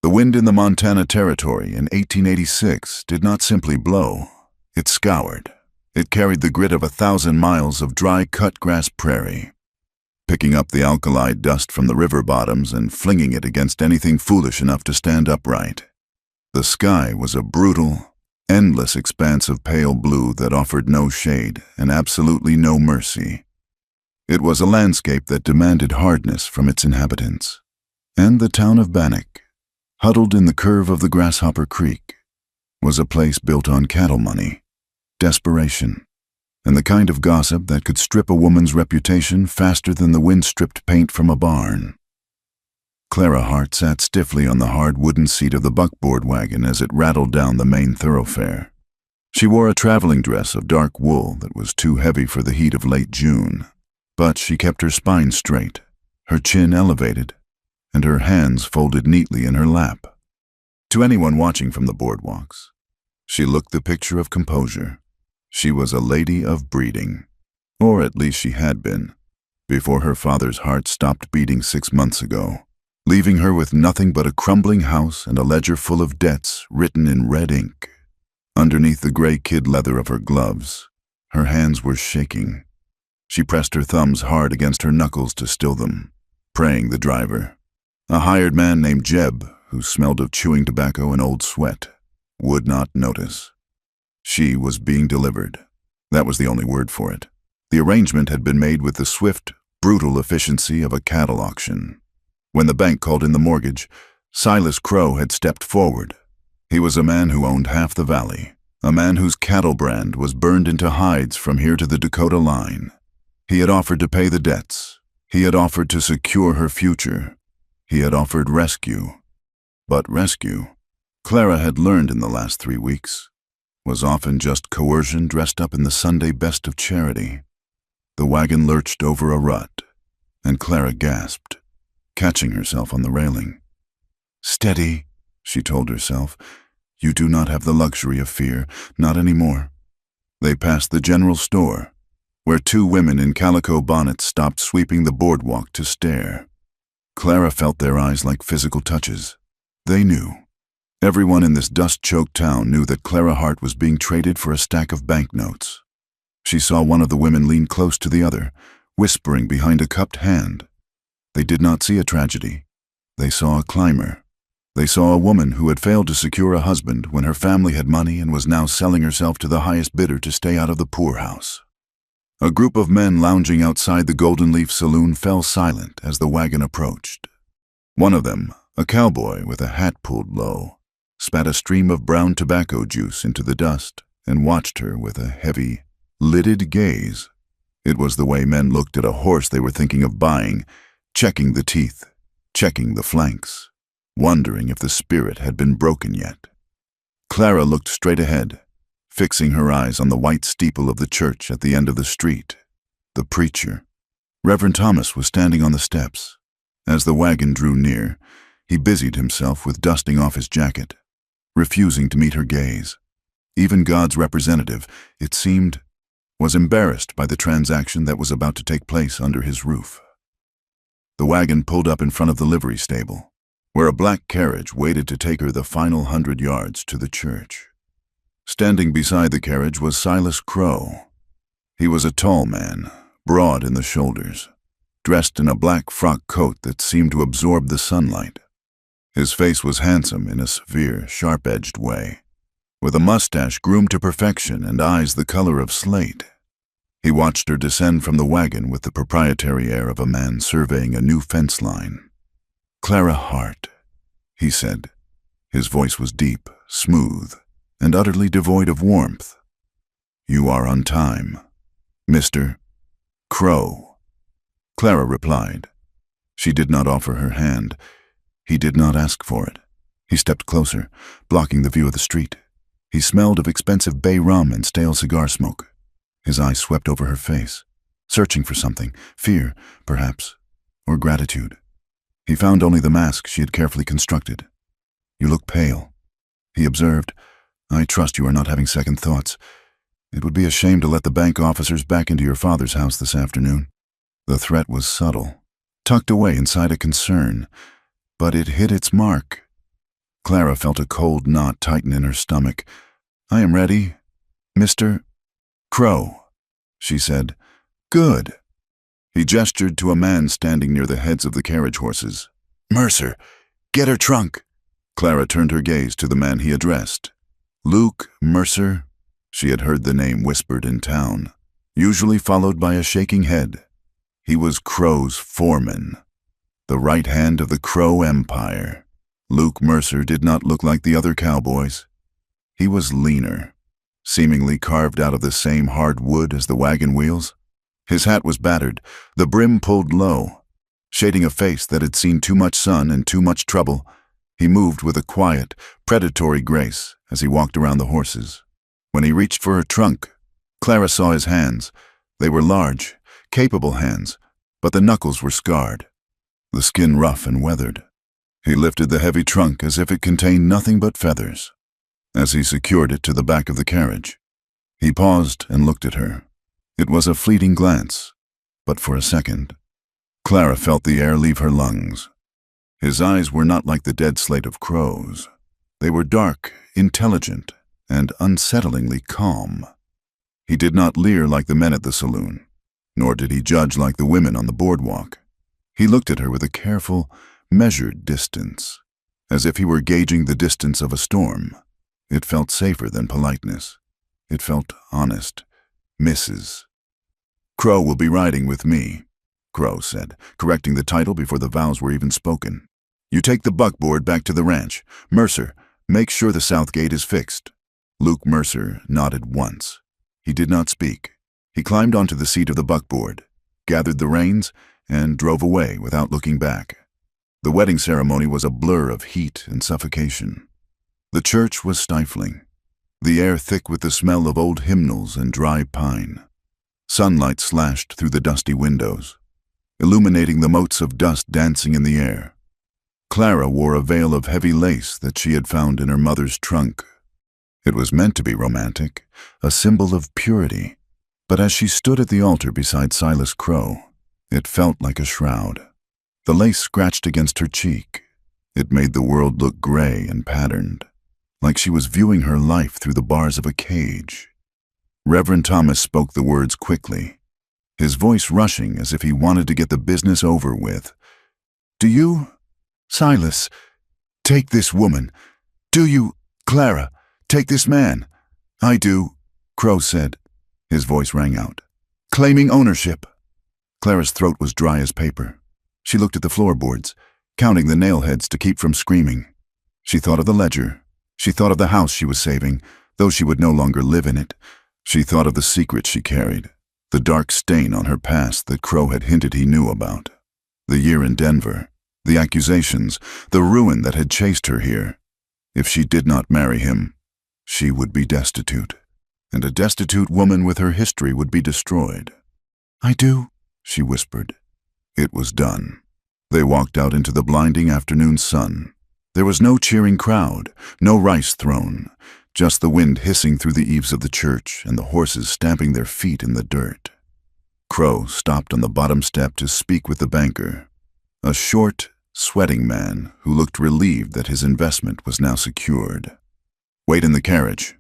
The wind in the Montana Territory in 1886 did not simply blow, it scoured. It carried the grit of 1,000 miles of dry cut-grass prairie, picking up the alkali dust from the river bottoms and flinging it against anything foolish enough to stand upright. The sky was a brutal, endless expanse of pale blue that offered no shade and absolutely no mercy. It was a landscape that demanded hardness from its inhabitants. And the town of Bannock, huddled in the curve of the Grasshopper Creek, was a place built on cattle money, desperation, and the kind of gossip that could strip a woman's reputation faster than the wind-stripped paint from a barn. Clara Hart sat stiffly on the hard wooden seat of the buckboard wagon as it rattled down the main thoroughfare. She wore a traveling dress of dark wool that was too heavy for the heat of late June, but she kept her spine straight, her chin elevated, and her hands folded neatly in her lap. To anyone watching from the boardwalks, she looked the picture of composure. She was a lady of breeding, or at least she had been, before her father's heart stopped beating 6 months ago, leaving her with nothing but a crumbling house and a ledger full of debts written in red ink. Underneath the gray kid leather of her gloves, her hands were shaking. She pressed her thumbs hard against her knuckles to still them, praying the driver, a hired man named Jeb, who smelled of chewing tobacco and old sweat, would not notice. She was being delivered. That was the only word for it. The arrangement had been made with the swift, brutal efficiency of a cattle auction. When the bank called in the mortgage, Silas Crow had stepped forward. He was a man who owned half the valley, a man whose cattle brand was burned into hides from here to the Dakota line. He had offered to pay the debts. He had offered to secure her future. He had offered rescue. But rescue, Clara had learned in the last 3 weeks, was often just coercion dressed up in the Sunday best of charity. The wagon lurched over a rut, and Clara gasped, catching herself on the railing. "Steady," she told herself. "You do not have the luxury of fear, not anymore." They passed the general store, where 2 women in calico bonnets stopped sweeping the boardwalk to stare. Clara felt their eyes like physical touches. They knew. Everyone in this dust-choked town knew that Clara Hart was being traded for a stack of banknotes. She saw one of the women lean close to the other, whispering behind a cupped hand. They did not see a tragedy. They saw a climber. They saw a woman who had failed to secure a husband when her family had money and was now selling herself to the highest bidder to stay out of the poorhouse. A group of men lounging outside the Golden Leaf Saloon fell silent as the wagon approached. One of them, a cowboy with a hat pulled low, spat a stream of brown tobacco juice into the dust and watched her with a heavy, lidded gaze. It was the way men looked at a horse they were thinking of buying, checking the teeth, checking the flanks, wondering if the spirit had been broken yet. Clara looked straight ahead, fixing her eyes on the white steeple of the church at the end of the street. The preacher, Reverend Thomas, was standing on the steps. As the wagon drew near, he busied himself with dusting off his jacket, refusing to meet her gaze. Even God's representative, it seemed, was embarrassed by the transaction that was about to take place under his roof. The wagon pulled up in front of the livery stable, where a black carriage waited to take her the final 100 yards to the church. Standing beside the carriage was Silas Crow. He was a tall man, broad in the shoulders, dressed in a black frock coat that seemed to absorb the sunlight. His face was handsome in a severe, sharp-edged way, with a mustache groomed to perfection and eyes the color of slate. He watched her descend from the wagon with the proprietary air of a man surveying a new fence line. "Clara Hart," he said. His voice was deep, smooth, and utterly devoid of warmth. "You are on time, Mr. Crow." Clara replied. She did not offer her hand. He did not ask for it. He stepped closer, blocking the view of the street. He smelled of expensive bay rum and stale cigar smoke. His eyes swept over her face, searching for something, fear, perhaps, or gratitude. He found only the mask she had carefully constructed. "You look pale," he observed. "I trust you are not having second thoughts. It would be a shame to let the bank officers back into your father's house this afternoon." The threat was subtle, tucked away inside a concern, but it hit its mark. Clara felt a cold knot tighten in her stomach. "I am ready, Mr. Crow," she said. "Good." He gestured to a man standing near the heads of the carriage horses. "Mercer, get her trunk." Clara turned her gaze to the man he addressed. Luke Mercer. She had heard the name whispered in town, usually followed by a shaking head. He was Crow's foreman, the right hand of the Crow Empire. Luke Mercer did not look like the other cowboys. He was leaner, seemingly carved out of the same hard wood as the wagon wheels. His hat was battered, the brim pulled low, shading a face that had seen too much sun and too much trouble. He moved with a quiet, predatory grace as he walked around the horses. When he reached for her trunk, Clara saw his hands. They were large, capable hands, but the knuckles were scarred, the skin rough and weathered. He lifted the heavy trunk as if it contained nothing but feathers. As he secured it to the back of the carriage, he paused and looked at her. It was a fleeting glance, but for a second, Clara felt the air leave her lungs. His eyes were not like the dead slate of Crow's. They were dark, intelligent, and unsettlingly calm. He did not leer like the men at the saloon, nor did he judge like the women on the boardwalk. He looked at her with a careful, measured distance, as if he were gauging the distance of a storm. It felt safer than politeness. It felt honest. "Mrs. Crow will be riding with me," Crow said, correcting the title before the vowels were even spoken. "You take the buckboard back to the ranch. Mercer, make sure the south gate is fixed." Luke Mercer nodded once. He did not speak. He climbed onto the seat of the buckboard, gathered the reins, and drove away without looking back. The wedding ceremony was a blur of heat and suffocation. The church was stifling, the air thick with the smell of old hymnals and dry pine. Sunlight slashed through the dusty windows, illuminating the motes of dust dancing in the air. Clara wore a veil of heavy lace that she had found in her mother's trunk. It was meant to be romantic, a symbol of purity, but as she stood at the altar beside Silas Crow, it felt like a shroud. The lace scratched against her cheek. It made the world look gray and patterned, like she was viewing her life through the bars of a cage. Reverend Thomas spoke the words quickly, his voice rushing as if he wanted to get the business over with. "Do you, Silas, take this woman? Do you, Clara, take this man?" "I do," Crow said. His voice rang out, claiming ownership. Clara's throat was dry as paper. She looked at the floorboards, counting the nail heads to keep from screaming. She thought of the ledger. She thought of the house she was saving, though she would no longer live in it. She thought of the secret she carried, the dark stain on her past that Crow had hinted he knew about. The year in Denver, the accusations, the ruin that had chased her here. If she did not marry him, she would be destitute, and a destitute woman with her history would be destroyed. "I do," she whispered. It was done. They walked out into the blinding afternoon sun. There was no cheering crowd, no rice thrown, just the wind hissing through the eaves of the church and the horses stamping their feet in the dirt. Crow stopped on the bottom step to speak with the banker, a short, sweating man who looked relieved that his investment was now secured. "Wait in the carriage,"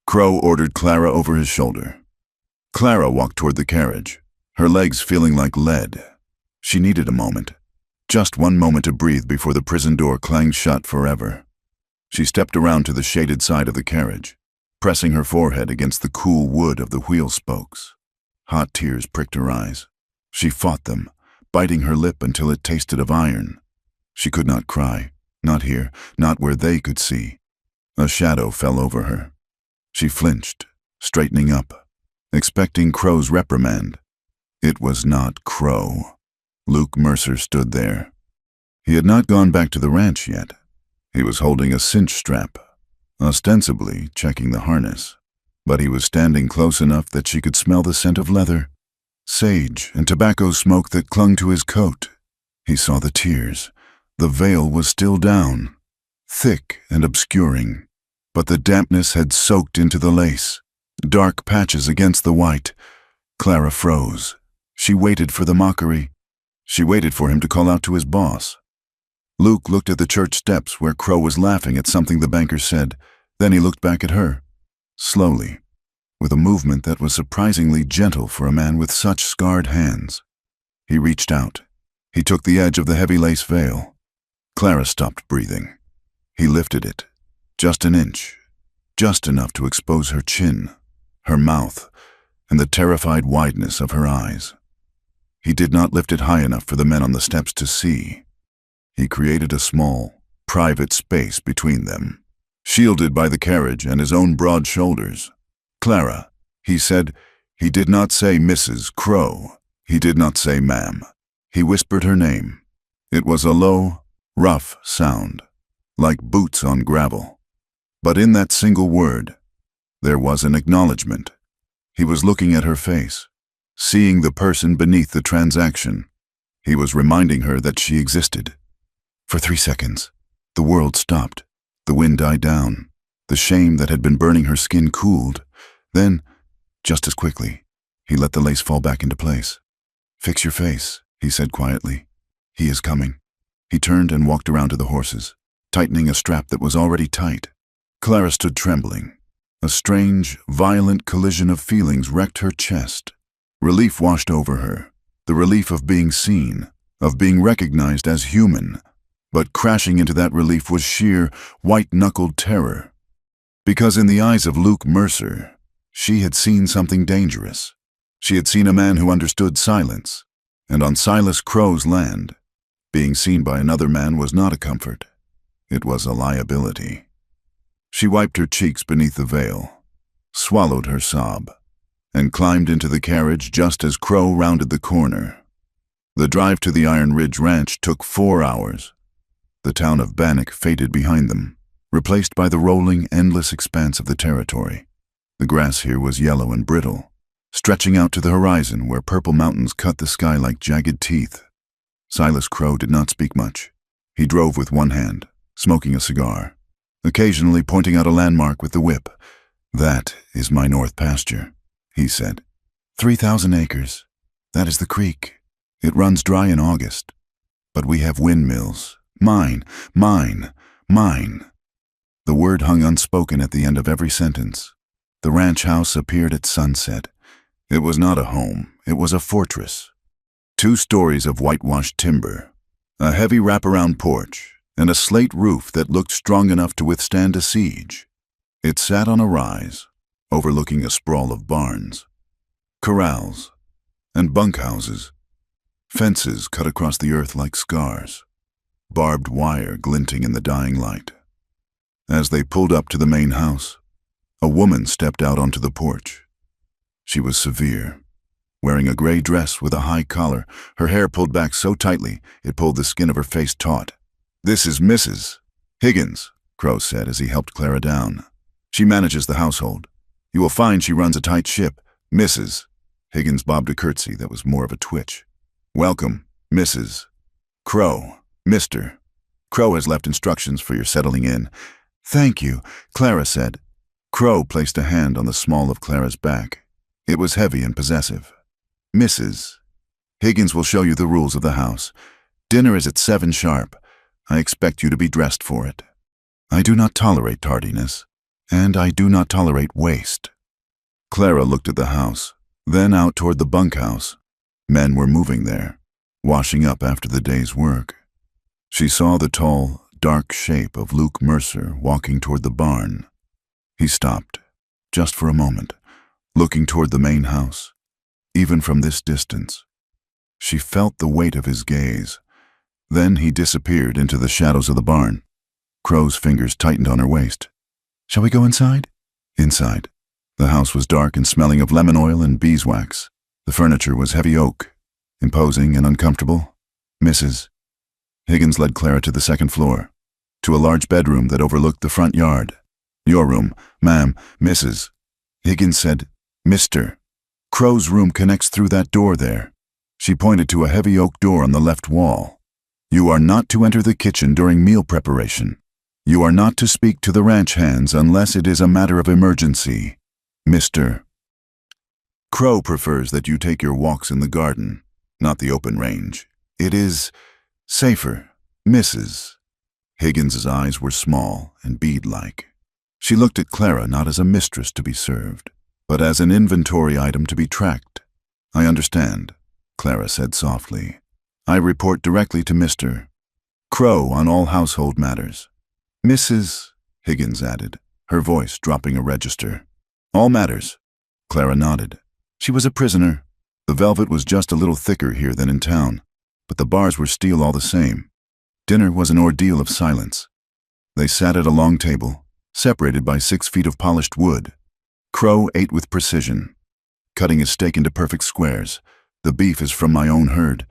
Crow ordered Clara over his shoulder. Clara walked toward the carriage, her legs feeling like lead. She needed a moment, just one moment to breathe before the prison door clanged shut forever. She stepped around to the shaded side of the carriage, pressing her forehead against the cool wood of the wheel spokes. Hot tears pricked her eyes. She fought them, biting her lip until it tasted of iron. She could not cry, not here, not where they could see. A shadow fell over her. She flinched, straightening up, expecting Crow's reprimand. It was not Crow. Luke Mercer stood there. He had not gone back to the ranch yet. He was holding a cinch strap, ostensibly checking the harness, but he was standing close enough that she could smell the scent of leather, sage, and tobacco smoke that clung to his coat. He saw the tears. The veil was still down, thick and obscuring, but the dampness had soaked into the lace, dark patches against the white. Clara froze. She waited for the mockery. She waited for him to call out to his boss. Luke looked at the church steps where Crow was laughing at something the banker said. Then he looked back at her, slowly, with a movement that was surprisingly gentle for a man with such scarred hands. He reached out. He took the edge of the heavy lace veil. Clara stopped breathing. He lifted it, just an inch, just enough to expose her chin, her mouth, and the terrified wideness of her eyes. He did not lift it high enough for the men on the steps to see. He created a small, private space between them, shielded by the carriage and his own broad shoulders. Clara, he said. He did not say Mrs. Crow. He did not say ma'am. He whispered her name. It was a low, rough sound, like boots on gravel. But in that single word, there was an acknowledgement. He was looking at her face, seeing the person beneath the transaction. He was reminding her that she existed. For 3 seconds, the world stopped. The wind died down. The shame that had been burning her skin cooled. Then, just as quickly, he let the lace fall back into place. "Fix your face," he said quietly. "He is coming." He turned and walked around to the horses, tightening a strap that was already tight. Clara stood trembling. A strange, violent collision of feelings wrecked her chest. Relief washed over her, the relief of being seen, of being recognized as human. But crashing into that relief was sheer, white-knuckled terror. Because in the eyes of Luke Mercer, she had seen something dangerous. She had seen a man who understood silence, and on Silas Crow's land, being seen by another man was not a comfort. It was a liability. She wiped her cheeks beneath the veil, swallowed her sob, and climbed into the carriage just as Crow rounded the corner. The drive to the Iron Ridge Ranch took 4 hours. The town of Bannock faded behind them, replaced by the rolling, endless expanse of the territory. The grass here was yellow and brittle, stretching out to the horizon where purple mountains cut the sky like jagged teeth. Silas Crow did not speak much. He drove with one hand, smoking a cigar, occasionally pointing out a landmark with the whip. "That is my north pasture," he said. 3,000 acres. That is the creek. It runs dry in August. But we have windmills. Mine, mine, mine. The word hung unspoken at the end of every sentence. The ranch house appeared at sunset. It was not a home, it was a fortress. 2 stories of whitewashed timber, a heavy wraparound porch, and a slate roof that looked strong enough to withstand a siege. It sat on a rise, overlooking a sprawl of barns, corrals, and bunkhouses, fences cut across the earth like scars, barbed wire glinting in the dying light. As they pulled up to the main house, a woman stepped out onto the porch. She was severe, wearing a gray dress with a high collar, her hair pulled back so tightly it pulled the skin of her face taut. "This is Mrs. Higgins," Crow said as he helped Clara down. "She manages the household. You will find she runs a tight ship. Mrs." Higgins bobbed a curtsy that was more of a twitch. "Welcome, Mrs. Crow. Mr. Crow has left instructions for your settling in." "Thank you," Clara said. Crow placed a hand on the small of Clara's back. It was heavy and possessive. "Mrs. Higgins will show you the rules of the house. Dinner is at 7 sharp. I expect you to be dressed for it. I do not tolerate tardiness, and I do not tolerate waste." Clara looked at the house, then out toward the bunkhouse. Men were moving there, washing up after the day's work. She saw the tall, dark shape of Luke Mercer walking toward the barn. He stopped, just for a moment, looking toward the main house. Even from this distance, she felt the weight of his gaze. Then he disappeared into the shadows of the barn. Crow's fingers tightened on her waist. "Shall we go inside?" Inside. The house was dark and smelling of lemon oil and beeswax. The furniture was heavy oak, imposing and uncomfortable. "Mrs." Higgins led Clara to the 2nd floor, to a large bedroom that overlooked the front yard. "Your room, ma'am, Mrs." Higgins said, "Mr. Crow's room connects through that door there." She pointed to a heavy oak door on the left wall. "You are not to enter the kitchen during meal preparation. You are not to speak to the ranch hands unless it is a matter of emergency. Mr. Crow prefers that you take your walks in the garden, not the open range. It is safer, Mrs. Higgins's eyes were small and bead-like. She looked at Clara not as a mistress to be served, but as an inventory item to be tracked. I understand, Clara said softly. I report directly to Mr. Crow on all household matters. Mrs. Higgins added, her voice dropping a register. All matters. Clara nodded. She was a prisoner. The velvet was just a little thicker here than in town, but the bars were steel all the same. Dinner was an ordeal of silence. They sat at a long table, separated by 6 feet of polished wood. Crow ate with precision, cutting his steak into perfect squares. The beef is from my own herd,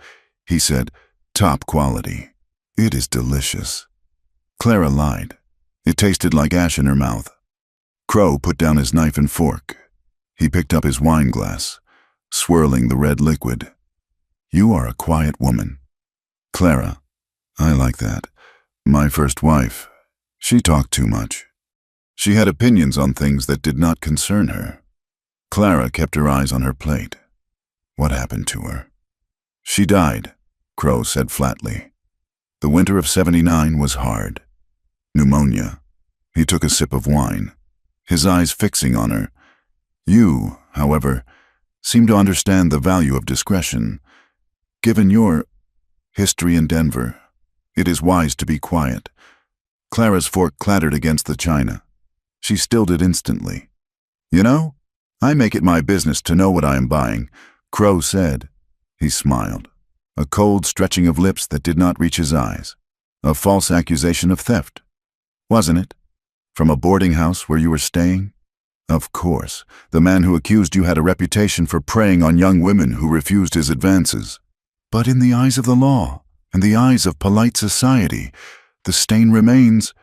he said, top quality. It is delicious. Clara lied. It tasted like ash in her mouth. Crow put down his knife and fork. He picked up his wine glass, swirling the red liquid. You are a quiet woman. Clara, I like that. My first wife, she talked too much. She had opinions on things that did not concern her. Clara kept her eyes on her plate. What happened to her? She died, Crow said flatly. The winter of '79 was hard. Pneumonia. He took a sip of wine, his eyes fixing on her. You, however, seem to understand the value of discretion. Given your history in Denver, it is wise to be quiet. Clara's fork clattered against the china. She stilled it instantly. You know, I make it my business to know what I am buying, Crow said. He smiled, a cold stretching of lips that did not reach his eyes. A false accusation of theft, wasn't it? From a boarding house where you were staying? Of course, the man who accused you had a reputation for preying on young women who refused his advances. But in the eyes of the law, and the eyes of polite society, the stain remains.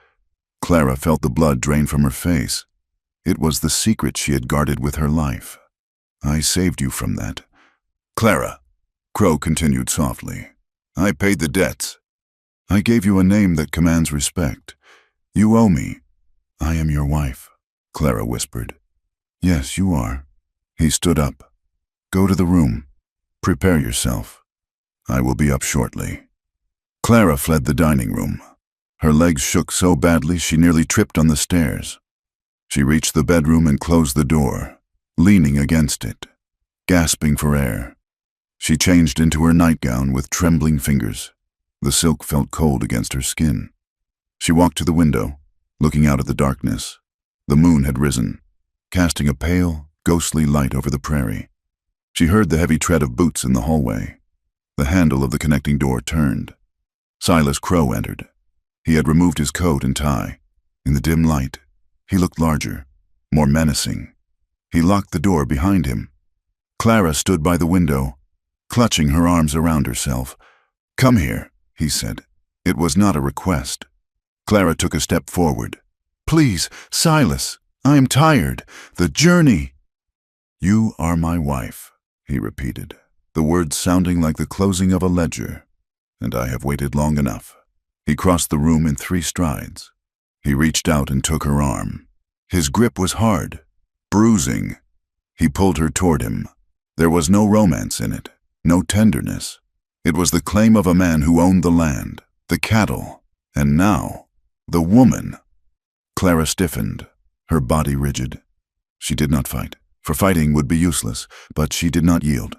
Clara felt the blood drain from her face. It was the secret she had guarded with her life. I saved you from that. Clara, Crow continued softly, I paid the debts. I gave you a name that commands respect. You owe me. I am your wife, Clara whispered. Yes, you are. He stood up. Go to the room. Prepare yourself. I will be up shortly. Clara fled the dining room. Her legs shook so badly she nearly tripped on the stairs. She reached the bedroom and closed the door, leaning against it, gasping for air. She changed into her nightgown with trembling fingers. The silk felt cold against her skin. She walked to the window, looking out at the darkness. The moon had risen, casting a pale, ghostly light over the prairie. She heard the heavy tread of boots in the hallway. The handle of the connecting door turned. Silas Crow entered. He had removed his coat and tie. In the dim light, he looked larger, more menacing. He locked the door behind him. Clara stood by the window, clutching her arms around herself. Come here, he said. It was not a request. Clara took a step forward. Please, Silas, I am tired. The journey. You are my wife, he repeated, the words sounding like the closing of a ledger. And I have waited long enough. He crossed the room in 3 strides. He reached out and took her arm. His grip was hard, bruising. He pulled her toward him. There was no romance in it, no tenderness. It was the claim of a man who owned the land, the cattle, and now, the woman. Clara stiffened, her body rigid. She did not fight, for fighting would be useless, but she did not yield.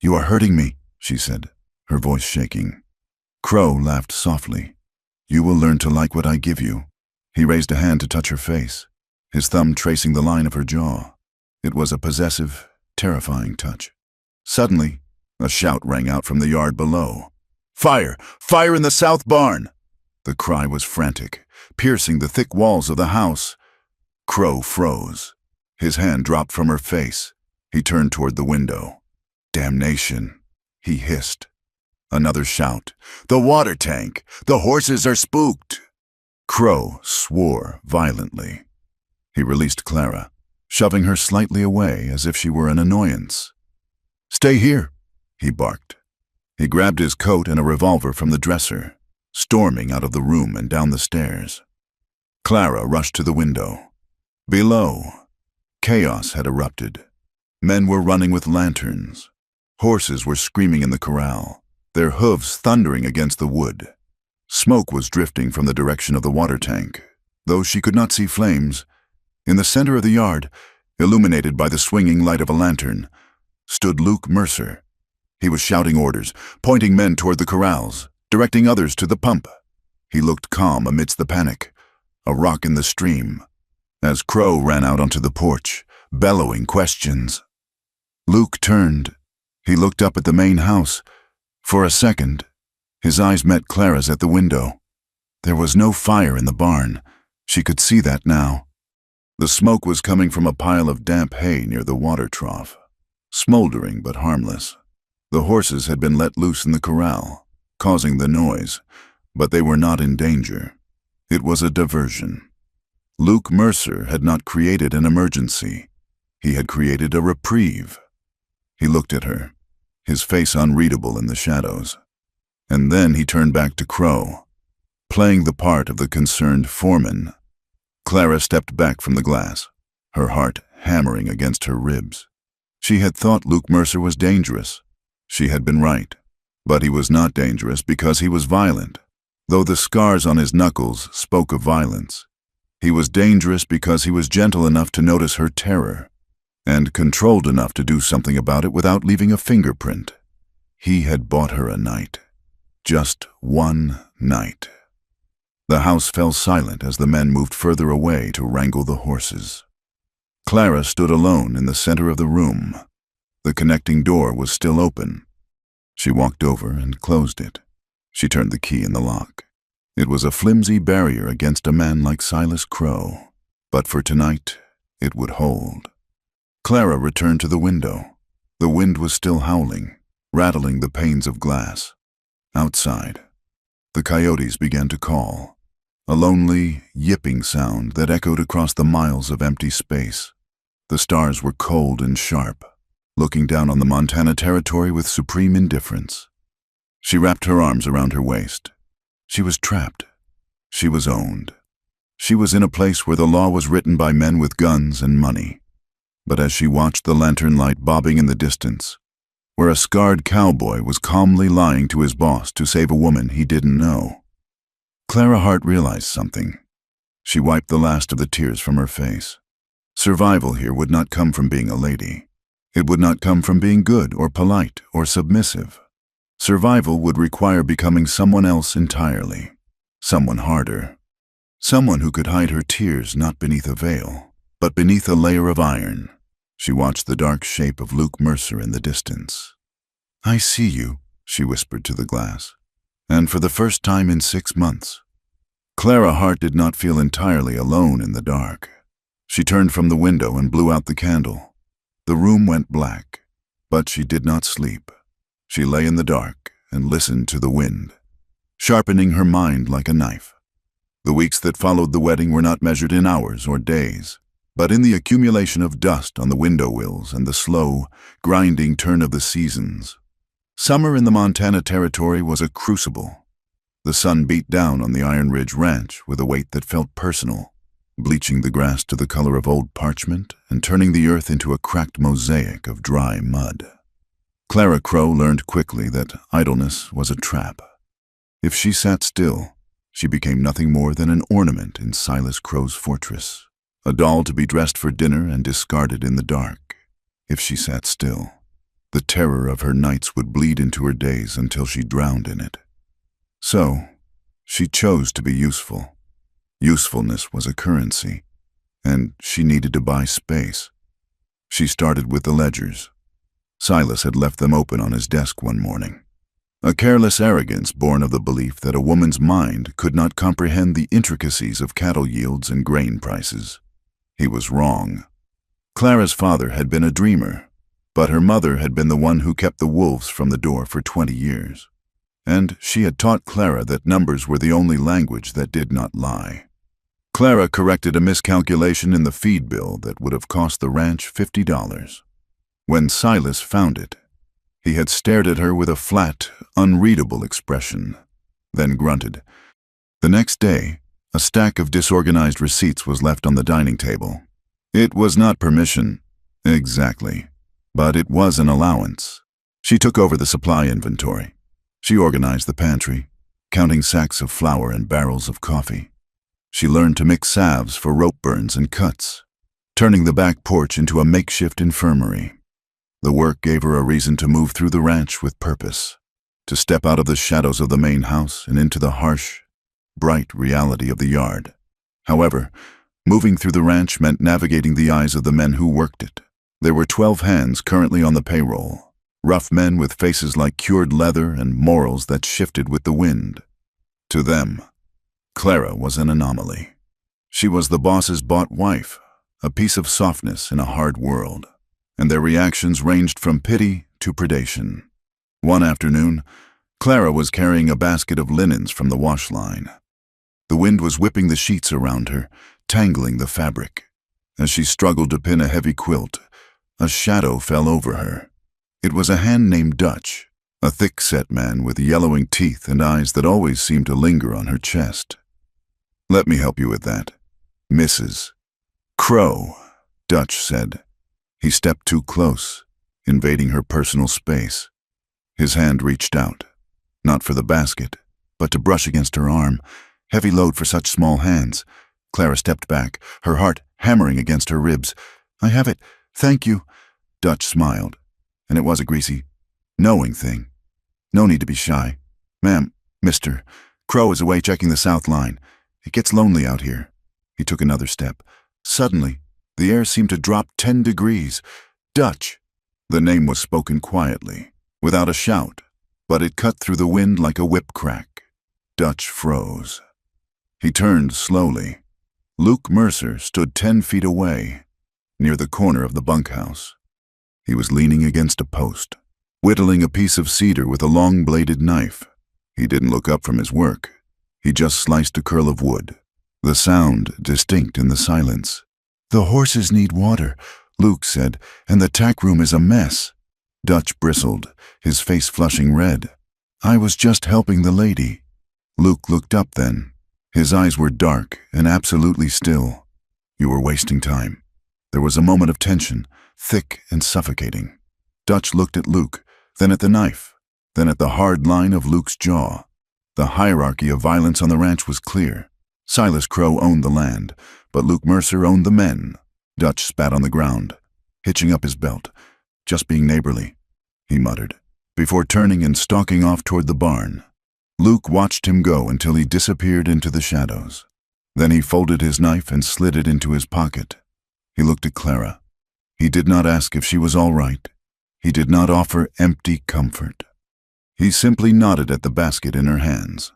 You are hurting me, she said, her voice shaking. Crow laughed softly. You will learn to like what I give you. He raised a hand to touch her face, his thumb tracing the line of her jaw. It was a possessive, terrifying touch. Suddenly, a shout rang out from the yard below. Fire! Fire in the south barn! The cry was frantic, piercing the thick walls of the house. Crow froze. His hand dropped from her face. He turned toward the window. Damnation, he hissed. Another shout. The water tank! The horses are spooked! Crow swore violently. He released Clara, shoving her slightly away as if she were an annoyance. Stay here, he barked. He grabbed his coat and a revolver from the dresser, storming out of the room and down the stairs. Clara rushed to the window. Below, chaos had erupted. Men were running with lanterns. Horses were screaming in the corral, their hooves thundering against the wood. Smoke was drifting from the direction of the water tank, though she could not see flames. In the center of the yard, illuminated by the swinging light of a lantern, stood Luke Mercer. He was shouting orders, pointing men toward the corrals, directing others to the pump. He looked calm amidst the panic, a rock in the stream, as Crow ran out onto the porch, bellowing questions. Luke turned. He looked up at the main house. For a second, his eyes met Clara's at the window. There was no fire in the barn. She could see that now. The smoke was coming from a pile of damp hay near the water trough, smoldering but harmless. The horses had been let loose in the corral, causing the noise, but they were not in danger. It was a diversion. Luke Mercer had not created an emergency. He had created a reprieve. He looked at her, his face unreadable in the shadows. And then he turned back to Crow, playing the part of the concerned foreman. Clara stepped back from the glass, her heart hammering against her ribs. She had thought Luke Mercer was dangerous. She had been right. But he was not dangerous because he was violent, though the scars on his knuckles spoke of violence. He was dangerous because he was gentle enough to notice her terror, and controlled enough to do something about it without leaving a fingerprint. He had bought her a night. Just one night. The house fell silent as the men moved further away to wrangle the horses. Clara stood alone in the center of the room. The connecting door was still open. She walked over and closed it. She turned the key in the lock. It was a flimsy barrier against a man like Silas Crow, but for tonight, it would hold. Clara returned to the window. The wind was still howling, rattling the panes of glass. Outside, the coyotes began to call, a lonely, yipping sound that echoed across the miles of empty space. The stars were cold and sharp, looking down on the Montana Territory with supreme indifference. She wrapped her arms around her waist. She was trapped. She was owned. She was in a place where the law was written by men with guns and money. But as she watched the lantern light bobbing in the distance, where a scarred cowboy was calmly lying to his boss to save a woman he didn't know, Clara Hart realized something. She wiped the last of the tears from her face. Survival here would not come from being a lady. It would not come from being good or polite or submissive. Survival would require becoming someone else entirely, someone harder, someone who could hide her tears not beneath a veil, but beneath a layer of iron. She watched the dark shape of Luke Mercer in the distance. "I see you," she whispered to the glass, and for the first time in 6 months. Clara Hart did not feel entirely alone in the dark. She turned from the window and blew out the candle. The room went black, but she did not sleep. She lay in the dark and listened to the wind, sharpening her mind like a knife. The weeks that followed the wedding were not measured in hours or days, but in the accumulation of dust on the window wills and the slow, grinding turn of the seasons. Summer in the Montana Territory was a crucible. The sun beat down on the Iron Ridge Ranch with a weight that felt personal, bleaching the grass to the color of old parchment and turning the earth into a cracked mosaic of dry mud. Clara Crow learned quickly that idleness was a trap. If she sat still, she became nothing more than an ornament in Silas Crow's fortress, a doll to be dressed for dinner and discarded in the dark. If she sat still, the terror of her nights would bleed into her days until she drowned in it. So, she chose to be useful. Usefulness was a currency, and she needed to buy space. She started with the ledgers. Silas had left them open on his desk one morning. A careless arrogance born of the belief that a woman's mind could not comprehend the intricacies of cattle yields and grain prices. He was wrong. Clara's father had been a dreamer, but her mother had been the one who kept the wolves from the door for 20 years. And she had taught Clara that numbers were the only language that did not lie. Clara corrected a miscalculation in the feed bill that would have cost the ranch $50. When Silas found it, he had stared at her with a flat, unreadable expression, then grunted. The next day, a stack of disorganized receipts was left on the dining table. It was not permission, exactly, but it was an allowance. She took over the supply inventory. She organized the pantry, counting sacks of flour and barrels of coffee. She learned to mix salves for rope burns and cuts, turning the back porch into a makeshift infirmary. The work gave her a reason to move through the ranch with purpose, to step out of the shadows of the main house and into the harsh, bright reality of the yard. However, moving through the ranch meant navigating the eyes of the men who worked it. There were 12 hands currently on the payroll, rough men with faces like cured leather and morals that shifted with the wind. To them, Clara was an anomaly. She was the boss's bought wife, a piece of softness in a hard world, and their reactions ranged from pity to predation. One afternoon, Clara was carrying a basket of linens from the wash line. The wind was whipping the sheets around her, tangling the fabric. As she struggled to pin a heavy quilt, a shadow fell over her. It was a hand named Dutch, a thick-set man with yellowing teeth and eyes that always seemed to linger on her chest. "Let me help you with that, Mrs. Crow," Dutch said. He stepped too close, invading her personal space. His hand reached out, not for the basket, but to brush against her arm. Heavy load for such small hands. Clara stepped back, her heart hammering against her ribs. "I have it, thank you." Dutch smiled, and it was a greasy, knowing thing. "No need to be shy. Ma'am, Mr. Crow is away checking the south line. It gets lonely out here." He took another step. Suddenly, the air seemed to drop 10 degrees. "Dutch!" The name was spoken quietly, without a shout, but it cut through the wind like a whip crack. Dutch froze. He turned slowly. Luke Mercer stood 10 feet away, near the corner of the bunkhouse. He was leaning against a post, whittling a piece of cedar with a long-bladed knife. He didn't look up from his work. He just sliced a curl of wood, the sound distinct in the silence. "The horses need water," Luke said, "and the tack room is a mess." Dutch bristled, his face flushing red. "I was just helping the lady." Luke looked up then. His eyes were dark and absolutely still. "You were wasting time." There was a moment of tension, thick and suffocating. Dutch looked at Luke, then at the knife, then at the hard line of Luke's jaw. The hierarchy of violence on the ranch was clear. Silas Crow owned the land, but Luke Mercer owned the men. Dutch spat on the ground, hitching up his belt. "Just being neighborly," he muttered, before turning and stalking off toward the barn. Luke watched him go until he disappeared into the shadows. Then he folded his knife and slid it into his pocket. He looked at Clara. He did not ask if she was all right. He did not offer empty comfort. He simply nodded at the basket in her hands.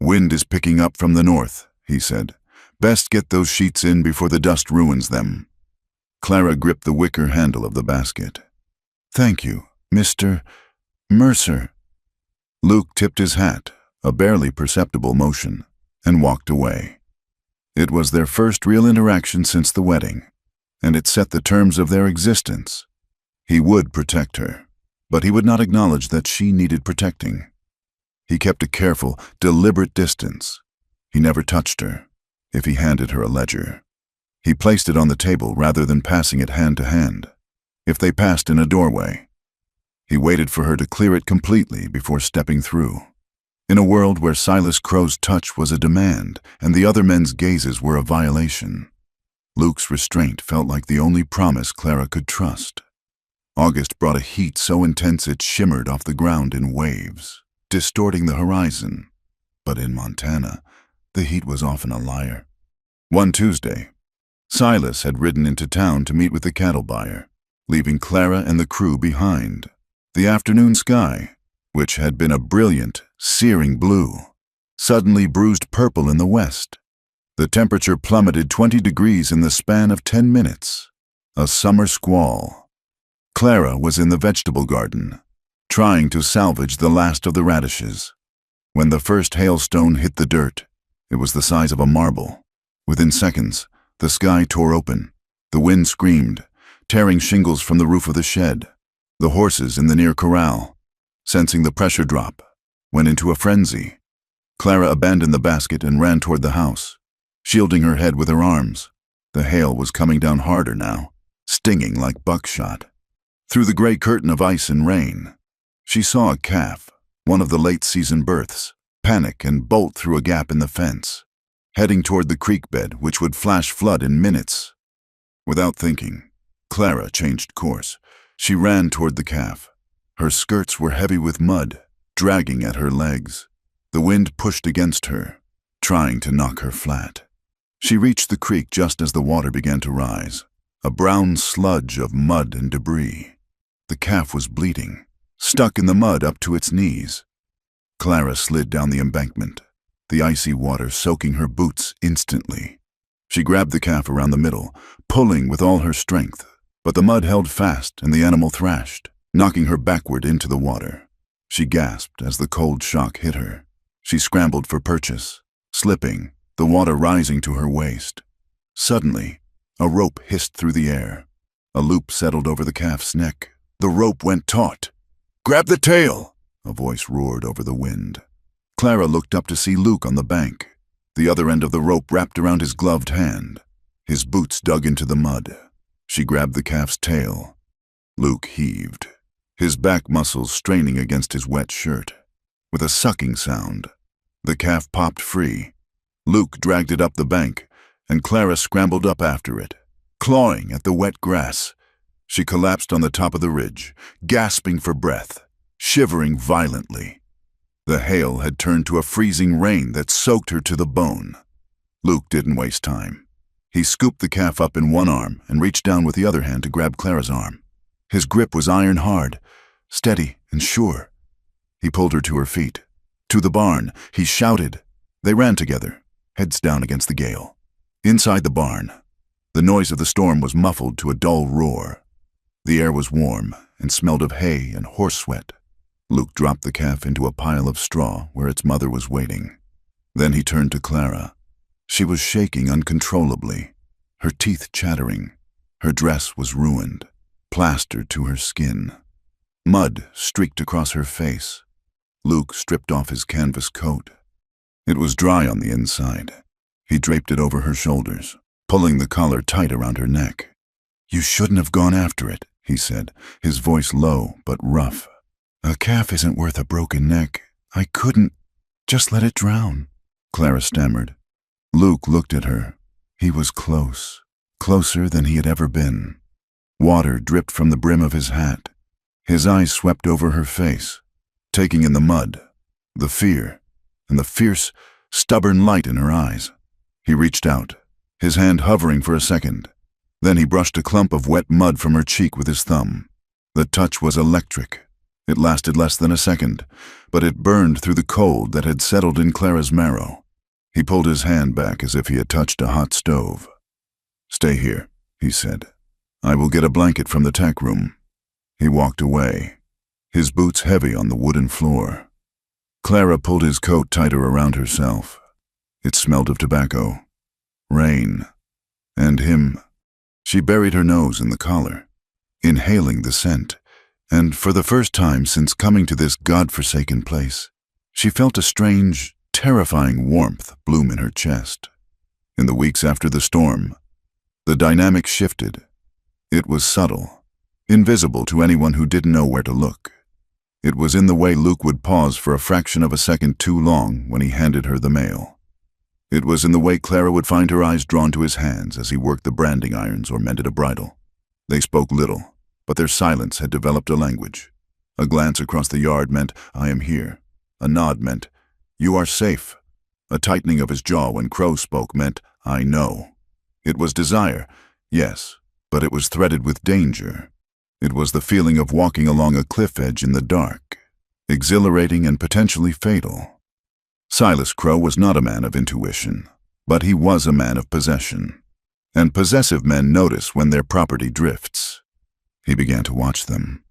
"Wind is picking up from the north," he said. "Best get those sheets in before the dust ruins them." Clara gripped the wicker handle of the basket. "Thank you, Mr. Mercer." Luke tipped his hat, a barely perceptible motion, and walked away. It was their first real interaction since the wedding, and it set the terms of their existence. He would protect her, but he would not acknowledge that she needed protecting. He kept a careful, deliberate distance. He never touched her, if he handed her a ledger. He placed it on the table rather than passing it hand to hand, if they passed in a doorway. He waited for her to clear it completely before stepping through. In a world where Silas Crow's touch was a demand and the other men's gazes were a violation, Luke's restraint felt like the only promise Clara could trust. August brought a heat so intense it shimmered off the ground in waves, distorting the horizon. But in Montana, the heat was often a liar. One Tuesday, Silas had ridden into town to meet with the cattle buyer, leaving Clara and the crew behind. The afternoon sky, which had been a brilliant, searing blue, suddenly bruised purple in the west. The temperature plummeted 20 degrees in the span of 10 minutes. A summer squall. Clara was in the vegetable garden, trying to salvage the last of the radishes. When the first hailstone hit the dirt, it was the size of a marble. Within seconds, the sky tore open. The wind screamed, tearing shingles from the roof of the shed. The horses in the near corral, sensing the pressure drop, went into a frenzy. Clara abandoned the basket and ran toward the house, shielding her head with her arms. The hail was coming down harder now, stinging like buckshot. Through the gray curtain of ice and rain, she saw a calf, one of the late-season births, panic, and bolt through a gap in the fence, heading toward the creek bed, which would flash flood in minutes. Without thinking, Clara changed course. She ran toward the calf. Her skirts were heavy with mud, dragging at her legs. The wind pushed against her, trying to knock her flat. She reached the creek just as the water began to rise, a brown sludge of mud and debris. The calf was bleeding, stuck in the mud up to its knees. Clara slid down the embankment, the icy water soaking her boots instantly. She grabbed the calf around the middle, pulling with all her strength, but the mud held fast and the animal thrashed, knocking her backward into the water. She gasped as the cold shock hit her. She scrambled for purchase, slipping, the water rising to her waist. Suddenly, a rope hissed through the air. A loop settled over the calf's neck. The rope went taut. "Grab the tail!" a voice roared over the wind. Clara looked up to see Luke on the bank, the other end of the rope wrapped around his gloved hand. His boots dug into the mud. She grabbed the calf's tail. Luke heaved, his back muscles straining against his wet shirt. With a sucking sound, the calf popped free. Luke dragged it up the bank, and Clara scrambled up after it, clawing at the wet grass. She collapsed on the top of the ridge, gasping for breath, shivering violently. The hail had turned to a freezing rain that soaked her to the bone. Luke didn't waste time. He scooped the calf up in one arm and reached down with the other hand to grab Clara's arm. His grip was iron hard, steady and sure. He pulled her to her feet. To the barn, he shouted. They ran together, heads down against the gale. Inside the barn, the noise of the storm was muffled to a dull roar. The air was warm and smelled of hay and horse sweat. Luke dropped the calf into a pile of straw where its mother was waiting. Then he turned to Clara. She was shaking uncontrollably, her teeth chattering. Her dress was ruined, plastered to her skin. Mud streaked across her face. Luke stripped off his canvas coat. It was dry on the inside. He draped it over her shoulders, pulling the collar tight around her neck. "You shouldn't have gone after it," he said, his voice low but rough. "A calf isn't worth a broken neck. I couldn't. Just let it drown," Clara stammered. Luke looked at her. He was close, closer than he had ever been. Water dripped from the brim of his hat. His eyes swept over her face, taking in the mud, the fear, and the fierce, stubborn light in her eyes. He reached out, his hand hovering for a second. Then he brushed a clump of wet mud from her cheek with his thumb. The touch was electric. It lasted less than a second, but it burned through the cold that had settled in Clara's marrow. He pulled his hand back as if he had touched a hot stove. "Stay here," he said. "I will get a blanket from the tack room." He walked away, his boots heavy on the wooden floor. Clara pulled his coat tighter around herself. It smelled of tobacco, rain, and him. She buried her nose in the collar, inhaling the scent, and for the first time since coming to this God-forsaken place, she felt a strange, terrifying warmth bloom in her chest. In the weeks after the storm, the dynamic shifted. It was subtle, invisible to anyone who didn't know where to look. It was in the way Luke would pause for a fraction of a second too long when he handed her the mail. It was in the way Clara would find her eyes drawn to his hands as he worked the branding irons or mended a bridle. They spoke little, but their silence had developed a language. A glance across the yard meant, "I am here." A nod meant, "You are safe." A tightening of his jaw when Crow spoke meant, "I know." It was desire, yes, but it was threaded with danger. It was the feeling of walking along a cliff edge in the dark, exhilarating and potentially fatal. Silas Crow was not a man of intuition, but he was a man of possession. And possessive men notice when their property drifts. He began to watch them.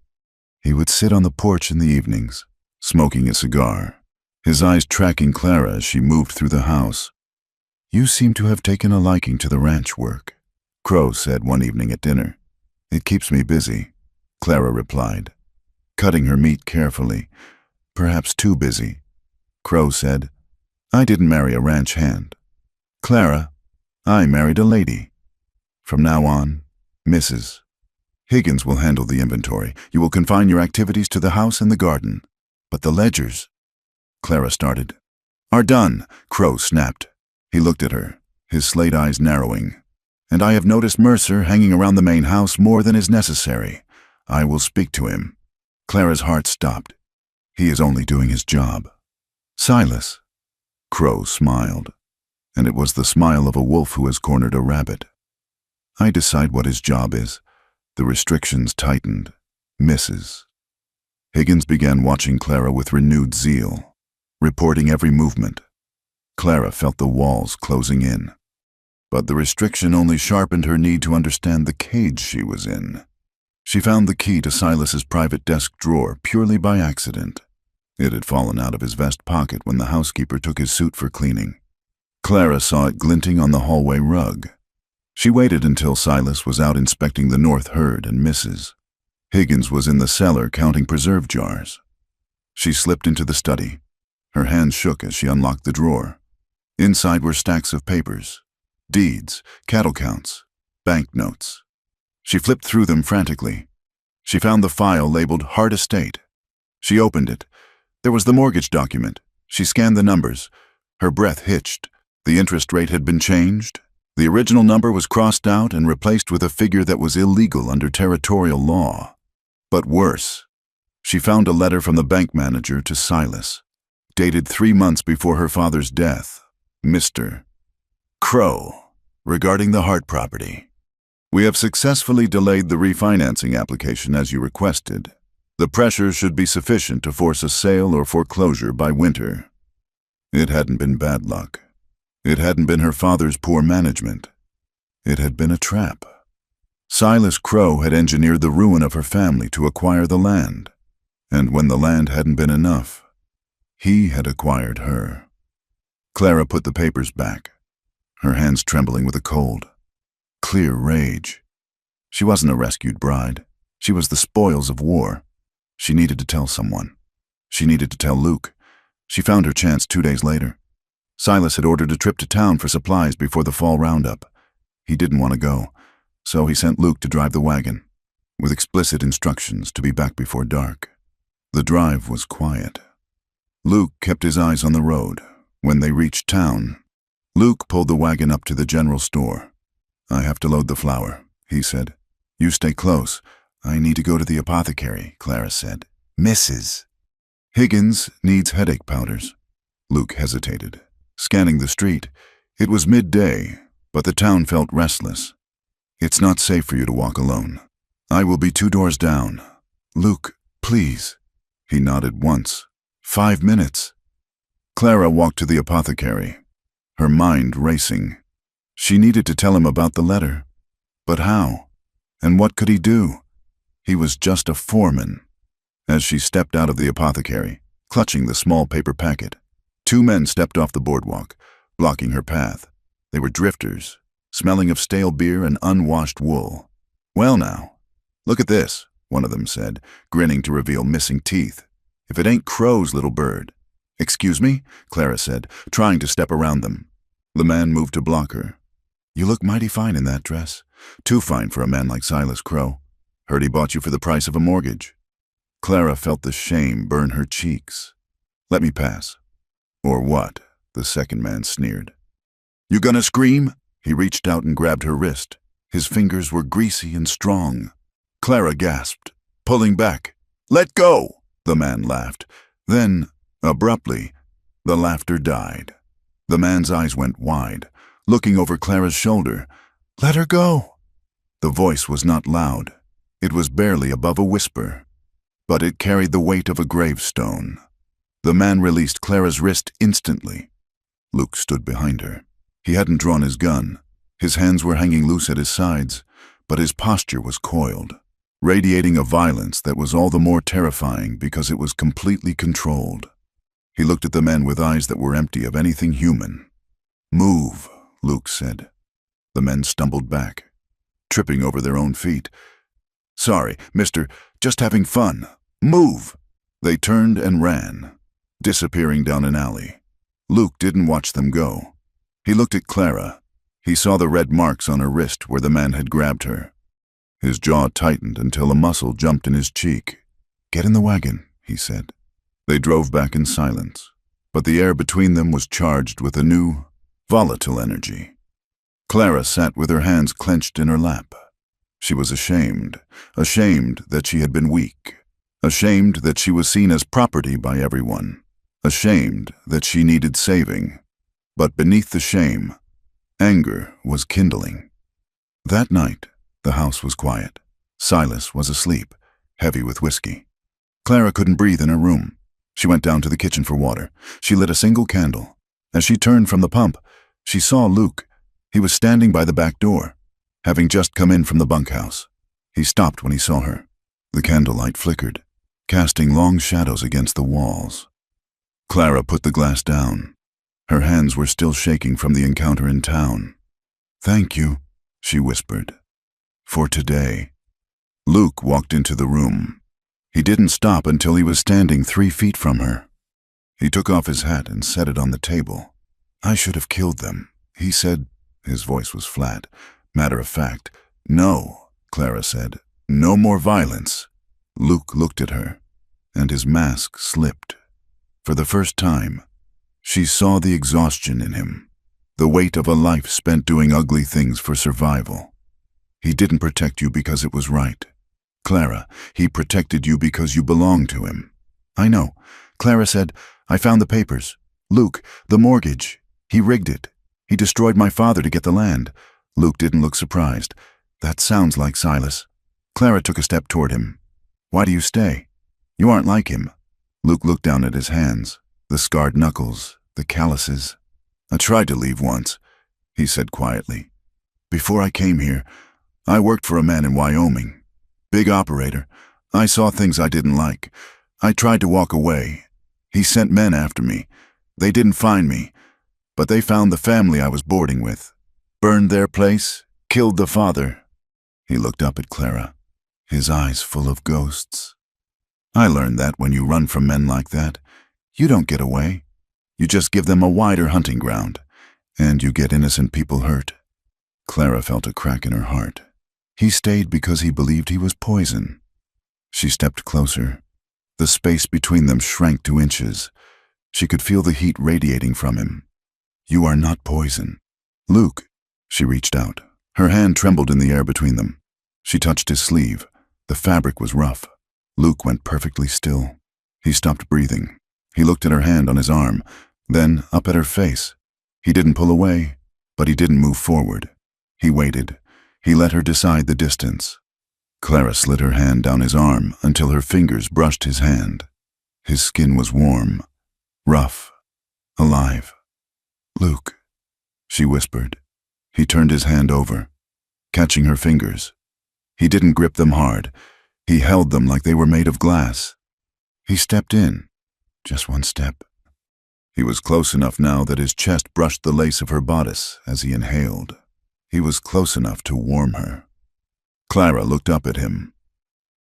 He would sit on the porch in the evenings, smoking a cigar, his eyes tracking Clara as she moved through the house. "You seem to have taken a liking to the ranch work," Crow said one evening at dinner. "It keeps me busy," Clara replied, cutting her meat carefully. "Perhaps too busy." Crow said, "I didn't marry a ranch hand. Clara, I married a lady. From now on, Mrs. Higgins will handle the inventory. You will confine your activities to the house and the garden. But the ledgers—" Clara started. "Are done," Crow snapped. He looked at her, his slate eyes narrowing. "And I have noticed Mercer hanging around the main house more than is necessary. I will speak to him." Clara's heart stopped. He is only doing his job. "Silas." Crow smiled, and it was the smile of a wolf who has cornered a rabbit. "I decide what his job is." The restrictions tightened. Misses. Higgins began watching Clara with renewed zeal, reporting every movement. Clara felt the walls closing in. But the restriction only sharpened her need to understand the cage she was in. She found the key to Silas's private desk drawer purely by accident. It had fallen out of his vest pocket when the housekeeper took his suit for cleaning. Clara saw it glinting on the hallway rug. She waited until Silas was out inspecting the north herd and misses. Higgins was in the cellar counting preserve jars. She slipped into the study. Her hands shook as she unlocked the drawer. Inside were stacks of papers, deeds, cattle counts, banknotes. She flipped through them frantically. She found the file labeled Hard Estate. She opened it. There was the mortgage document. She scanned the numbers. Her breath hitched. The interest rate had been changed. The original number was crossed out and replaced with a figure that was illegal under territorial law. But worse, she found a letter from the bank manager to Silas, dated 3 months before her father's death. Mr. Crow, regarding the Hart property. "We have successfully delayed the refinancing application as you requested. The pressure should be sufficient to force a sale or foreclosure by winter." It hadn't been bad luck. It hadn't been her father's poor management. It had been a trap. Silas Crow had engineered the ruin of her family to acquire the land. And when the land hadn't been enough, he had acquired her. Clara put the papers back, her hands trembling with a cold. Clear rage. She wasn't a rescued bride. She was the spoils of war. She needed to tell someone. She needed to tell Luke. She found her chance 2 days later. Silas had ordered a trip to town for supplies before the fall roundup. He didn't want to go, so he sent Luke to drive the wagon, with explicit instructions to be back before dark. The drive was quiet. Luke kept his eyes on the road. When they reached town, Luke pulled the wagon up to the general store. "I have to load the flour," he said. "You stay close. I need to go to the apothecary," Clara said. "Mrs. Higgins needs headache powders." Luke hesitated. Scanning the street, it was midday, but the town felt restless. "It's not safe for you to walk alone. I will be 2 doors down." "Luke, please." He nodded once. 5 minutes. Clara walked to the apothecary, her mind racing. She needed to tell him about the letter. But how? And what could he do? He was just a foreman. As she stepped out of the apothecary, clutching the small paper packet, 2 men stepped off the boardwalk, blocking her path. They were drifters, smelling of stale beer and unwashed wool. "Well now, look at this," one of them said, grinning to reveal missing teeth. "If it ain't Crow's little bird." "Excuse me?" Clara said, trying to step around them. The man moved to block her. "You look mighty fine in that dress. Too fine for a man like Silas Crow. Heard he bought you for the price of a mortgage." Clara felt the shame burn her cheeks. "Let me pass." "Or what?" the second man sneered. "You gonna scream?" He reached out and grabbed her wrist. His fingers were greasy and strong. Clara gasped, pulling back. "Let go!" The man laughed. Then, abruptly, the laughter died. The man's eyes went wide, looking over Clara's shoulder. "Let her go!" The voice was not loud. It was barely above a whisper, but it carried the weight of a gravestone. The man released Clara's wrist instantly. Luke stood behind her. He hadn't drawn his gun. His hands were hanging loose at his sides, but his posture was coiled, radiating a violence that was all the more terrifying because it was completely controlled. He looked at the men with eyes that were empty of anything human. "Move," Luke said. The men stumbled back, tripping over their own feet. "Sorry, mister, just having fun. Move!" They turned and ran, disappearing down an alley. Luke didn't watch them go. He looked at Clara. He saw the red marks on her wrist where the man had grabbed her. His jaw tightened until a muscle jumped in his cheek. "Get in the wagon," he said. They drove back in silence. but the air between them was charged with a new, volatile energy. Clara sat with her hands clenched in her lap. She was ashamed that she had been weak, ashamed that she was seen as property by everyone, ashamed that she needed saving. But beneath the shame, anger was kindling. That night, the house was quiet. Silas was asleep, heavy with whiskey. Clara couldn't breathe in her room. She went down to the kitchen for water. She lit a single candle. As she turned from the pump, she saw Luke. He was standing by the back door, having just come in from the bunkhouse. He stopped when he saw her. The candlelight flickered, casting long shadows against the walls. Clara put the glass down. Her hands were still shaking from the encounter in town. "Thank you," she whispered. "For today." Luke walked into the room. He didn't stop until he was standing 3 feet from her. He took off his hat and set it on the table. "I should have killed them," he said. His voice was flat, matter of fact. "No," Clara said. "No more violence." Luke looked at her, and his mask slipped. For the first time, she saw the exhaustion in him, the weight of a life spent doing ugly things for survival. He didn't protect you because it was right. Clara, he protected you because you belonged to him. "I know," Clara said. "I found the papers. Luke, the mortgage. He rigged it. He destroyed my father to get the land." Luke didn't look surprised. "That sounds like Silas." Clara took a step toward him. "Why do you stay? You aren't like him." Luke looked down at his hands, the scarred knuckles, the calluses. "I tried to leave once," he said quietly. "Before I came here, I worked for a man in Wyoming. Big operator. I saw things I didn't like. I tried to walk away. He sent men after me. They didn't find me, but they found the family I was boarding with. Burned their place, killed the father." He looked up at Clara, his eyes full of ghosts. "I learned that when you run from men like that, you don't get away. You just give them a wider hunting ground, and you get innocent people hurt." Clara felt a crack in her heart. He stayed because he believed he was poison. She stepped closer. The space between them shrank to inches. She could feel the heat radiating from him. "You are not poison." "Luke." She reached out. Her hand trembled in the air between them. She touched his sleeve. The fabric was rough. Luke went perfectly still. He stopped breathing. He looked at her hand on his arm, then up at her face. He didn't pull away, but he didn't move forward. He waited. He let her decide the distance. Clara slid her hand down his arm until her fingers brushed his hand. His skin was warm, rough, alive. "Luke," she whispered. He turned his hand over, catching her fingers. He didn't grip them hard. He held them like they were made of glass. He stepped in, just one step. He was close enough now that his chest brushed the lace of her bodice as he inhaled. He was close enough to warm her. Clara looked up at him.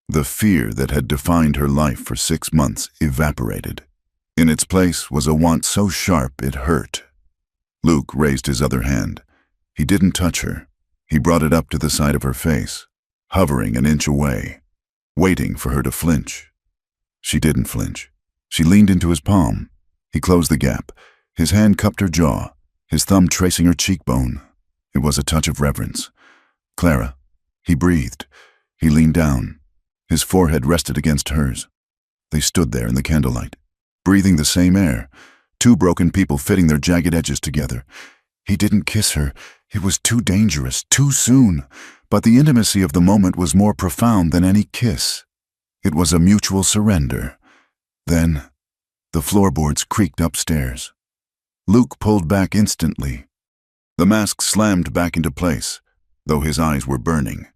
The fear that had defined her life for 6 months evaporated. In its place was a want so sharp it hurt. Luke raised his other hand. He didn't touch her. He brought it up to the side of her face, hovering an inch away, waiting for her to flinch. She didn't flinch. She leaned into his palm. He closed the gap. His hand cupped her jaw, his thumb tracing her cheekbone. It was a touch of reverence. "Clara." He breathed. He leaned down. His forehead rested against hers. They stood there in the candlelight, breathing the same air, 2 broken people fitting their jagged edges together. He didn't kiss her. It was too dangerous, too soon. But the intimacy of the moment was more profound than any kiss. It was a mutual surrender. Then, the floorboards creaked upstairs. Luke pulled back instantly. The mask slammed back into place, though his eyes were burning.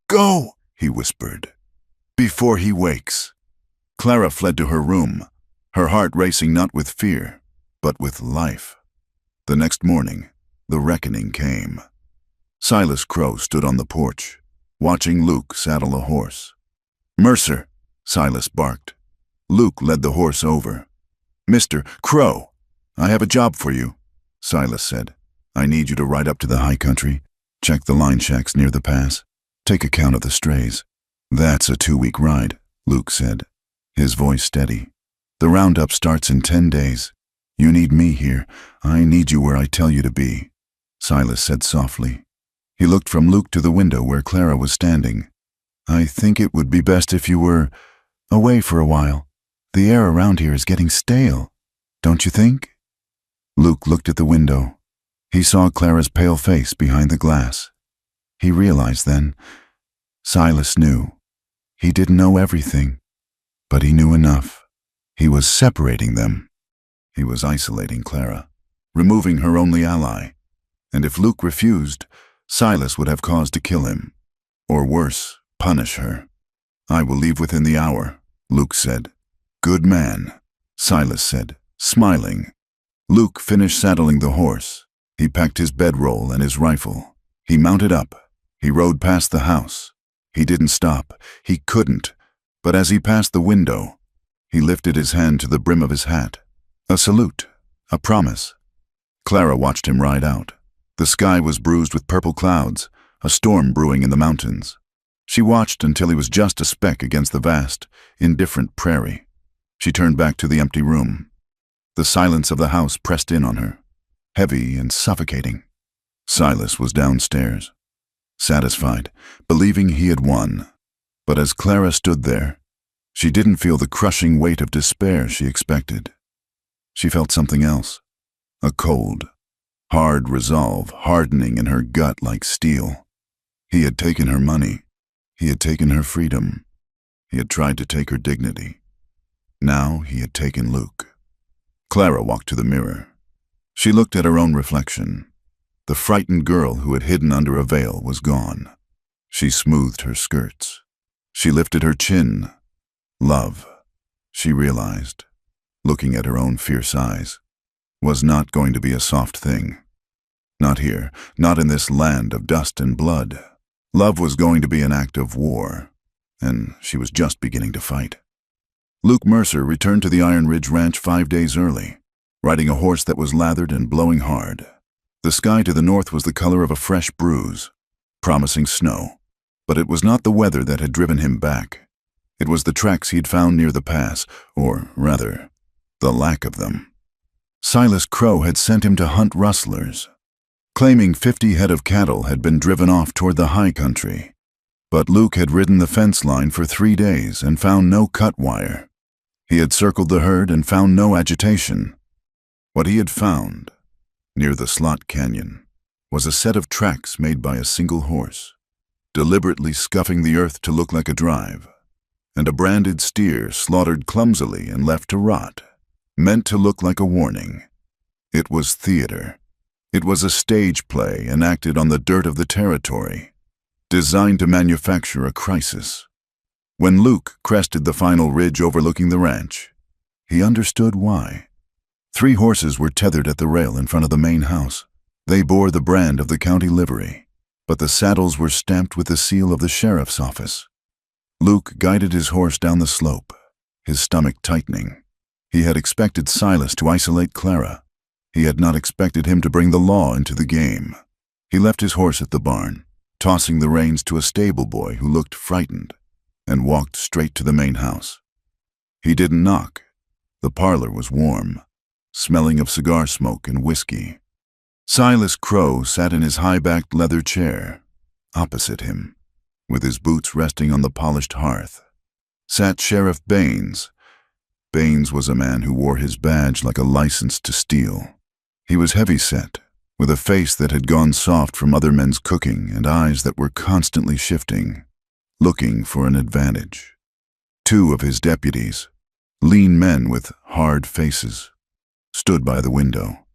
"Go," he whispered, "before he wakes." Clara fled to her room, her heart racing not with fear, but with life. The next morning, the reckoning came. Silas Crow stood on the porch, watching Luke saddle a horse. "Mercer," Silas barked. Luke led the horse over. "Mr. Crow, I have a job for you," Silas said. "I need you to ride up to the high country, check the line shacks near the pass, take account of the strays." "That's a 2-week ride," Luke said, his voice steady. "The roundup starts in 10 days. "You need me here. I need you where I tell you to be," Silas said softly. He looked from Luke to the window where Clara was standing. "I think it would be best if you were away for a while. The air around here is getting stale, don't you think?" Luke looked at the window. He saw Clara's pale face behind the glass. He realized then, Silas knew. He didn't know everything, but he knew enough. He was separating them. He was isolating Clara, removing her only ally. And if Luke refused, Silas would have cause to kill him. Or worse, punish her. "I will leave within the hour," Luke said. "Good man," Silas said, smiling. Luke finished saddling the horse. He packed his bedroll and his rifle. He mounted up. He rode past the house. He didn't stop. He couldn't. But as he passed the window, he lifted his hand to the brim of his hat. A salute. A promise. Clara watched him ride out. The sky was bruised with purple clouds, a storm brewing in the mountains. She watched until he was just a speck against the vast, indifferent prairie. She turned back to the empty room. The silence of the house pressed in on her, heavy and suffocating. Silas was downstairs, satisfied, believing he had won. But as Clara stood there, she didn't feel the crushing weight of despair she expected. She felt something else, a cold, hard resolve hardening in her gut like steel. He had taken her money. He had taken her freedom. He had tried to take her dignity. Now he had taken Luke. Clara walked to the mirror. She looked at her own reflection. The frightened girl who had hidden under a veil was gone. She smoothed her skirts. She lifted her chin. Love, she realized, looking at her own fierce eyes, was not going to be a soft thing. Not here, not in this land of dust and blood. Love was going to be an act of war, and she was just beginning to fight. Luke Mercer returned to the Iron Ridge Ranch 5 days early, riding a horse that was lathered and blowing hard. The sky to the north was the color of a fresh bruise, promising snow. But it was not the weather that had driven him back. It was the tracks he had found near the pass, or rather, the lack of them. Silas Crow had sent him to hunt rustlers, claiming 50 head of cattle had been driven off toward the high country. But Luke had ridden the fence line for 3 days and found no cut wire. He had circled the herd and found no agitation. What he had found, near the Slot Canyon, was a set of tracks made by a single horse, deliberately scuffing the earth to look like a drive, and a branded steer slaughtered clumsily and left to rot, meant to look like a warning. It was theater. It was a stage play enacted on the dirt of the territory, designed to manufacture a crisis. When Luke crested the final ridge overlooking the ranch, he understood why. 3 horses were tethered at the rail in front of the main house. They bore the brand of the county livery, but the saddles were stamped with the seal of the sheriff's office. Luke guided his horse down the slope, his stomach tightening. He had expected Silas to isolate Clara. He had not expected him to bring the law into the game. He left his horse at the barn, tossing the reins to a stable boy who looked frightened, and walked straight to the main house. He didn't knock. The parlor was warm, smelling of cigar smoke and whiskey. Silas Crow sat in his high-backed leather chair. Opposite him, with his boots resting on the polished hearth, sat Sheriff Baines. Baines was a man who wore his badge like a license to steal. He was heavy-set, with a face that had gone soft from other men's cooking and eyes that were constantly shifting, looking for an advantage. 2 of his deputies, lean men with hard faces, stood by the window.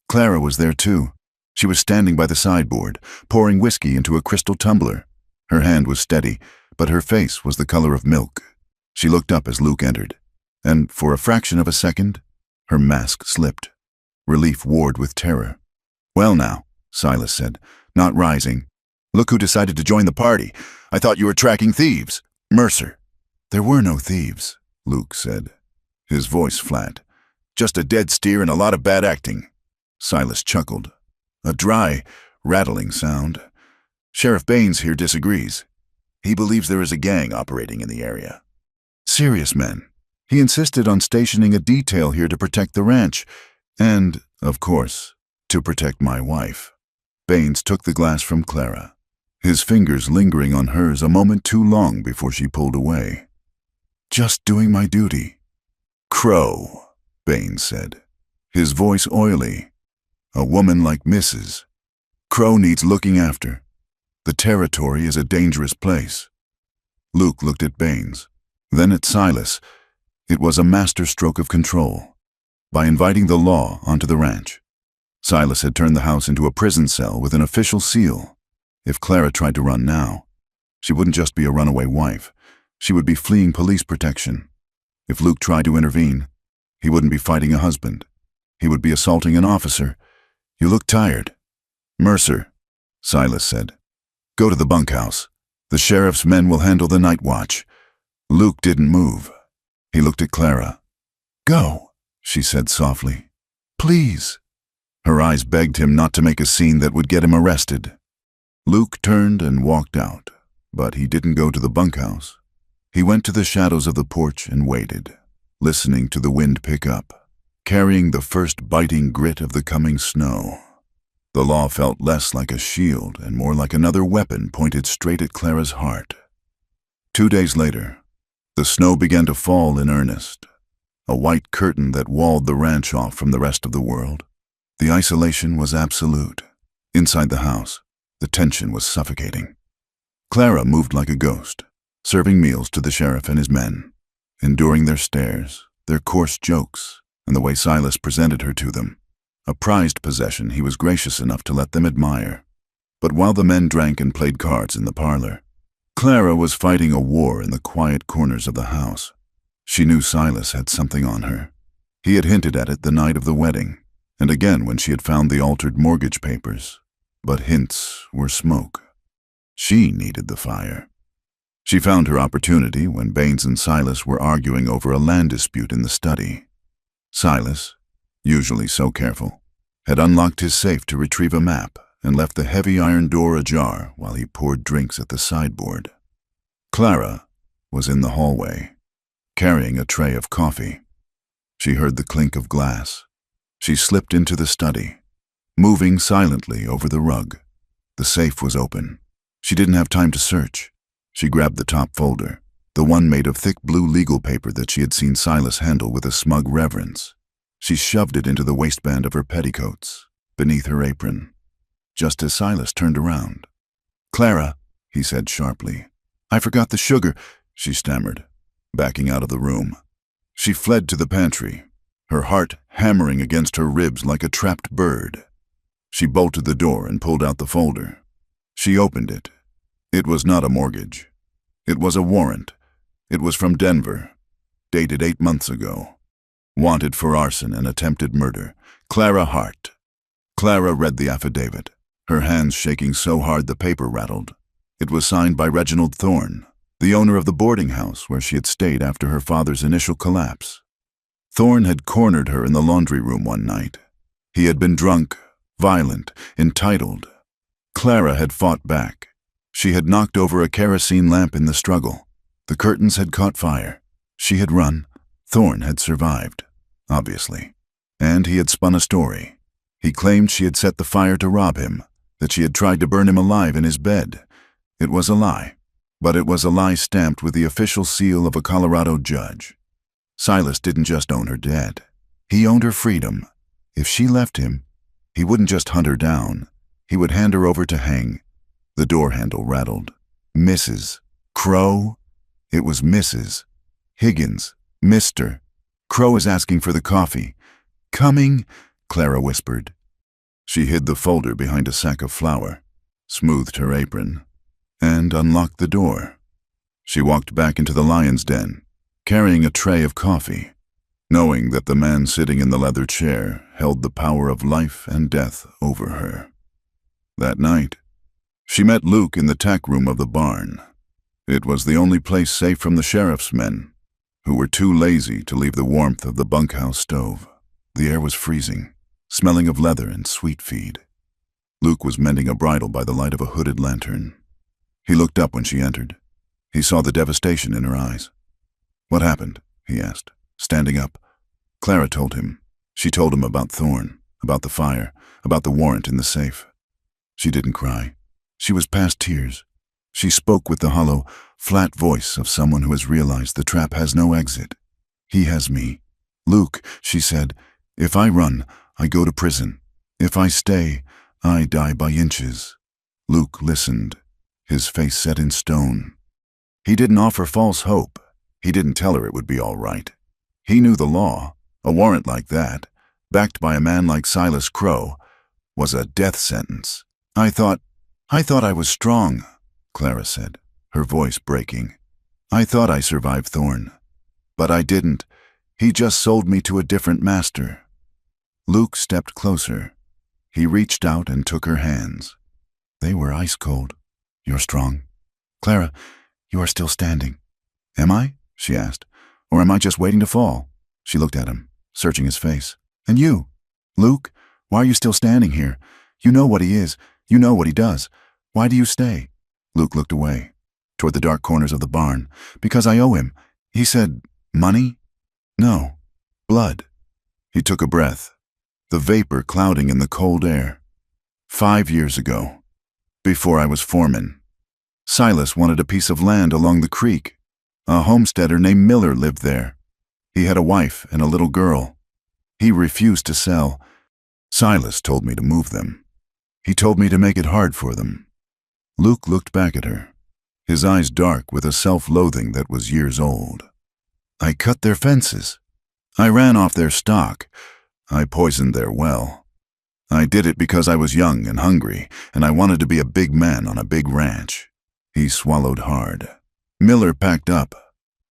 Clara was there too. She was standing by the sideboard, pouring whiskey into a crystal tumbler. Her hand was steady, but her face was the color of milk. She looked up as Luke entered, and for a fraction of a second, her mask slipped. Relief warred with terror. "Well now," Silas said, not rising. "Look who decided to join the party. I thought you were tracking thieves." "Mercer." "There were no thieves," Luke said, his voice flat. "Just a dead steer and a lot of bad acting." Silas chuckled. "A dry, rattling sound. Sheriff Baines here disagrees. He believes there is a gang operating in the area. Serious men. He insisted on stationing a detail here to protect the ranch. And, of course, to protect my wife. Baines took the glass from Clara, his fingers lingering on hers a moment too long before she pulled away. Just doing my duty. Crow, Baines said, his voice oily. A woman like Mrs. Crow needs looking after. The territory is a dangerous place. Luke looked at Baines, then at Silas. It was a masterstroke of control. By inviting the law onto the ranch, Silas had turned the house into a prison cell with an official seal. If Clara tried to run now, she wouldn't just be a runaway wife. She would be fleeing police protection. If Luke tried to intervene, he wouldn't be fighting a husband. He would be assaulting an officer. You look tired. Mercer, Silas said, go to the bunkhouse. The sheriff's men will handle the night watch. Luke didn't move. He looked at Clara. Go, she said softly. Please. Her eyes begged him not to make a scene that would get him arrested. Luke turned and walked out, but he didn't go to the bunkhouse. He went to the shadows of the porch and waited, listening to the wind pick up, carrying the first biting grit of the coming snow. The law felt less like a shield and more like another weapon pointed straight at Clara's heart. 2 days later, the snow began to fall in earnest, a white curtain that walled the ranch off from the rest of the world. The isolation was absolute. Inside the house, the tension was suffocating. Clara moved like a ghost, serving meals to the sheriff and his men, enduring their stares, their coarse jokes, and the way Silas presented her to them. A prized possession he was gracious enough to let them admire. But while the men drank and played cards in the parlor, Clara was fighting a war in the quiet corners of the house. She knew Silas had something on her. He had hinted at it the night of the wedding, and again when she had found the altered mortgage papers. But hints were smoke. She needed the fire. She found her opportunity when Baines and Silas were arguing over a land dispute in the study. Silas, usually so careful, had unlocked his safe to retrieve a map and left the heavy iron door ajar while he poured drinks at the sideboard. Clara was in the hallway, carrying a tray of coffee. She heard the clink of glass. She slipped into the study, moving silently over the rug. The safe was open. She didn't have time to search. She grabbed the top folder, the one made of thick blue legal paper that she had seen Silas handle with a smug reverence. She shoved it into the waistband of her petticoats, beneath her apron, just as Silas turned around. "Clara," he said sharply. "I forgot the sugar," she stammered, backing out of the room. She fled to the pantry, her heart hammering against her ribs like a trapped bird. She bolted the door and pulled out the folder. She opened it. It was not a mortgage. It was a warrant. It was from Denver, dated 8 months ago. Wanted for arson and attempted murder. Clara Hart. Clara read the affidavit, her hands shaking so hard the paper rattled. It was signed by Reginald Thorne, the owner of the boarding house where she had stayed after her father's initial collapse. Thorne had cornered her in the laundry room one night. He had been drunk, violent, entitled. Clara had fought back. She had knocked over a kerosene lamp in the struggle. The curtains had caught fire. She had run. Thorne had survived, obviously. And he had spun a story. He claimed she had set the fire to rob him, that she had tried to burn him alive in his bed. It was a lie, but it was a lie stamped with the official seal of a Colorado judge. Silas didn't just own her dead. He owned her freedom. If she left him, he wouldn't just hunt her down. He would hand her over to hang. The door handle rattled. Mrs. Crow? It was Mrs. Higgins. Mr. Crow is asking for the coffee. "Coming," Clara whispered. She hid the folder behind a sack of flour, smoothed her apron, and unlocked the door. She walked back into the lion's den, carrying a tray of coffee, knowing that the man sitting in the leather chair held the power of life and death over her. That night, she met Luke in the tack room of the barn. It was the only place safe from the sheriff's men, who were too lazy to leave the warmth of the bunkhouse stove. The air was freezing, smelling of leather and sweet feed. Luke was mending a bridle by the light of a hooded lantern. He looked up when she entered. He saw the devastation in her eyes. "What happened?" he asked, standing up. Clara told him. She told him about Thorn, about the fire, about the warrant in the safe. She didn't cry. She was past tears. She spoke with the hollow, flat voice of someone who has realized the trap has no exit. He has me. Luke, she said, if I run, I go to prison. If I stay, I die by inches. Luke listened, his face set in stone. He didn't offer false hope. He didn't tell her it would be all right. He knew the law. A warrant like that, backed by a man like Silas Crow, was a death sentence. I thought I was strong, Clara said, her voice breaking. I thought I survived Thorn. But I didn't. He just sold me to a different master. Luke stepped closer. He reached out and took her hands. They were ice cold. You're strong. Clara, you are still standing. Am I? She asked. Or am I just waiting to fall? She looked at him, searching his face. And you? Luke, why are you still standing here? You know what he is. You know what he does. Why do you stay? Luke looked away, toward the dark corners of the barn. Because I owe him. He said, money? No, blood. He took a breath, the vapor clouding in the cold air. 5 years ago, before I was foreman, Silas wanted a piece of land along the creek. A homesteader named Miller lived there. He had a wife and a little girl. He refused to sell. Silas told me to move them. He told me to make it hard for them. Luke looked back at her, his eyes dark with a self-loathing that was years old. I cut their fences. I ran off their stock. I poisoned their well. I did it because I was young and hungry, and I wanted to be a big man on a big ranch. He swallowed hard. Miller packed up.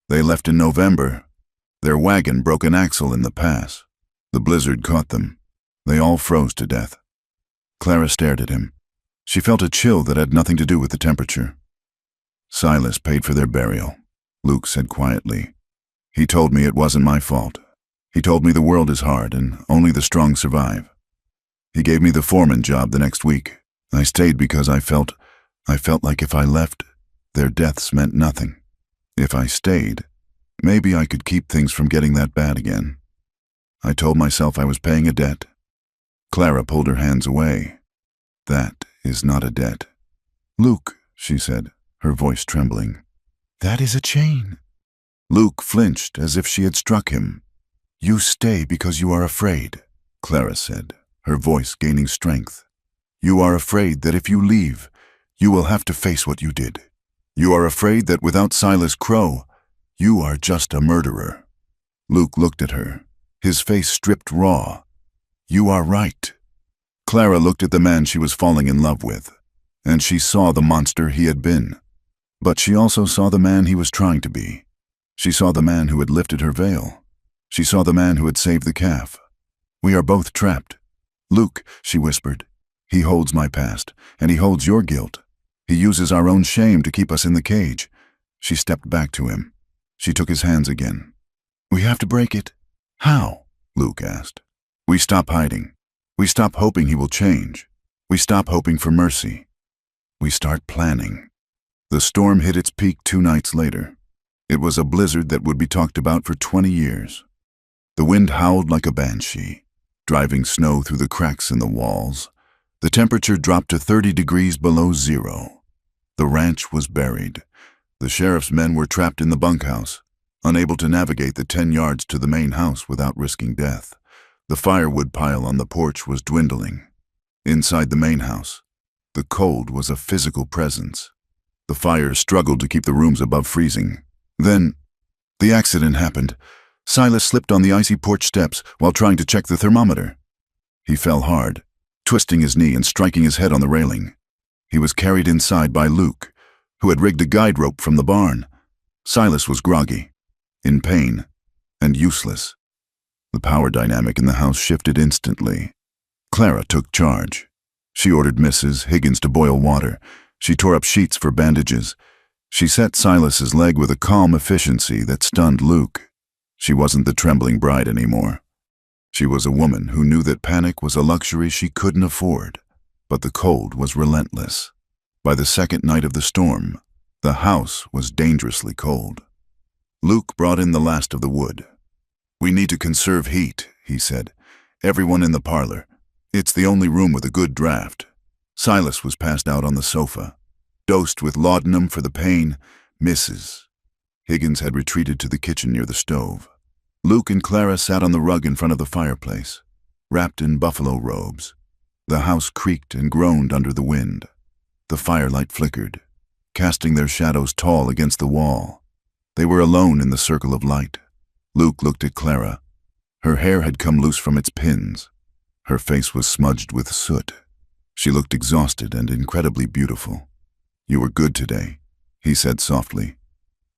They left in November. Their wagon broke an axle in the pass. The blizzard caught them. They all froze to death. Clara stared at him. She felt a chill that had nothing to do with the temperature. Silas paid for their burial, Luke said quietly. He told me it wasn't my fault. He told me the world is hard and only the strong survive. He gave me the foreman job the next week. I stayed because I felt like if I left, their deaths meant nothing. If I stayed, maybe I could keep things from getting that bad again. I told myself I was paying a debt. Clara pulled her hands away. That is not a debt. Luke, she said, her voice trembling. That is a chain. Luke flinched as if she had struck him. You stay because you are afraid, Clara said, her voice gaining strength. You are afraid that if you leave, you will have to face what you did. You are afraid that without Silas Crow, you are just a murderer. Luke looked at her, his face stripped raw. You are right. Clara looked at the man she was falling in love with, and she saw the monster he had been. But she also saw the man he was trying to be. She saw the man who had lifted her veil. She saw the man who had saved the calf. We are both trapped. Luke, she whispered, he holds my past, and he holds your guilt. He uses our own shame to keep us in the cage. She stepped back to him. She took his hands again. We have to break it. How? Luke asked. We stop hiding. We stop hoping he will change. We stop hoping for mercy. We start planning. The storm hit its peak 2 nights later. It was a blizzard that would be talked about for 20 years. The wind howled like a banshee, driving snow through the cracks in the walls. The temperature dropped to 30 degrees below zero. The ranch was buried. The sheriff's men were trapped in the bunkhouse, unable to navigate the 10 yards to the main house without risking death. The firewood pile on the porch was dwindling. Inside the main house, the cold was a physical presence. The fire struggled to keep the rooms above freezing. Then, the accident happened. Silas slipped on the icy porch steps while trying to check the thermometer. He fell hard, twisting his knee and striking his head on the railing. He was carried inside by Luke, who had rigged a guide rope from the barn. Silas was groggy, in pain, and useless. The power dynamic in the house shifted instantly. Clara took charge. She ordered Mrs. Higgins to boil water. She tore up sheets for bandages. She set Silas's leg with a calm efficiency that stunned Luke. She wasn't the trembling bride anymore. She was a woman who knew that panic was a luxury she couldn't afford, but the cold was relentless. By the second night of the storm, the house was dangerously cold. Luke brought in the last of the wood. We need to conserve heat, he said. Everyone in the parlor. It's the only room with a good draft. Silas was passed out on the sofa, dosed with laudanum for the pain. Mrs. Higgins had retreated to the kitchen near the stove. Luke and Clara sat on the rug in front of the fireplace, wrapped in buffalo robes. The house creaked and groaned under the wind. The firelight flickered, casting their shadows tall against the wall. They were alone in the circle of light. Luke looked at Clara. Her hair had come loose from its pins. Her face was smudged with soot. She looked exhausted and incredibly beautiful. "You were good today," he said softly.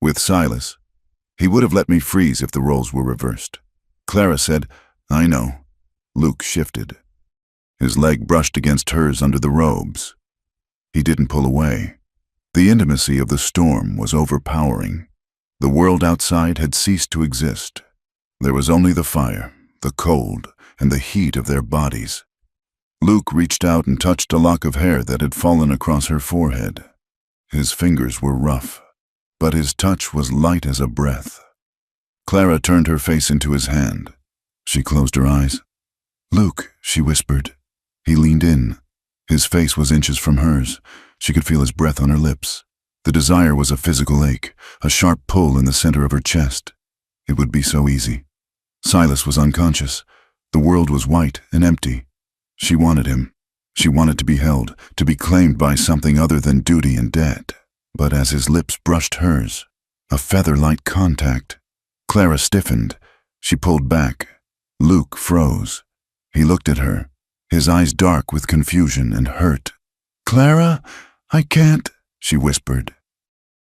With Silas, he would have let me freeze if the roles were reversed. Clara said, "I know." Luke shifted. His leg brushed against hers under the robes. He didn't pull away. The intimacy of the storm was overpowering. The world outside had ceased to exist. There was only the fire, the cold, and the heat of their bodies. Luke reached out and touched a lock of hair that had fallen across her forehead. His fingers were rough, but his touch was light as a breath. Clara turned her face into his hand. She closed her eyes. "Luke," she whispered. He leaned in. His face was inches from hers. She could feel his breath on her lips. The desire was a physical ache, a sharp pull in the center of her chest. It would be so easy. Silas was unconscious. The world was white and empty. She wanted him. She wanted to be held, to be claimed by something other than duty and debt. But as his lips brushed hers, a feather-light contact, Clara stiffened. She pulled back. Luke froze. He looked at her, his eyes dark with confusion and hurt. "Clara, I can't," she whispered.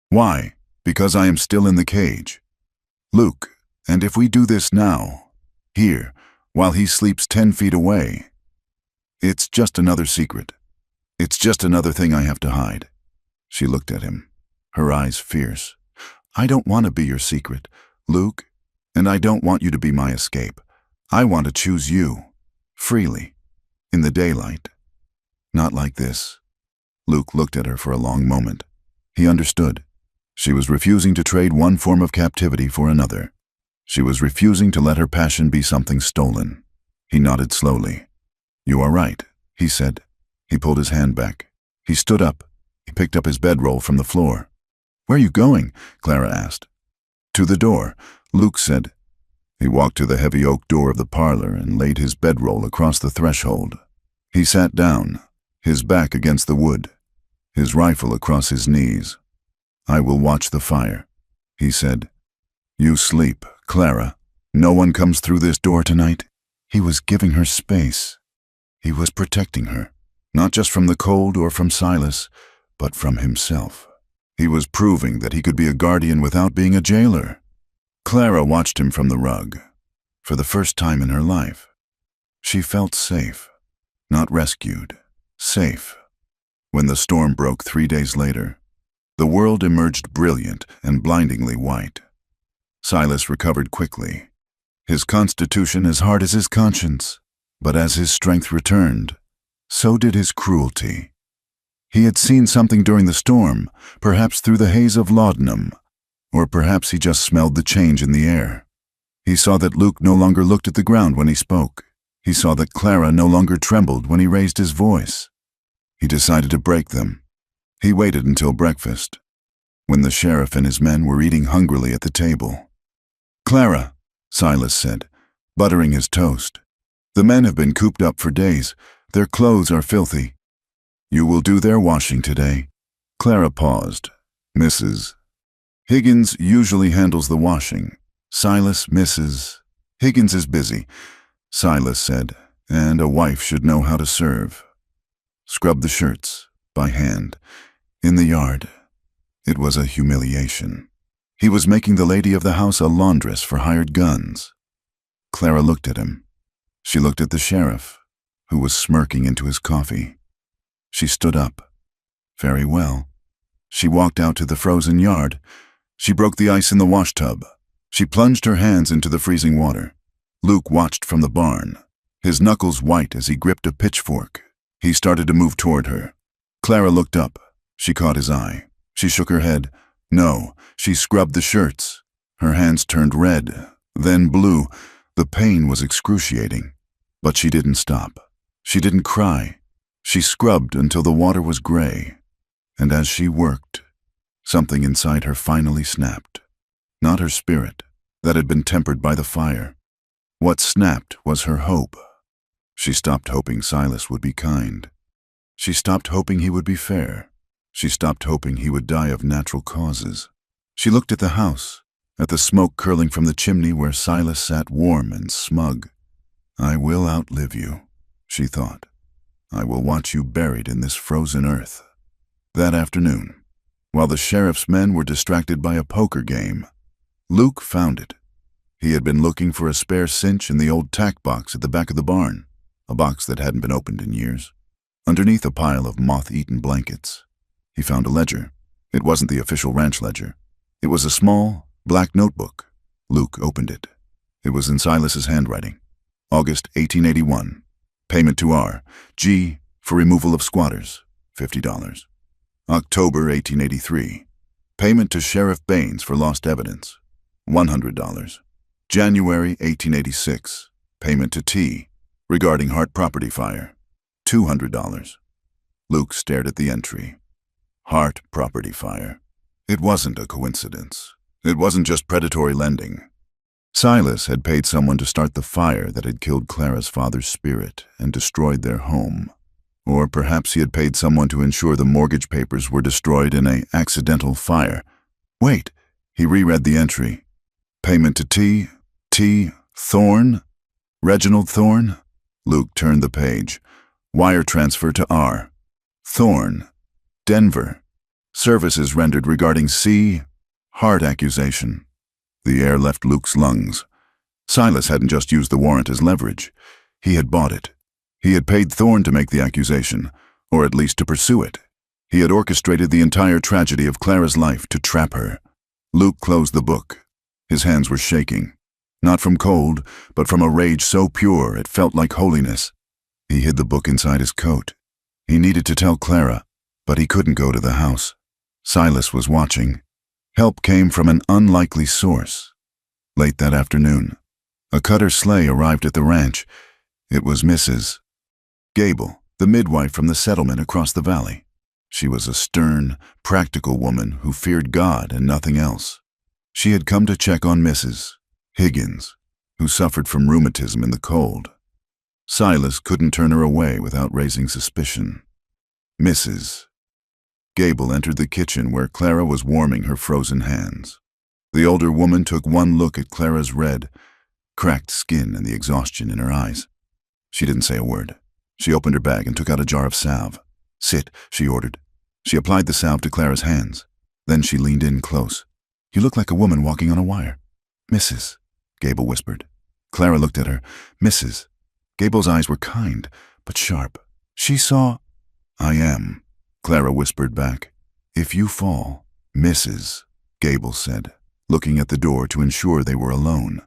"Why? Because I am still in the cage. Luke, and if we do this now, here, while he sleeps 10 feet away, it's just another secret. It's just another thing I have to hide." She looked at him, her eyes fierce. "I don't want to be your secret, Luke, and I don't want you to be my escape. I want to choose you, freely, in the daylight. Not like this." Luke looked at her for a long moment. He understood. She was refusing to trade one form of captivity for another. She was refusing to let her passion be something stolen. He nodded slowly. "You are right," he said. He pulled his hand back. He stood up. He picked up his bedroll from the floor. "Where are you going?" Clara asked. "To the door," Luke said. He walked to the heavy oak door of the parlor and laid his bedroll across the threshold. He sat down, his back against the wood, his rifle across his knees. "I will watch the fire," he said. "You sleep, Clara. No one comes through this door tonight." He was giving her space. He was protecting her, not just from the cold or from Silas, but from himself. He was proving that he could be a guardian without being a jailer. Clara watched him from the rug. For the first time in her life, she felt safe. Not rescued, safe. When the storm broke 3 days later, the world emerged brilliant and blindingly white. Silas recovered quickly, his constitution as hard as his conscience. But as his strength returned, so did his cruelty. He had seen something during the storm, perhaps through the haze of laudanum, or perhaps he just smelled the change in the air. He saw that Luke no longer looked at the ground when he spoke. He saw that Clara no longer trembled when he raised his voice. He decided to break them. He waited until breakfast, when the sheriff and his men were eating hungrily at the table. "Clara," Silas said, buttering his toast. "The men have been cooped up for days. Their clothes are filthy. You will do their washing today." Clara paused. "Mrs. Higgins usually handles the washing. Silas, Mrs. Higgins is busy," Silas said, "and a wife should know how to serve. Scrub the shirts, by hand, in the yard." It was a humiliation. He was making the lady of the house a laundress for hired guns. Clara looked at him. She looked at the sheriff, who was smirking into his coffee. She stood up. Very well. She walked out to the frozen yard. She broke the ice in the washtub. She plunged her hands into the freezing water. Luke watched from the barn, his knuckles white as he gripped a pitchfork. He started to move toward her. Clara looked up. She caught his eye. She shook her head. No, she scrubbed the shirts. Her hands turned red, then blue. The pain was excruciating. But she didn't stop. She didn't cry. She scrubbed until the water was gray. And as she worked, something inside her finally snapped. Not her spirit, that had been tempered by the fire. What snapped was her hope. She stopped hoping Silas would be kind. She stopped hoping he would be fair. She stopped hoping he would die of natural causes. She looked at the house, at the smoke curling from the chimney where Silas sat warm and smug. I will outlive you, she thought. I will watch you buried in this frozen earth. That afternoon, while the sheriff's men were distracted by a poker game, Luke found it. He had been looking for a spare cinch in the old tack box at the back of the barn, a box that hadn't been opened in years. Underneath a pile of moth-eaten blankets, he found a ledger. It wasn't the official ranch ledger. It was a small, black notebook. Luke opened it. It was in Silas's handwriting. August 1881. Payment to R. G. for removal of squatters, $50. October 1883. Payment to Sheriff Baines for lost evidence, $100. January 1886. Payment to T. regarding Hart property fire, $200. Luke stared at the entry. Hart property fire. It wasn't a coincidence. It wasn't just predatory lending. Silas had paid someone to start the fire that had killed Clara's father's spirit and destroyed their home. Or perhaps he had paid someone to ensure the mortgage papers were destroyed in an accidental fire. Wait, he reread the entry. Payment to T. Thorne? Reginald Thorne? Luke turned the page. Wire transfer to R. Thorne. Denver. Services rendered regarding C. Heart accusation. The air left Luke's lungs. Silas hadn't just used the warrant as leverage. He had bought it. He had paid Thorne to make the accusation, or at least to pursue it. He had orchestrated the entire tragedy of Clara's life to trap her. Luke closed the book. His hands were shaking. Not from cold, but from a rage so pure it felt like holiness. He hid the book inside his coat. He needed to tell Clara, but he couldn't go to the house. Silas was watching. Help came from an unlikely source. Late that afternoon, a cutter sleigh arrived at the ranch. It was Mrs. Gable, the midwife from the settlement across the valley. She was a stern, practical woman who feared God and nothing else. She had come to check on Mrs. Higgins, who suffered from rheumatism in the cold. Silas couldn't turn her away without raising suspicion. Mrs. Gable entered the kitchen where Clara was warming her frozen hands. The older woman took one look at Clara's red, cracked skin and the exhaustion in her eyes. She didn't say a word. She opened her bag and took out a jar of salve. Sit, she ordered. She applied the salve to Clara's hands. Then she leaned in close. You look like a woman walking on a wire. Mrs. Gable whispered. Clara looked at her. Mrs. Gable's eyes were kind, but sharp. She saw. I am, Clara whispered back. If you fall, Mrs. Gable said, looking at the door to ensure they were alone.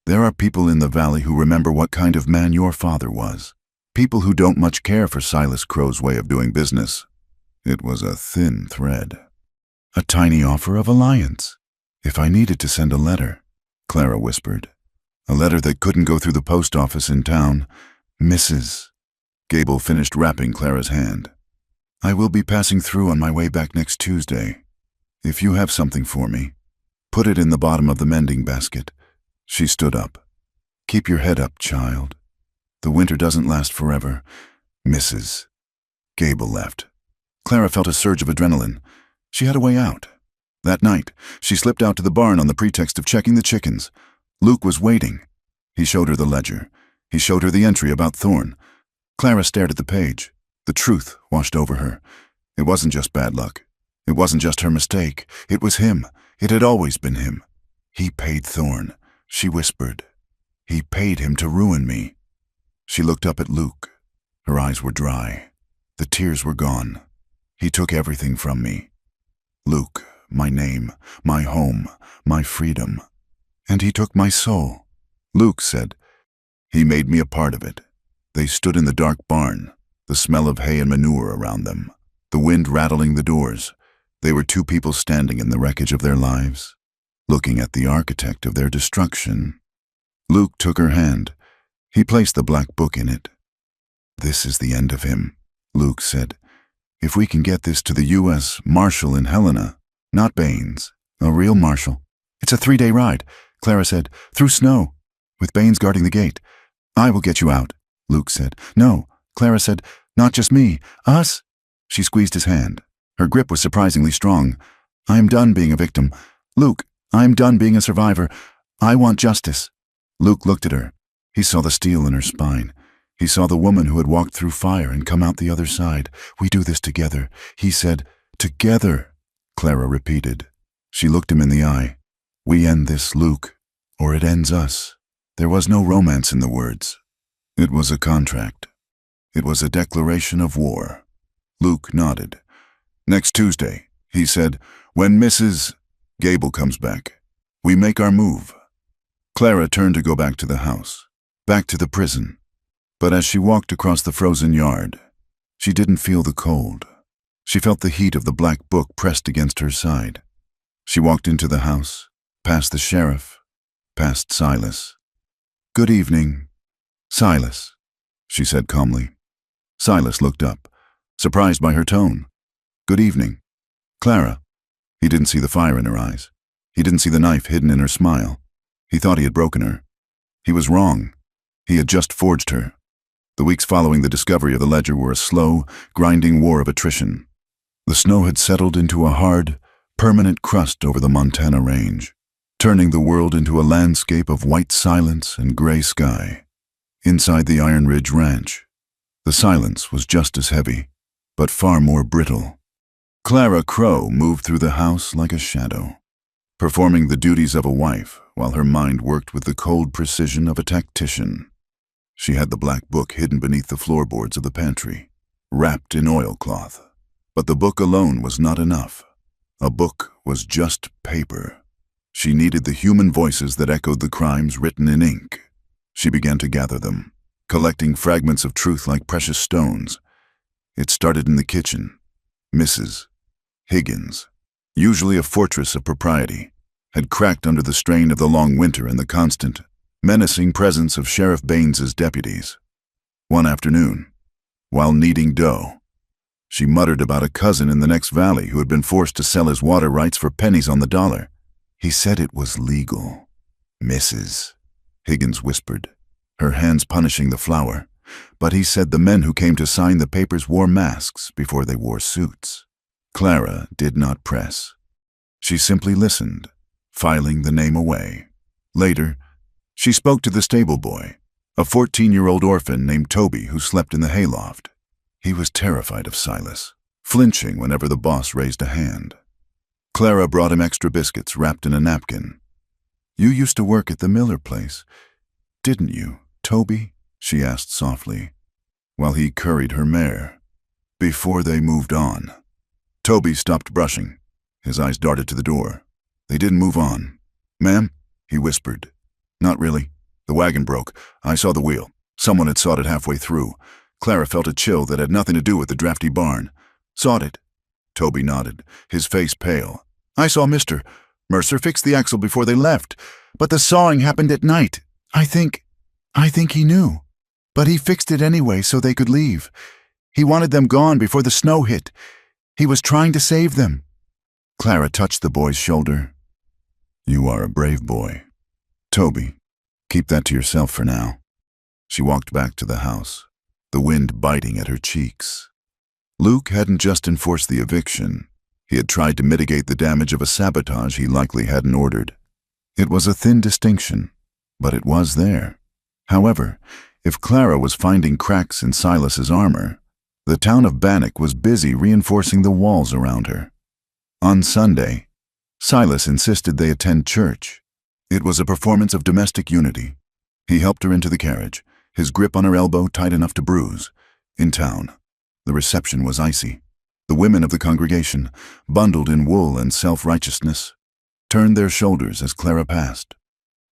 There are people in the valley who remember what kind of man your father was. People who don't much care for Silas Crow's way of doing business. It was a thin thread. A tiny offer of alliance. If I needed to send a letter, Clara whispered. A letter that couldn't go through the post office in town. Mrs. Gable finished wrapping Clara's hand. I will be passing through on my way back next Tuesday. If you have something for me, put it in the bottom of the mending basket. She stood up. Keep your head up, child. The winter doesn't last forever. Mrs. Gable left. Clara felt a surge of adrenaline. She had a way out. That night, she slipped out to the barn on the pretext of checking the chickens. Luke was waiting. He showed her the ledger. He showed her the entry about Thorne. Clara stared at the page. The truth washed over her. It wasn't just bad luck. It wasn't just her mistake. It was him. It had always been him. He paid Thorne, she whispered. He paid him to ruin me. She looked up at Luke. Her eyes were dry. The tears were gone. He took everything from me. Luke, my name, my home, my freedom. And he took my soul. Luke said. He made me a part of it. They stood in the dark barn, the smell of hay and manure around them, the wind rattling the doors. They were two people standing in the wreckage of their lives, looking at the architect of their destruction. Luke took her hand. He placed the black book in it. "This is the end of him," Luke said. "If we can get this to the U.S. Marshal in Helena, not Baines, a real marshal." "It's a 3-day ride," Clara said, "through snow, with Baines guarding the gate." "I will get you out," Luke said. "No," Clara said, "not just me, us." She squeezed his hand. Her grip was surprisingly strong. "I am done being a victim. Luke, I am done being a survivor. I want justice." Luke looked at her. He saw the steel in her spine. He saw the woman who had walked through fire and come out the other side. "We do this together," he said. "Together," Clara repeated. She looked him in the eye. "We end this, Luke, or it ends us." There was no romance in the words. It was a contract. It was a declaration of war. Luke nodded. "Next Tuesday," he said, "when Mrs. Gable comes back, we make our move." Clara turned to go back to the house, back to the prison. But as she walked across the frozen yard, she didn't feel the cold. She felt the heat of the black book pressed against her side. She walked into the house, past the sheriff, past Silas. "Good evening, Silas," she said calmly. Silas looked up, surprised by her tone. "Good evening, Clara." He didn't see the fire in her eyes. He didn't see the knife hidden in her smile. He thought he had broken her. He was wrong. He had just forged her. The weeks following the discovery of the ledger were a slow, grinding war of attrition. The snow had settled into a hard, permanent crust over the Montana range, turning the world into a landscape of white silence and gray sky. Inside the Iron Ridge Ranch, the silence was just as heavy, but far more brittle. Clara Crow moved through the house like a shadow, performing the duties of a wife while her mind worked with the cold precision of a tactician. She had the black book hidden beneath the floorboards of the pantry, wrapped in oilcloth. But the book alone was not enough. A book was just paper. She needed the human voices that echoed the crimes written in ink. She began to gather them, collecting fragments of truth like precious stones. It started in the kitchen. Mrs. Higgins, usually a fortress of propriety, had cracked under the strain of the long winter and the constant, menacing presence of Sheriff Baines's deputies. One afternoon, while kneading dough, she muttered about a cousin in the next valley who had been forced to sell his water rights for pennies on the dollar. He said it was legal. "Mrs." Higgins whispered, her hands punishing the flour. But he said the men who came to sign the papers wore masks before they wore suits. Clara did not press. She simply listened, filing the name away. Later, she spoke to the stable boy, a 14-year-old orphan named Toby who slept in the hayloft. He was terrified of Silas, flinching whenever the boss raised a hand. Clara brought him extra biscuits wrapped in a napkin. "You used to work at the Miller place, didn't you, Toby?" she asked softly, while he curried her mare. Before they moved on, Toby stopped brushing. His eyes darted to the door. They didn't move on. "Ma'am?" he whispered. "Not really. The wagon broke. I saw the wheel. Someone had sawed it halfway through." Clara felt a chill that had nothing to do with the drafty barn. "Sawed it?" Toby nodded, his face pale. "I saw Mr. Mercer fix the axle before they left, but the sawing happened at night. I think he knew. But he fixed it anyway so they could leave. He wanted them gone before the snow hit. He was trying to save them." Clara touched the boy's shoulder. "You are a brave boy. Toby, keep that to yourself for now." She walked back to the house, the wind biting at her cheeks. Luke hadn't just enforced the eviction. He had tried to mitigate the damage of a sabotage he likely hadn't ordered. It was a thin distinction, but it was there. However, if Clara was finding cracks in Silas's armor, the town of Bannock was busy reinforcing the walls around her. On Sunday, Silas insisted they attend church. It was a performance of domestic unity. He helped her into the carriage, his grip on her elbow tight enough to bruise. In town, the reception was icy. The women of the congregation, bundled in wool and self-righteousness, turned their shoulders as Clara passed.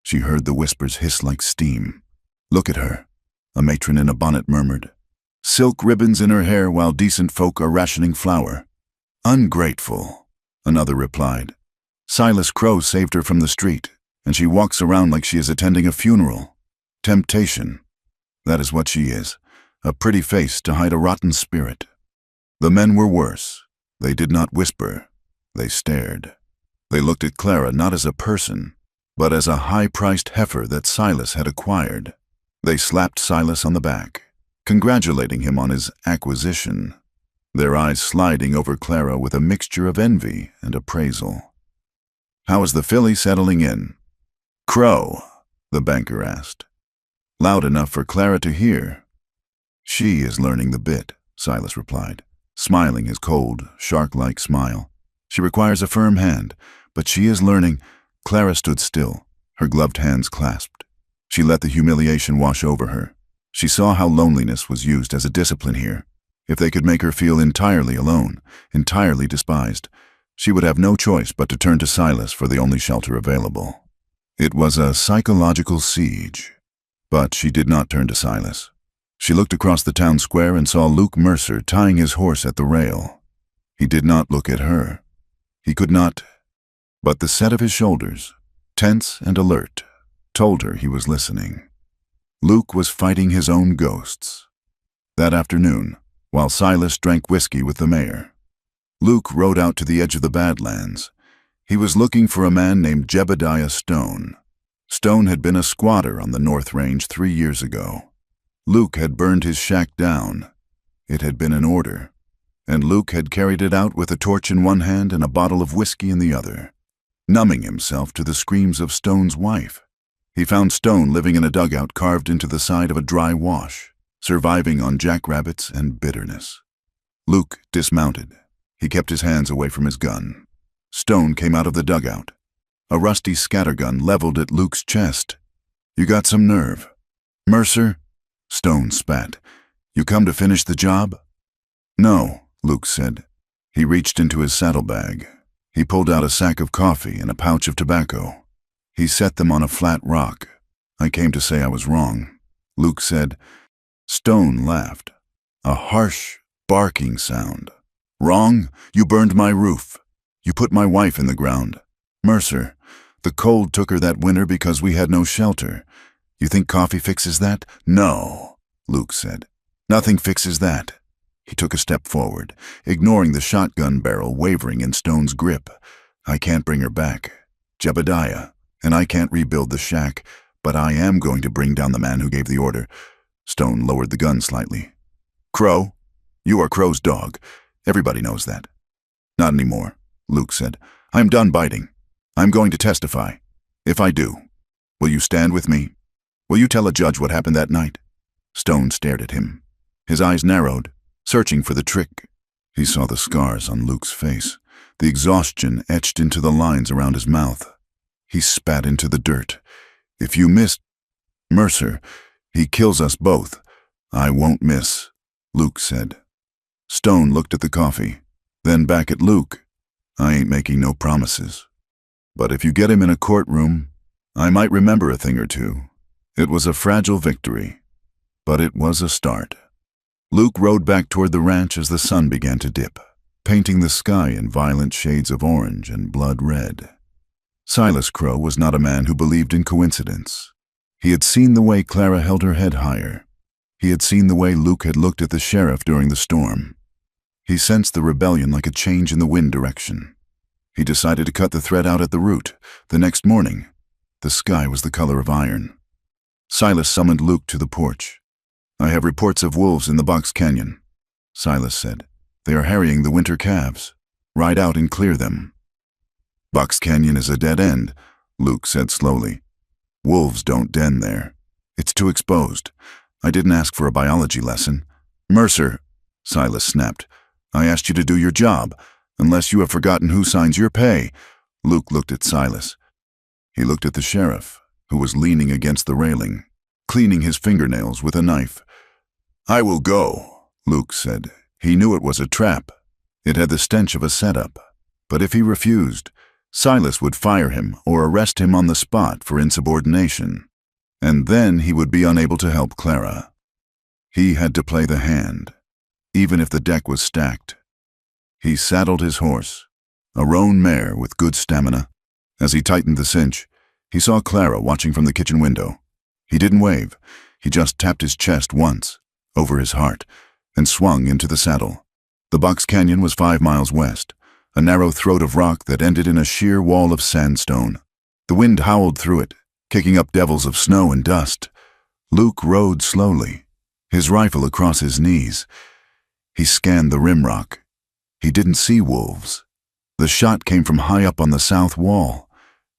She heard the whispers hiss like steam. "Look at her," a matron in a bonnet murmured. "Silk ribbons in her hair while decent folk are rationing flour." "Ungrateful," another replied. "Silas Crow saved her from the street, and she walks around like she is attending a funeral." Temptation. That is what she is, a pretty face to hide a rotten spirit. The men were worse. They did not whisper. They stared. They looked at Clara not as a person, but as a high-priced heifer that Silas had acquired. They slapped Silas on the back, congratulating him on his acquisition, their eyes sliding over Clara with a mixture of envy and appraisal. "How is the filly settling in?" "Crow," the banker asked, loud enough for Clara to hear. "She is learning the bit," Silas replied, smiling his cold, shark-like smile. "She requires a firm hand, but she is learning." Clara stood still, her gloved hands clasped. She let the humiliation wash over her. She saw how loneliness was used as a discipline here. If they could make her feel entirely alone, entirely despised, she would have no choice but to turn to Silas for the only shelter available. It was a psychological siege. But she did not turn to Silas. She looked across the town square and saw Luke Mercer tying his horse at the rail. He did not look at her. He could not, but the set of his shoulders, tense and alert, told her he was listening. Luke was fighting his own ghosts. That afternoon, while Silas drank whiskey with the mayor, Luke rode out to the edge of the Badlands. He was looking for a man named Jebediah Stone. Stone had been a squatter on the North Range 3 years ago. Luke had burned his shack down. It had been an order, and Luke had carried it out with a torch in one hand and a bottle of whiskey in the other, numbing himself to the screams of Stone's wife. He found Stone living in a dugout carved into the side of a dry wash, surviving on jackrabbits and bitterness. Luke dismounted. He kept his hands away from his gun. Stone came out of the dugout, a rusty scattergun leveled at Luke's chest. "You got some nerve." "Mercer?" Stone spat. "You come to finish the job?" "No," Luke said. He reached into his saddlebag. He pulled out a sack of coffee and a pouch of tobacco. He set them on a flat rock. "I came to say I was wrong," Luke said. Stone laughed. A harsh, barking sound. "Wrong? You burned my roof. You put my wife in the ground. Mercer, the cold took her that winter because we had no shelter. You think coffee fixes that?" "No," Luke said. "Nothing fixes that." He took a step forward, ignoring the shotgun barrel wavering in Stone's grip. "I can't bring her back, Jebediah, and I can't rebuild the shack, but I am going to bring down the man who gave the order." Stone lowered the gun slightly. "Crow? You are Crow's dog. Everybody knows that." "Not anymore," Luke said. "I'm done biting. I'm going to testify. If I do, will you stand with me? Will you tell a judge what happened that night?" Stone stared at him. His eyes narrowed, searching for the trick. He saw the scars on Luke's face, the exhaustion etched into the lines around his mouth. He spat into the dirt. "If you miss, Mercer, he kills us both." "I won't miss," Luke said. Stone looked at the coffee, then back at Luke. "I ain't making no promises. But if you get him in a courtroom, I might remember a thing or two." It was a fragile victory, but it was a start. Luke rode back toward the ranch as the sun began to dip, painting the sky in violent shades of orange and blood red. Silas Crow was not a man who believed in coincidence. He had seen the way Clara held her head higher. He had seen the way Luke had looked at the sheriff during the storm. He sensed the rebellion like a change in the wind direction. He decided to cut the thread out at the root. The next morning, the sky was the color of iron. Silas summoned Luke to the porch. "I have reports of wolves in the Box Canyon," Silas said. "They are harrying the winter calves. Ride out and clear them." "Box Canyon is a dead end," Luke said slowly. "Wolves don't den there. It's too exposed. I didn't ask for a biology lesson." "Mercer," Silas snapped, "I asked you to do your job, unless you have forgotten who signs your pay." Luke looked at Silas. He looked at the sheriff, who was leaning against the railing, cleaning his fingernails with a knife. "I will go," Luke said. He knew it was a trap. It had the stench of a setup. But if he refused, Silas would fire him or arrest him on the spot for insubordination. And then he would be unable to help Clara. He had to play the hand, even if the deck was stacked. He saddled his horse, a roan mare with good stamina. As he tightened the cinch, he saw Clara watching from the kitchen window. He didn't wave. He just tapped his chest once, over his heart, and swung into the saddle. The Box Canyon was 5 miles west, a narrow throat of rock that ended in a sheer wall of sandstone. The wind howled through it, kicking up devils of snow and dust. Luke rode slowly, his rifle across his knees. He scanned the rim rock. He didn't see wolves. The shot came from high up on the south wall.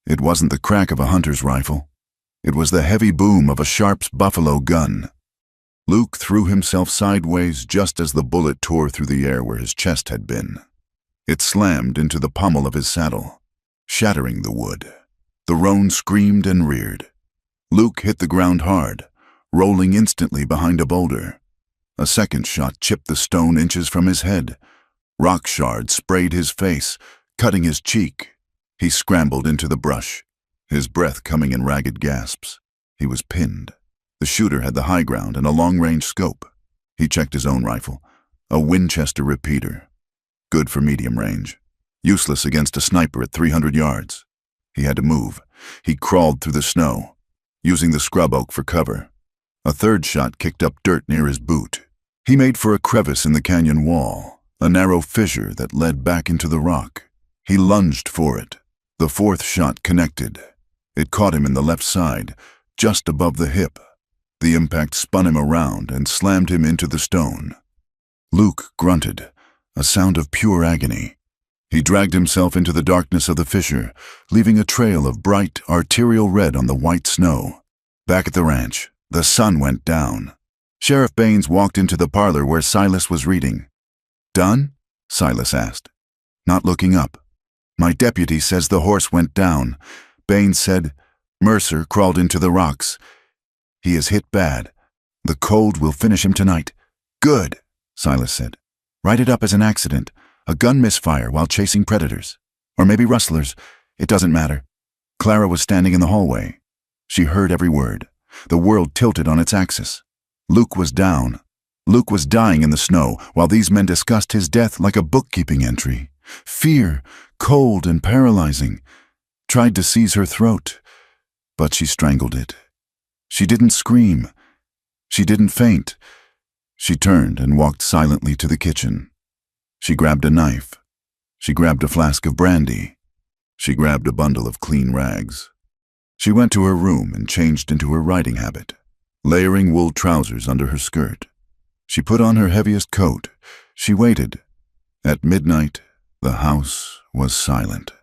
It wasn't the crack of a hunter's rifle. It was the heavy boom of a Sharp's buffalo gun. Luke threw himself sideways just as the bullet tore through the air where his chest had been. It slammed into the pommel of his saddle, shattering the wood. The roan screamed and reared. Luke hit the ground hard, rolling instantly behind a boulder. A second shot chipped the stone inches from his head. Rock shards sprayed his face, cutting his cheek. He scrambled into the brush, his breath coming in ragged gasps. He was pinned. The shooter had the high ground and a long-range scope. He checked his own rifle, a Winchester repeater. Good for medium range. Useless against a sniper at 300 yards. He had to move. He crawled through the snow, using the scrub oak for cover. A third shot kicked up dirt near his boot. He made for a crevice in the canyon wall, a narrow fissure that led back into the rock. He lunged for it. The fourth shot connected. It caught him in the left side, just above the hip. The impact spun him around and slammed him into the stone. Luke grunted, a sound of pure agony. He dragged himself into the darkness of the fissure, leaving a trail of bright, arterial red on the white snow. Back at the ranch, the sun went down. Sheriff Baines walked into the parlor where Silas was reading. "Done?" Silas asked, not looking up. "My deputy says the horse went down." Baines said, "Mercer crawled into the rocks. He is hit bad. The cold will finish him tonight." "Good," Silas said. "Write it up as an accident, a gun misfire while chasing predators. Or maybe rustlers. It doesn't matter." Clara was standing in the hallway. She heard every word. The world tilted on its axis. Luke was down. Luke was dying in the snow while these men discussed his death like a bookkeeping entry. Fear, cold and paralyzing, tried to seize her throat, but she strangled it. She didn't scream. She didn't faint. She turned and walked silently to the kitchen. She grabbed a knife. She grabbed a flask of brandy. She grabbed a bundle of clean rags. She went to her room and changed into her riding habit, layering wool trousers under her skirt. She put on her heaviest coat. She waited. At midnight, the house was silent.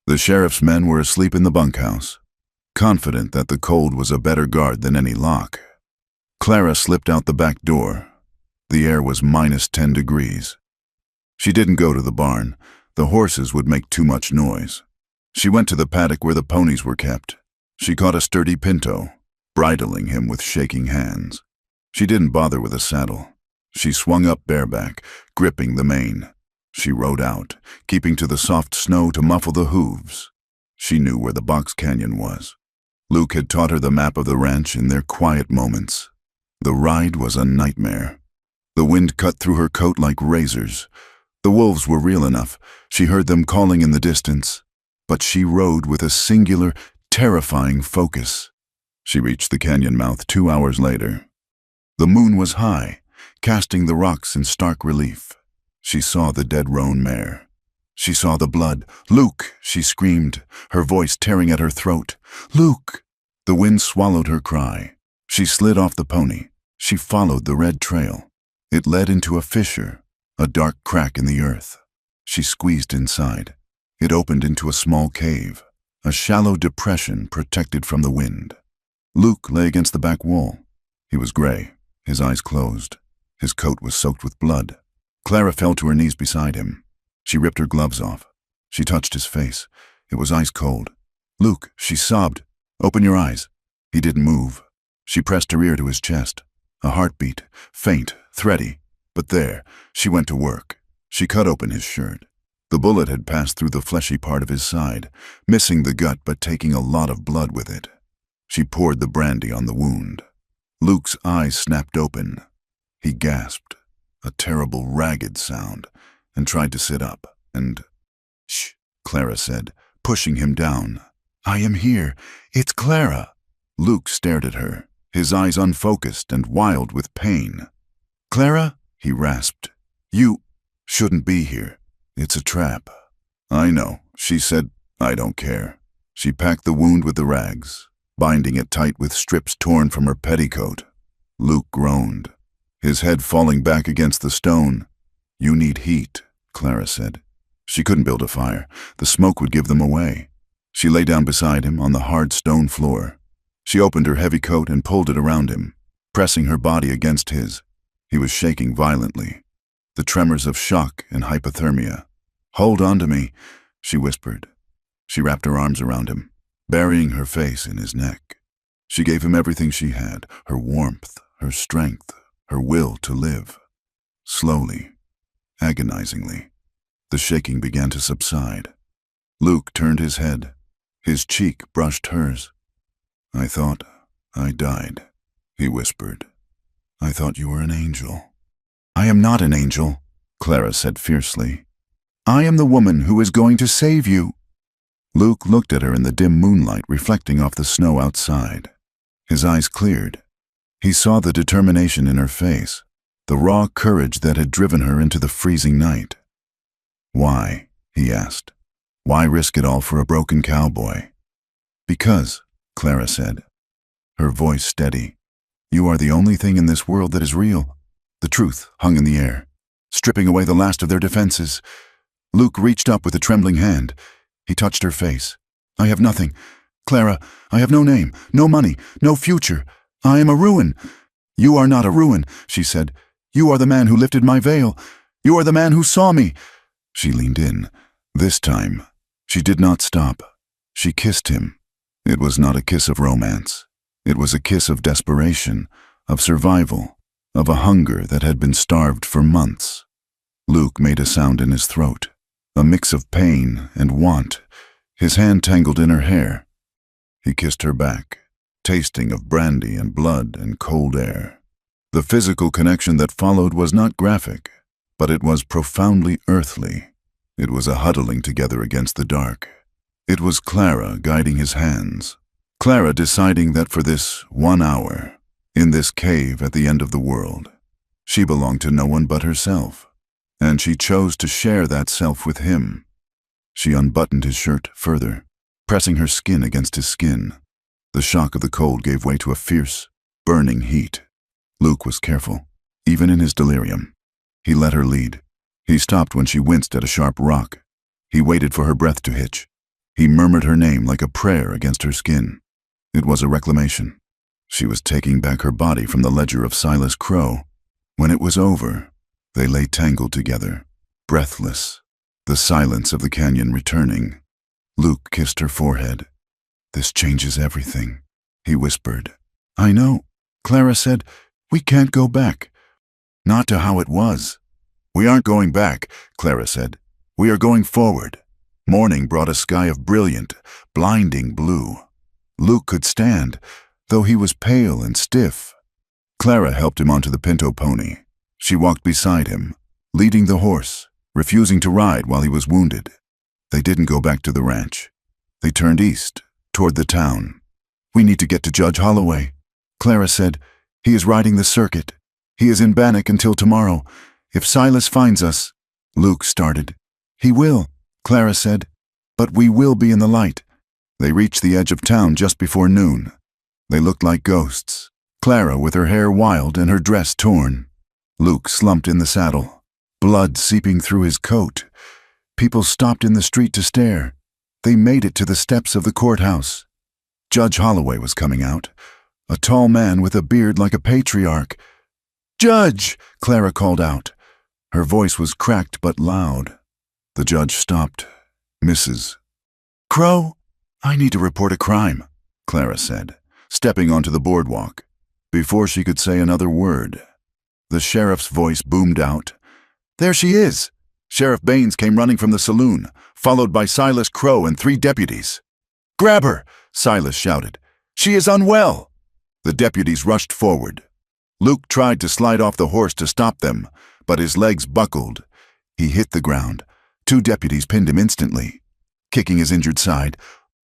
The sheriff's men were asleep in the bunkhouse, confident that the cold was a better guard than any lock. Clara slipped out the back door. The air was -10 degrees. She didn't go to the barn. The horses would make too much noise. She went to the paddock where the ponies were kept. She caught a sturdy pinto, bridling him with shaking hands. She didn't bother with a saddle. She swung up bareback, gripping the mane. She rode out, keeping to the soft snow to muffle the hooves. She knew where the Box Canyon was. Luke had taught her the map of the ranch in their quiet moments. The ride was a nightmare. The wind cut through her coat like razors. The wolves were real enough. She heard them calling in the distance. But she rode with a singular, terrifying focus. She reached the canyon mouth 2 hours later. The moon was high, casting the rocks in stark relief. She saw the dead roan mare. She saw the blood. "Luke!" she screamed, her voice tearing at her throat. "Luke!" The wind swallowed her cry. She slid off the pony. She followed the red trail. It led into a fissure, a dark crack in the earth. She squeezed inside. It opened into a small cave, a shallow depression protected from the wind. Luke lay against the back wall. He was gray, his eyes closed. His coat was soaked with blood. Clara fell to her knees beside him. She ripped her gloves off. She touched his face. It was ice cold. "Luke," she sobbed. "Open your eyes." He didn't move. She pressed her ear to his chest. A heartbeat, faint, thready. But there, she went to work. She cut open his shirt. The bullet had passed through the fleshy part of his side, missing the gut but taking a lot of blood with it. She poured the brandy on the wound. Luke's eyes snapped open. He gasped, a terrible, ragged sound, and tried to sit up. "Shh," Clara said, pushing him down. "I am here. It's Clara." Luke stared at her, his eyes unfocused and wild with pain. "Clara," he rasped, "you shouldn't be here. It's a trap." "I know," she said. "I don't care." She packed the wound with the rags, binding it tight with strips torn from her petticoat. Luke groaned, his head falling back against the stone. "You need heat," Clara said. She couldn't build a fire. The smoke would give them away. She lay down beside him on the hard stone floor. She opened her heavy coat and pulled it around him, pressing her body against his. He was shaking violently, the tremors of shock and hypothermia. "Hold on to me," she whispered. She wrapped her arms around him, burying her face in his neck. She gave him everything she had, her warmth, her strength, her will to live. Slowly, agonizingly, the shaking began to subside. Luke turned his head. His cheek brushed hers. "I thought I died," he whispered. "I thought you were an angel." "I am not an angel," Clara said fiercely. "I am the woman who is going to save you." Luke looked at her in the dim moonlight reflecting off the snow outside. His eyes cleared. He saw the determination in her face, the raw courage that had driven her into the freezing night. "Why?" he asked. "Why risk it all for a broken cowboy?" "Because," Clara said, her voice steady, "you are the only thing in this world that is real." The truth hung in the air, stripping away the last of their defenses. Luke reached up with a trembling hand. He touched her face. "I have nothing. Clara, I have no name, no money, no future. I am a ruin." "You are not a ruin," she said. "You are the man who lifted my veil. You are the man who saw me." She leaned in. This time, she did not stop. She kissed him. It was not a kiss of romance. It was a kiss of desperation, of survival, of a hunger that had been starved for months. Luke made a sound in his throat, a mix of pain and want, his hand tangled in her hair. He kissed her back, tasting of brandy and blood and cold air. The physical connection that followed was not graphic, but it was profoundly earthly. It was a huddling together against the dark. It was Clara guiding his hands, Clara deciding that for this 1 hour, in this cave at the end of the world, she belonged to no one but herself, and she chose to share that self with him. She unbuttoned his shirt further, pressing her skin against his skin. The shock of the cold gave way to a fierce, burning heat. Luke was careful, even in his delirium. He let her lead. He stopped when she winced at a sharp rock. He waited for her breath to hitch. He murmured her name like a prayer against her skin. It was a reclamation. She was taking back her body from the ledger of Silas Crow. When it was over, they lay tangled together, breathless, the silence of the canyon returning. Luke kissed her forehead. "This changes everything," he whispered. "I know," Clara said. "We can't go back." "Not to how it was." "We aren't going back," Clara said. "We are going forward." Morning brought a sky of brilliant, blinding blue. Luke could stand, though he was pale and stiff. Clara helped him onto the pinto pony. She walked beside him, leading the horse, refusing to ride while he was wounded. They didn't go back to the ranch. They turned east, toward the town. "We need to get to Judge Holloway," Clara said. "He is riding the circuit. He is in Bannock until tomorrow. If Silas finds us—" Luke started. "He will," Clara said. "But we will be in the light." They reached the edge of town just before noon. They looked like ghosts, Clara with her hair wild and her dress torn. Luke slumped in the saddle, blood seeping through his coat. People stopped in the street to stare. They made it to the steps of the courthouse. Judge Holloway was coming out, a tall man with a beard like a patriarch. "Judge!" Clara called out. Her voice was cracked but loud. The judge stopped. "Mrs. Crow?" "I need to report a crime," Clara said, stepping onto the boardwalk. Before she could say another word, the sheriff's voice boomed out. "There she is!" Sheriff Baines came running from the saloon, followed by Silas Crow and 3 deputies. "Grab her!" Silas shouted. "She is unwell!" The deputies rushed forward. Luke tried to slide off the horse to stop them, but his legs buckled. He hit the ground. 2 deputies pinned him instantly, kicking his injured side.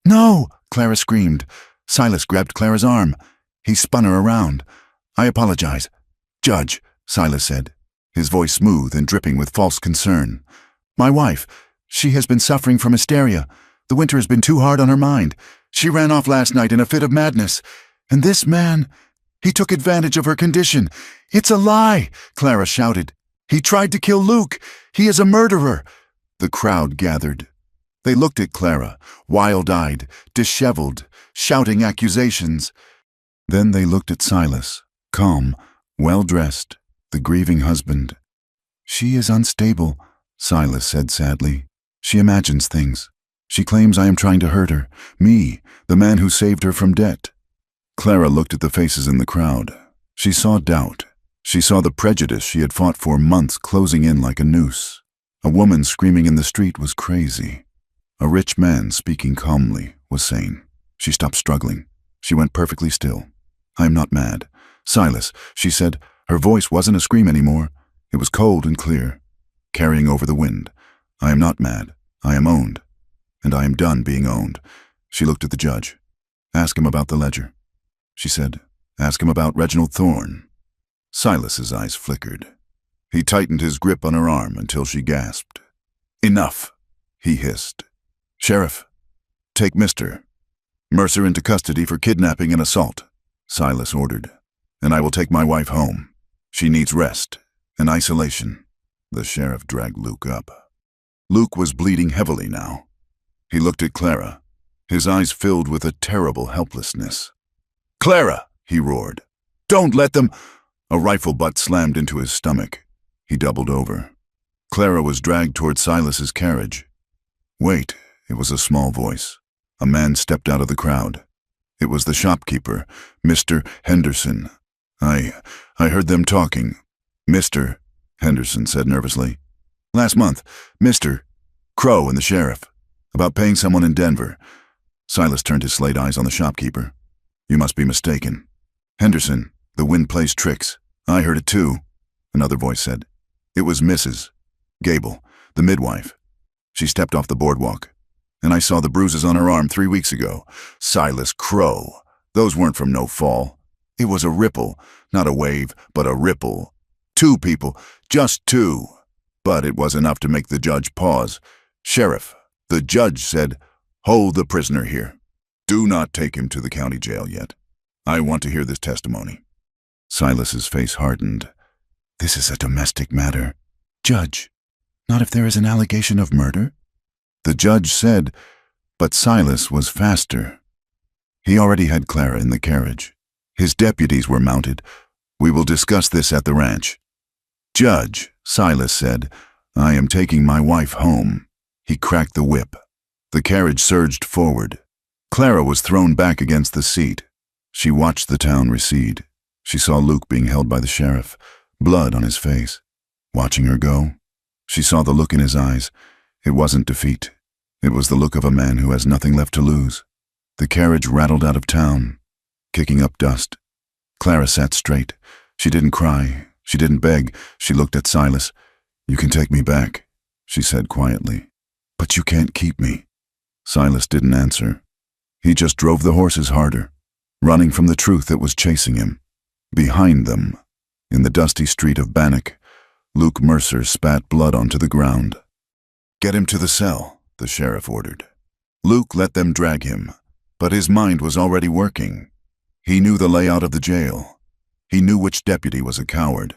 "No!" Clara screamed. Silas grabbed Clara's arm. He spun her around. "I apologize." "Judge," Silas said, his voice smooth and dripping with false concern. "My wife, she has been suffering from hysteria. The winter has been too hard on her mind. She ran off last night in a fit of madness. And this man, he took advantage of her condition." "It's a lie," Clara shouted. "He tried to kill Luke. He is a murderer." The crowd gathered. They looked at Clara, wild-eyed, disheveled, shouting accusations. Then they looked at Silas, calm, well-dressed, the grieving husband. "She is unstable," Silas said sadly. "She imagines things. She claims I am trying to hurt her, me, the man who saved her from debt." Clara looked at the faces in the crowd. She saw doubt. She saw the prejudice she had fought for months closing in like a noose. A woman screaming in the street was crazy. A rich man speaking calmly was sane. She stopped struggling. She went perfectly still. "I am not mad. Silas," she said. Her voice wasn't a scream anymore. It was cold and clear, carrying over the wind. "I am not mad. I am owned. And I am done being owned." She looked at the judge. "Ask him about the ledger," she said. "Ask him about Reginald Thorne." Silas's eyes flickered. He tightened his grip on her arm until she gasped. "Enough," he hissed. "Sheriff, take Mr. Mercer into custody for kidnapping and assault," Silas ordered. "And I will take my wife home. She needs rest and isolation." The sheriff dragged Luke up. Luke was bleeding heavily now. He looked at Clara, his eyes filled with a terrible helplessness. "Clara!" he roared. "Don't let them—" A rifle butt slammed into his stomach. He doubled over. Clara was dragged toward Silas's carriage. "Wait," it was a small voice. A man stepped out of the crowd. It was the shopkeeper, Mr. Henderson. I heard them talking." "Mr. Henderson said nervously. "Last month, Mr. Crow and the sheriff, about paying someone in Denver." Silas turned his slate eyes on the shopkeeper. "You must be mistaken. Henderson, the wind plays tricks. I heard it too," another voice said. "It was Mrs. Gable, the midwife. She stepped off the boardwalk, and I saw the bruises on her arm 3 weeks ago." "Silas Crow, those weren't from no fall. It was a ripple, not a wave, but a ripple. 2 people, just 2. But it was enough to make the judge pause. "Sheriff," the judge said, "hold the prisoner here. Do not take him to the county jail yet. I want to hear this testimony." Silas's face hardened. "This is a domestic matter." "Judge, not if there is an allegation of murder?" The judge said, but Silas was faster. He already had Clara in the carriage. His deputies were mounted. "We will discuss this at the ranch." "Judge," Silas said, "I am taking my wife home." He cracked the whip. The carriage surged forward. Clara was thrown back against the seat. She watched the town recede. She saw Luke being held by the sheriff, blood on his face. Watching her go, she saw the look in his eyes. It wasn't defeat. It was the look of a man who has nothing left to lose. The carriage rattled out of town, kicking up dust. Clara sat straight. She didn't cry. She didn't beg. She looked at Silas. "You can take me back," she said quietly. "But you can't keep me." Silas didn't answer. He just drove the horses harder, running from the truth that was chasing him. Behind them, in the dusty street of Bannock, Luke Mercer spat blood onto the ground. "Get him to the cell," the sheriff ordered. Luke let them drag him, but his mind was already working. He knew the layout of the jail. He knew which deputy was a coward.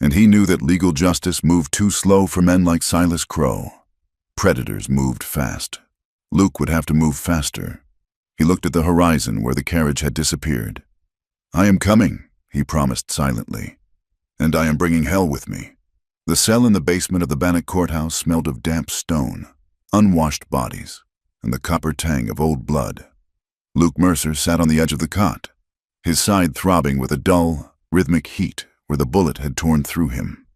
And he knew that legal justice moved too slow for men like Silas Crow. Predators moved fast. Luke would have to move faster. He looked at the horizon where the carriage had disappeared. "I am coming," he promised silently. "And I am bringing hell with me." The cell in the basement of the Bannock courthouse smelled of damp stone, unwashed bodies, and the copper tang of old blood. Luke Mercer sat on the edge of the cot, his side throbbing with a dull, rhythmic heat where the bullet had torn through him.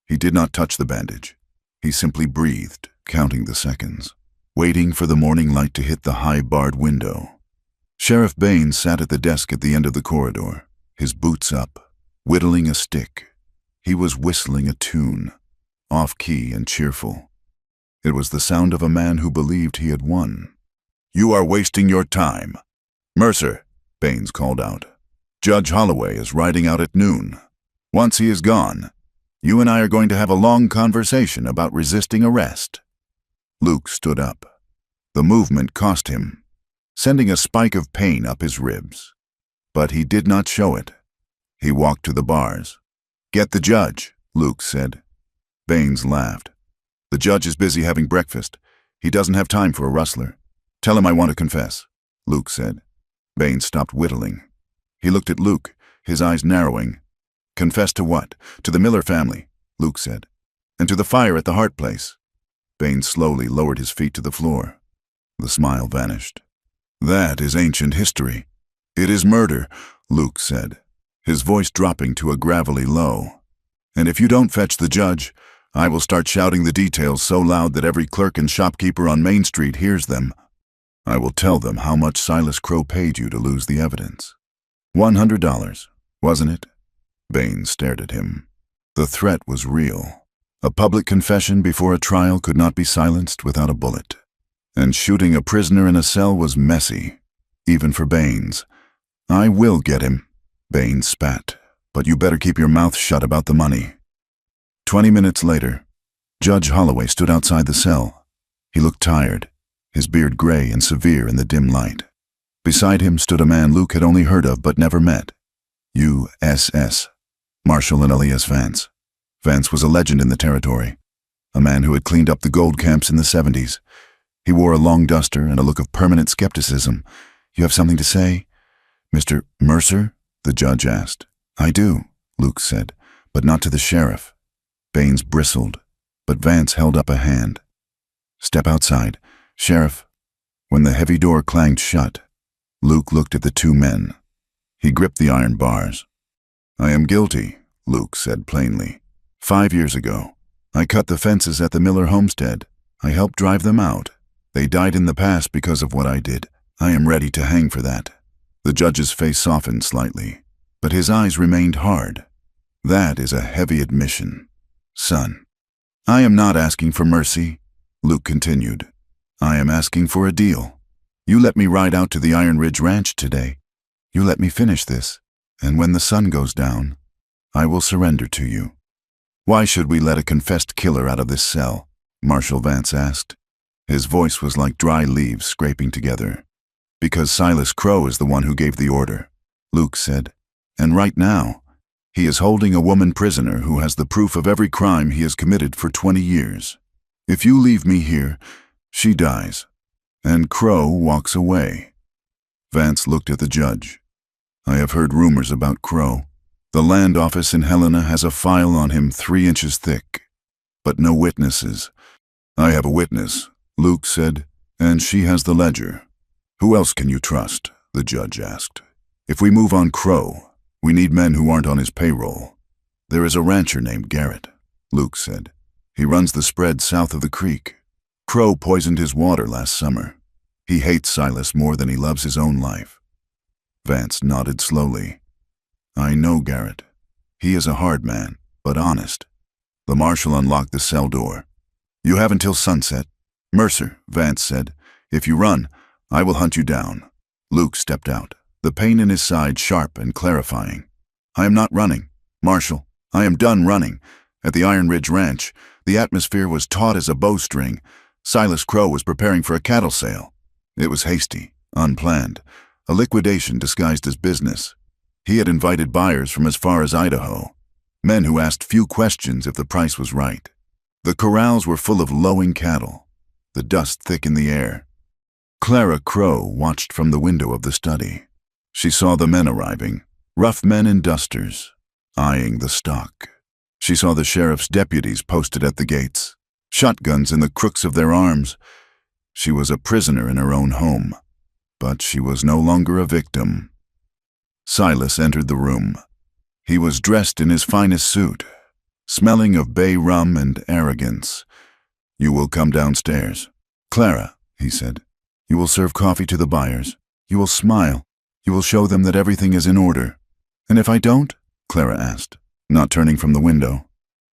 He did not touch the bandage. He simply breathed, counting the seconds, waiting for the morning light to hit the high barred window. Sheriff Baines sat at the desk at the end of the corridor, his boots up, whittling a stick. He was whistling a tune, off-key and cheerful. It was the sound of a man who believed he had won. "You are wasting your time. Mercer, Baines called out. "Judge Holloway is riding out at noon. Once he is gone, you and I are going to have a long conversation about resisting arrest." Luke stood up. The movement cost him, sending a spike of pain up his ribs. But he did not show it. He walked to the bars. "Get the judge," Luke said. Baines laughed. "The judge is busy having breakfast. He doesn't have time for a rustler. Tell him I want to confess," Luke said. Baines stopped whittling. He looked at Luke, his eyes narrowing. "Confess to what?" "To the Miller family," Luke said. "And to the fire at the Hart place." Baines slowly lowered his feet to the floor. The smile vanished. "That is ancient history. It is murder," Luke said, his voice dropping to a gravelly low. "And if you don't fetch the judge, I will start shouting the details so loud that every clerk and shopkeeper on Main Street hears them. I will tell them how much Silas Crow paid you to lose the evidence. $100, wasn't it?" Baines stared at him. The threat was real. A public confession before a trial could not be silenced without a bullet. And shooting a prisoner in a cell was messy, even for Baines. "I will get him," Baines spat, "but you better keep your mouth shut about the money." 20 minutes later, Judge Holloway stood outside the cell. He looked tired, his beard gray and severe in the dim light. Beside him stood a man Luke had only heard of but never met. U.S.S. Marshal and Elias Vance. Vance was a legend in the territory, a man who had cleaned up the gold camps in the 70s. He wore a long duster and a look of permanent skepticism. "You have something to say?" "Mr. Mercer?" the judge asked. "I do," Luke said, "but not to the sheriff." Baines bristled, but Vance held up a hand. "Step outside, Sheriff." When the heavy door clanged shut, Luke looked at the two men. He gripped the iron bars. "I am guilty," Luke said plainly. 5 years ago, I cut the fences at the Miller homestead. I helped drive them out. They died in the past because of what I did. I am ready to hang for that." The judge's face softened slightly, but his eyes remained hard. "That is a heavy admission, son." "I am not asking for mercy," Luke continued. "I am asking for a deal. You let me ride out to the Iron Ridge Ranch today. You let me finish this, and when the sun goes down, I will surrender to you." "Why should we let a confessed killer out of this cell?" Marshal Vance asked. His voice was like dry leaves scraping together. "Because Silas Crow is the one who gave the order," Luke said. "And right now, he is holding a woman prisoner who has the proof of every crime he has committed for 20 years. If you leave me here, she dies, and Crow walks away." Vance looked at the judge. "I have heard rumors about Crow. The land office in Helena has a file on him 3 inches thick, but no witnesses." "I have a witness," Luke said, "and she has the ledger." "Who else can you trust?" the judge asked. "If we move on Crow, we need men who aren't on his payroll." "There is a rancher named Garrett," Luke said. "He runs the spread south of the creek. Crow poisoned his water last summer. He hates Silas more than he loves his own life." Vance nodded slowly. "I know Garrett. He is a hard man, but honest." The marshal unlocked the cell door. "You have until sunset. Mercer," Vance said. "If you run, I will hunt you down." Luke stepped out, the pain in his side sharp and clarifying. "I am not running, Marshal. I am done running. At the Iron Ridge Ranch, the atmosphere was taut as a bowstring. Silas Crow was preparing for a cattle sale. It was hasty, unplanned, a liquidation disguised as business. He had invited buyers from as far as Idaho, men who asked few questions if the price was right. The corrals were full of lowing cattle, the dust thick in the air. Clara Crow watched from the window of the study. She saw the men arriving, rough men in dusters, eyeing the stock. She saw the sheriff's deputies posted at the gates, shotguns in the crooks of their arms. She was a prisoner in her own home, but she was no longer a victim. Silas entered the room. He was dressed in his finest suit, smelling of bay rum and arrogance. "You will come downstairs. Clara," he said, "you will serve coffee to the buyers. You will smile. You will show them that everything is in order." "And if I don't?" Clara asked, not turning from the window.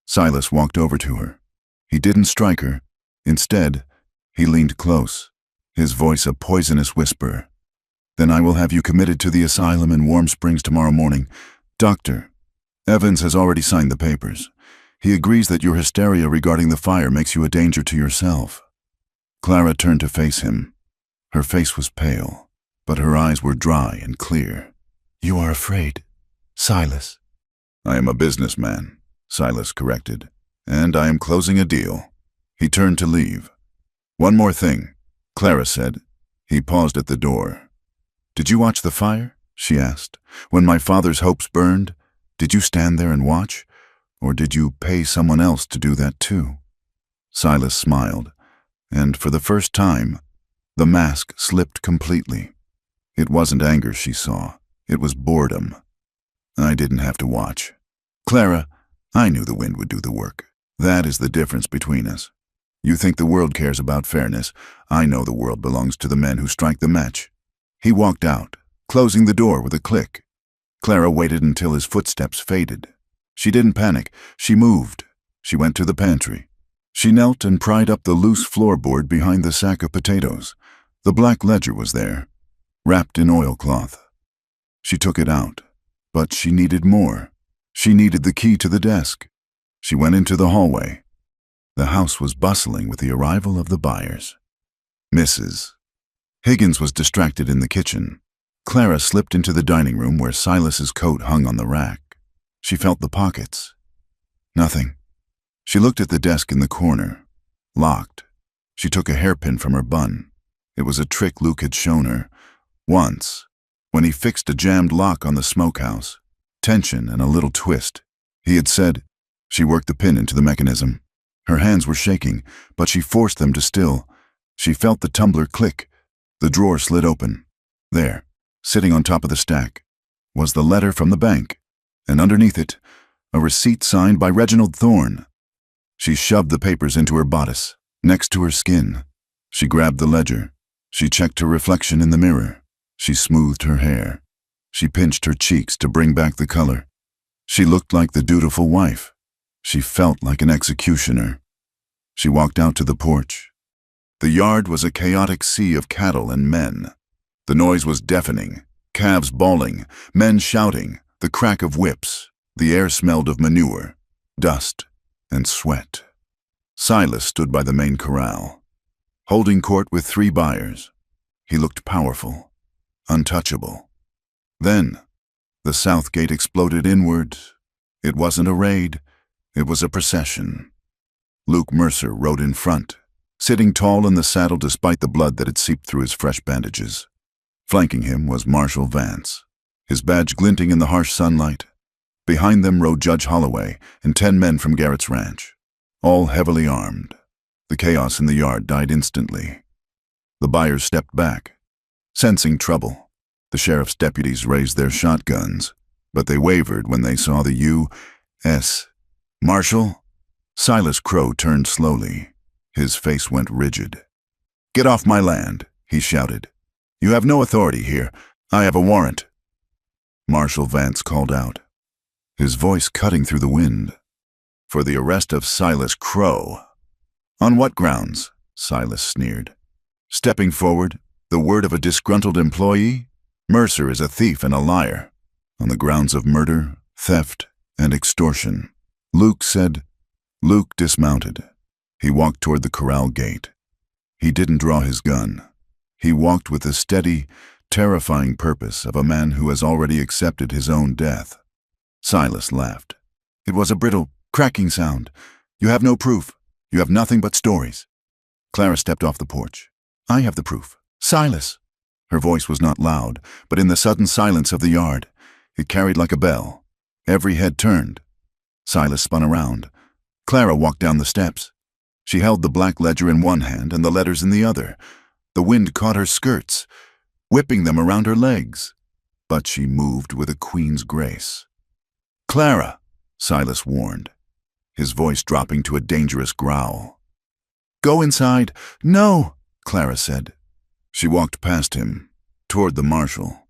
Silas walked over to her. He didn't strike her. Instead, he leaned close, his voice a poisonous whisper. Then I will have you committed to the asylum in Warm Springs tomorrow morning. Doctor, Evans has already signed the papers. He agrees that your hysteria regarding the fire makes you a danger to yourself." Clara turned to face him. Her face was pale, but her eyes were dry and clear. "You are afraid, Silas." "I am a businessman," Silas corrected, "and I am closing a deal." He turned to leave. "One more thing," Clara said. He paused at the door. "Did you watch the fire?" she asked. "When my father's hopes burned, did you stand there and watch? Or did you pay someone else to do that too?" Silas smiled, and for the first time, the mask slipped completely. It wasn't anger she saw. It was boredom. "I didn't have to watch. Clara, I knew the wind would do the work. That is the difference between us. You think the world cares about fairness. I know the world belongs to the men who strike the match." He walked out, closing the door with a click. Clara waited until his footsteps faded. She didn't panic. She moved. She went to the pantry. She knelt and pried up the loose floorboard behind the sack of potatoes. The black ledger was there, wrapped in oilcloth. She took it out, but she needed more. She needed the key to the desk. She went into the hallway. The house was bustling with the arrival of the buyers. Mrs. Higgins was distracted in the kitchen. Clara slipped into the dining room where Silas's coat hung on the rack. She felt the pockets. Nothing. She looked at the desk in the corner. Locked. She took a hairpin from her bun. It was a trick Luke had shown her. Once, when he fixed a jammed lock on the smokehouse. Tension and a little twist. He had said. She worked the pin into the mechanism. Her hands were shaking, but she forced them to still. She felt the tumbler click. The drawer slid open. There, sitting on top of the stack, was the letter from the bank, and underneath it, a receipt signed by Reginald Thorne. She shoved the papers into her bodice, next to her skin. She grabbed the ledger. She checked her reflection in the mirror. She smoothed her hair. She pinched her cheeks to bring back the color. She looked like the dutiful wife. She felt like an executioner. She walked out to the porch. The yard was a chaotic sea of cattle and men. The noise was deafening, calves bawling, men shouting, the crack of whips. The air smelled of manure, dust, and sweat. Silas stood by the main corral, holding court with 3 buyers. He looked powerful, untouchable. Then, the south gate exploded inward. It wasn't a raid, it was a procession. Luke Mercer rode in front, sitting tall in the saddle despite the blood that had seeped through his fresh bandages. Flanking him was Marshal Vance, his badge glinting in the harsh sunlight. Behind them rode Judge Holloway and 10 men from Garrett's ranch, all heavily armed. The chaos in the yard died instantly. The buyers stepped back, sensing trouble. The sheriff's deputies raised their shotguns, but they wavered when they saw the U.S. Marshal? Silas Crow turned slowly. His face went rigid. "Get off my land," he shouted. "You have no authority here. I have a warrant." Marshal Vance called out, his voice cutting through the wind. "For the arrest of Silas Crow." "On what grounds?" Silas sneered. Stepping forward, the word of a disgruntled employee? "Mercer is a thief and a liar." "On the grounds of murder, theft, and extortion," Luke said. Luke dismounted. He walked toward the corral gate. He didn't draw his gun. He walked with the steady, terrifying purpose of a man who has already accepted his own death. Silas laughed. It was a brittle, cracking sound. "You have no proof. You have nothing but stories." Clara stepped off the porch. "I have the proof. Silas." Her voice was not loud, but in the sudden silence of the yard, it carried like a bell. Every head turned. Silas spun around. Clara walked down the steps. She held the black ledger in one hand and the letters in the other. The wind caught her skirts, whipping them around her legs. But she moved with a queen's grace. "Clara," Silas warned, his voice dropping to a dangerous growl. "Go inside." "No," Clara said. She walked past him, toward the marshal.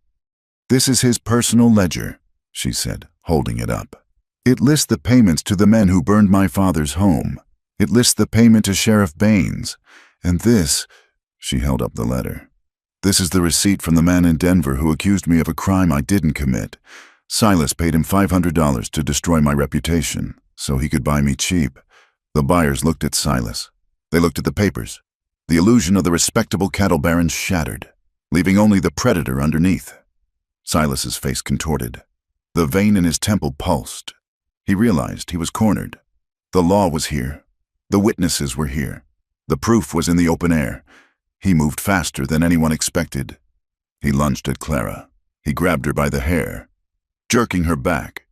"This is his personal ledger," she said, holding it up. "It lists the payments to the men who burned my father's home. It lists the payment to Sheriff Baines. And this," she held up the letter, This is the receipt from the man in Denver who accused me of a crime I didn't commit. Silas paid him $500 to destroy my reputation, so he could buy me cheap. The buyers looked at Silas. They looked at the papers. The illusion of the respectable cattle baron shattered, leaving only the predator underneath. Silas's face contorted. The vein in his temple pulsed. He realized he was cornered. The law was here. The witnesses were here. The proof was in the open air. He moved faster than anyone expected. He lunged at Clara. He grabbed her by the hair, jerking her back.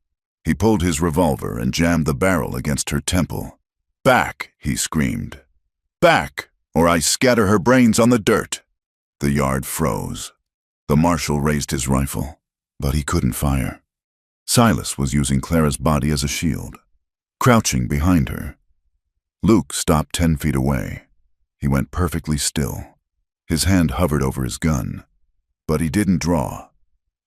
He pulled his revolver and jammed the barrel against her temple. "Back!" he screamed. "Back, or I scatter her brains on the dirt!" The yard froze. The marshal raised his rifle, but he couldn't fire. Silas was using Clara's body as a shield, crouching behind her. Luke stopped 10 feet away. He went perfectly still. His hand hovered over his gun, but he didn't draw.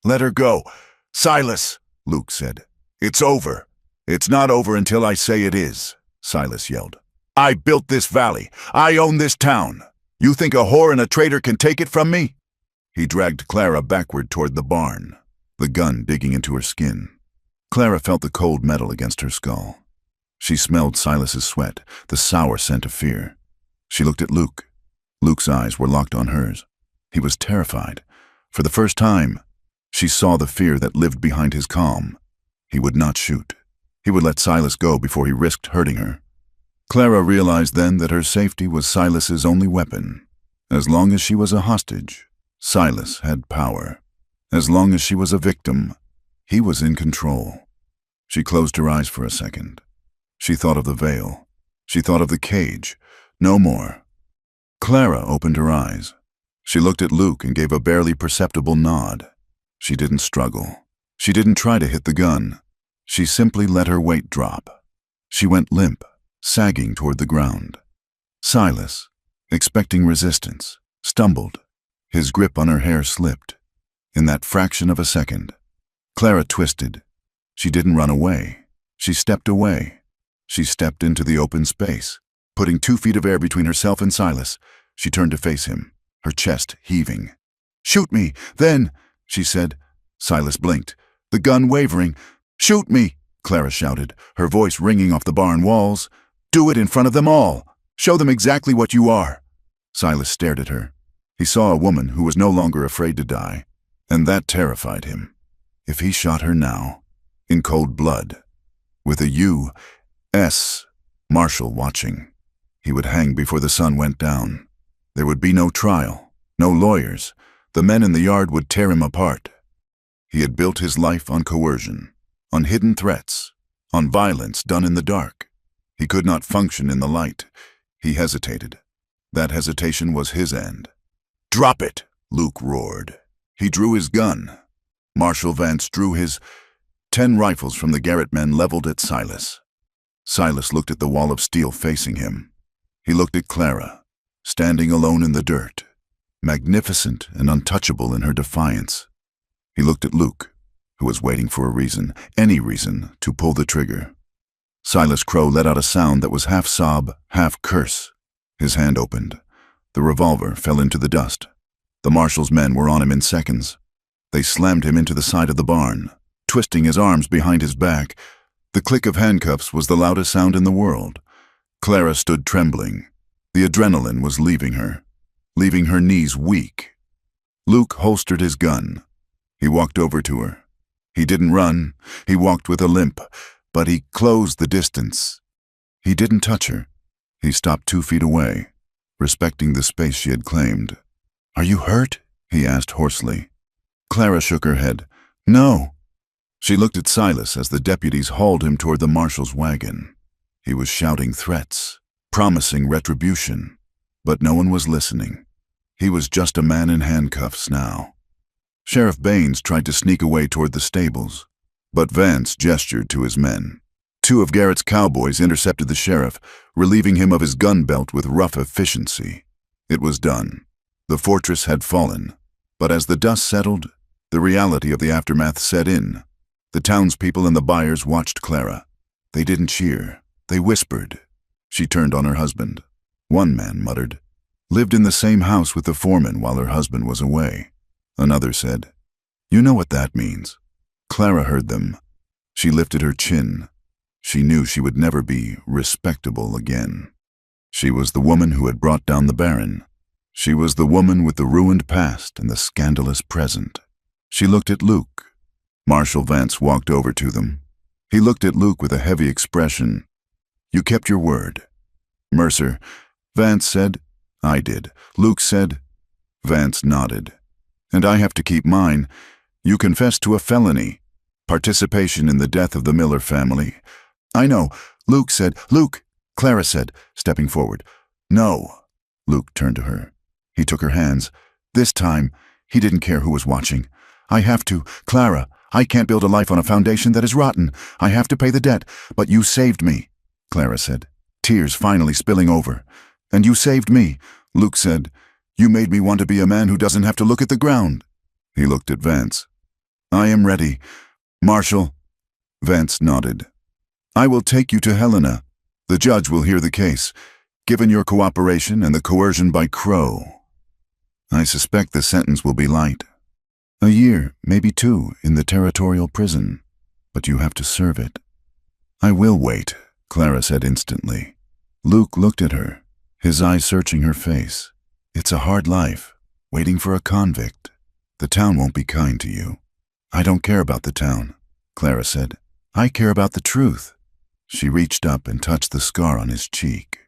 "Let her go, Silas," Luke said. "It's over. It's not over until I say it is," Silas yelled. "I built this valley. I own this town. You think a whore and a traitor can take it from me?" He dragged Clara backward toward the barn, the gun digging into her skin. Clara felt the cold metal against her skull. She smelled Silas's sweat, the sour scent of fear. She looked at Luke. Luke's eyes were locked on hers. He was terrified. For the first time, she saw the fear that lived behind his calm. He would not shoot. He would let Silas go before he risked hurting her. Clara realized then that her safety was Silas's only weapon. As long as she was a hostage, Silas had power. As long as she was a victim, he was in control. She closed her eyes for a second. She thought of the veil. She thought of the cage. No more. Clara opened her eyes. She looked at Luke and gave a barely perceptible nod. She didn't struggle. She didn't try to hit the gun. She simply let her weight drop. She went limp, sagging toward the ground. Silas, expecting resistance, stumbled. His grip on her hair slipped. In that fraction of a second, Clara twisted. She didn't run away. She stepped away. She stepped into the open space, putting 2 feet of air between herself and Silas. She turned to face him, her chest heaving. "Shoot me, then," she said. Silas blinked, the gun wavering. "Shoot me," Clara shouted, her voice ringing off the barn walls. "Do it in front of them all. Show them exactly what you are." Silas stared at her. He saw a woman who was no longer afraid to die, and that terrified him. If he shot her now, in cold blood, with a U.S. Marshal watching, he would hang before the sun went down. There would be no trial, no lawyers. The men in the yard would tear him apart. He had built his life on coercion, on hidden threats, on violence done in the dark. He could not function in the light. He hesitated. That hesitation was his end. "Drop it!" Luke roared. He drew his gun. Marshal Vance drew his 10 rifles from the Garrett men leveled at Silas. Silas looked at the wall of steel facing him. He looked at Clara, standing alone in the dirt, magnificent and untouchable in her defiance. He looked at Luke, who was waiting for a reason, any reason, to pull the trigger. Silas Crow let out a sound that was half sob, half curse. His hand opened. The revolver fell into the dust. The marshal's men were on him in seconds. They slammed him into the side of the barn, twisting his arms behind his back. The click of handcuffs was the loudest sound in the world. Clara stood trembling. The adrenaline was leaving her knees weak. Luke holstered his gun. He walked over to her. He didn't run. He walked with a limp, but he closed the distance. He didn't touch her. He stopped 2 feet away, respecting the space she had claimed. "Are you hurt?" he asked hoarsely. Clara shook her head. "No." She looked at Silas as the deputies hauled him toward the marshal's wagon. He was shouting threats, promising retribution, but no one was listening. He was just a man in handcuffs now. Sheriff Baines tried to sneak away toward the stables, but Vance gestured to his men. 2 of Garrett's cowboys intercepted the sheriff, relieving him of his gun belt with rough efficiency. It was done. The fortress had fallen, but as the dust settled, the reality of the aftermath set in. The townspeople and the buyers watched Clara. They didn't cheer. They whispered. She turned on her husband. One man muttered, lived in the same house with the foreman while her husband was away. Another said, "You know what that means." Clara heard them. She lifted her chin. She knew she would never be respectable again. She was the woman who had brought down the Baron. She was the woman with the ruined past and the scandalous present. She looked at Luke. Marshal Vance walked over to them. He looked at Luke with a heavy expression. "You kept your word." "Mercer," Vance said. "I did." Luke said. Vance nodded. "And I have to keep mine. You confessed to a felony. Participation in the death of the Miller family." "I know," Luke said. "Luke," Clara said, stepping forward. "No." Luke turned to her. He took her hands. This time, he didn't care who was watching. "I have to. Clara, I can't build a life on a foundation that is rotten. I have to pay the debt, but you saved me," Clara said, tears finally spilling over. "And you saved me," Luke said. "You made me want to be a man who doesn't have to look at the ground." He looked at Vance. "I am ready. Marshal." Vance nodded. "I will take you to Helena. The judge will hear the case, given your cooperation and the coercion by Crow. I suspect the sentence will be light. A year, maybe 2, in the territorial prison, but you have to serve it." "I will wait," Clara said instantly. Luke looked at her, his eyes searching her face. "It's a hard life, waiting for a convict. The town won't be kind to you." "I don't care about the town," Clara said. "I care about the truth." She reached up and touched the scar on his cheek.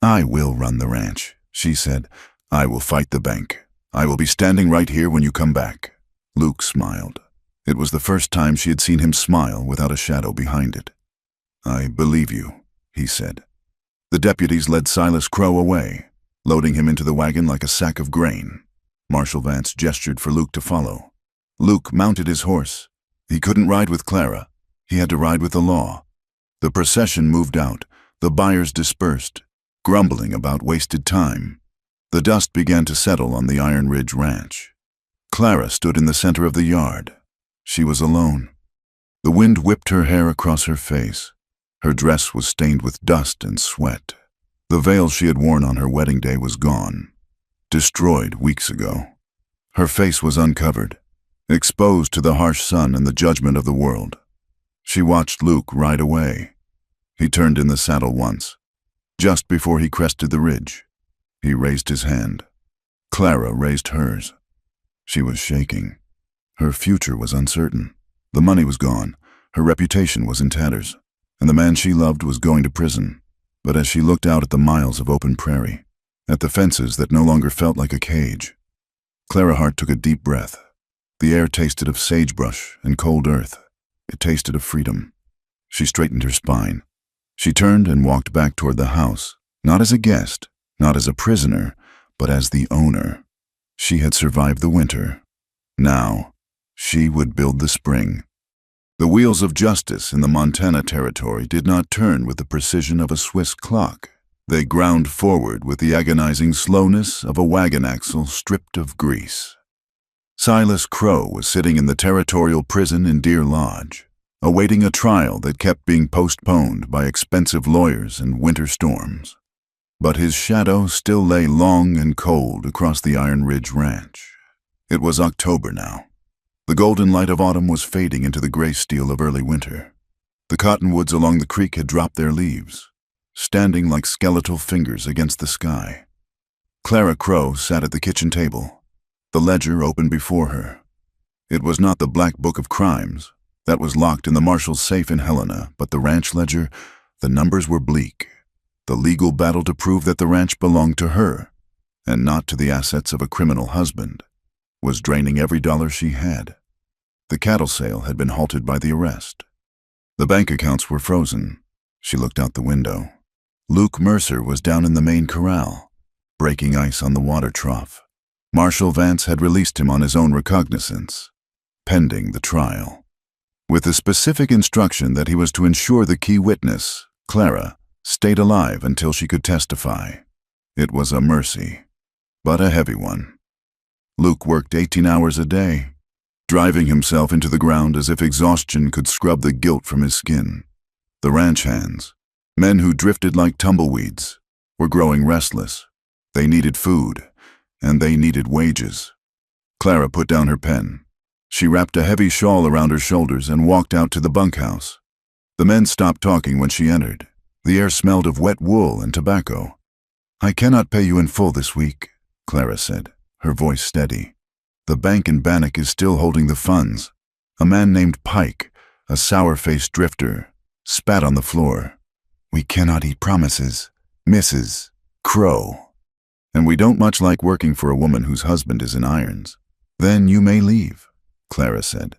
"I will run the ranch," she said. "I will fight the bank. I will be standing right here when you come back." Luke smiled. It was the first time she had seen him smile without a shadow behind it. "I believe you," he said. The deputies led Silas Crow away, loading him into the wagon like a sack of grain. Marshal Vance gestured for Luke to follow. Luke mounted his horse. He couldn't ride with Clara. He had to ride with the law. The procession moved out. The buyers dispersed, grumbling about wasted time. The dust began to settle on the Iron Ridge Ranch. Clara stood in the center of the yard. She was alone. The wind whipped her hair across her face. Her dress was stained with dust and sweat. The veil she had worn on her wedding day was gone, destroyed weeks ago. Her face was uncovered, exposed to the harsh sun and the judgment of the world. She watched Luke ride away. He turned in the saddle once, just before he crested the ridge. He raised his hand. Clara raised hers. She was shaking. Her future was uncertain. The money was gone. Her reputation was in tatters. And the man she loved was going to prison. But as she looked out at the miles of open prairie, at the fences that no longer felt like a cage, Clara Hart took a deep breath. The air tasted of sagebrush and cold earth. It tasted of freedom. She straightened her spine. She turned and walked back toward the house, not as a guest, not as a prisoner, but as the owner. She had survived the winter. Now, she would build the spring. The wheels of justice in the Montana Territory did not turn with the precision of a Swiss clock. They ground forward with the agonizing slowness of a wagon axle stripped of grease. Silas Crow was sitting in the territorial prison in Deer Lodge, awaiting a trial that kept being postponed by expensive lawyers and winter storms. But his shadow still lay long and cold across the Iron Ridge Ranch. It was October now. The golden light of autumn was fading into the gray steel of early winter. The cottonwoods along the creek had dropped their leaves, standing like skeletal fingers against the sky. Clara Crow sat at the kitchen table, the ledger open before her. It was not the black book of crimes. That was locked in the marshal's safe in Helena, but the ranch ledger, the numbers were bleak. The legal battle to prove that the ranch belonged to her, and not to the assets of a criminal husband, was draining every dollar she had. The cattle sale had been halted by the arrest. The bank accounts were frozen. She looked out the window. Luke Mercer was down in the main corral, breaking ice on the water trough. Marshal Vance had released him on his own recognizance, pending the trial, with the specific instruction that he was to ensure the key witness, Clara, stayed alive until she could testify. It was a mercy, but a heavy one. Luke worked 18 hours a day, driving himself into the ground as if exhaustion could scrub the guilt from his skin. The ranch hands, men who drifted like tumbleweeds, were growing restless. They needed food, and they needed wages. Clara put down her pen. She wrapped a heavy shawl around her shoulders and walked out to the bunkhouse. The men stopped talking when she entered. The air smelled of wet wool and tobacco. "I cannot pay you in full this week," Clara said, her voice steady. "The bank in Bannock is still holding the funds." A man named Pike, a sour-faced drifter, spat on the floor. "We cannot eat promises, Mrs. Crow. And we don't much like working for a woman whose husband is in irons." "Then you may leave," Clara said.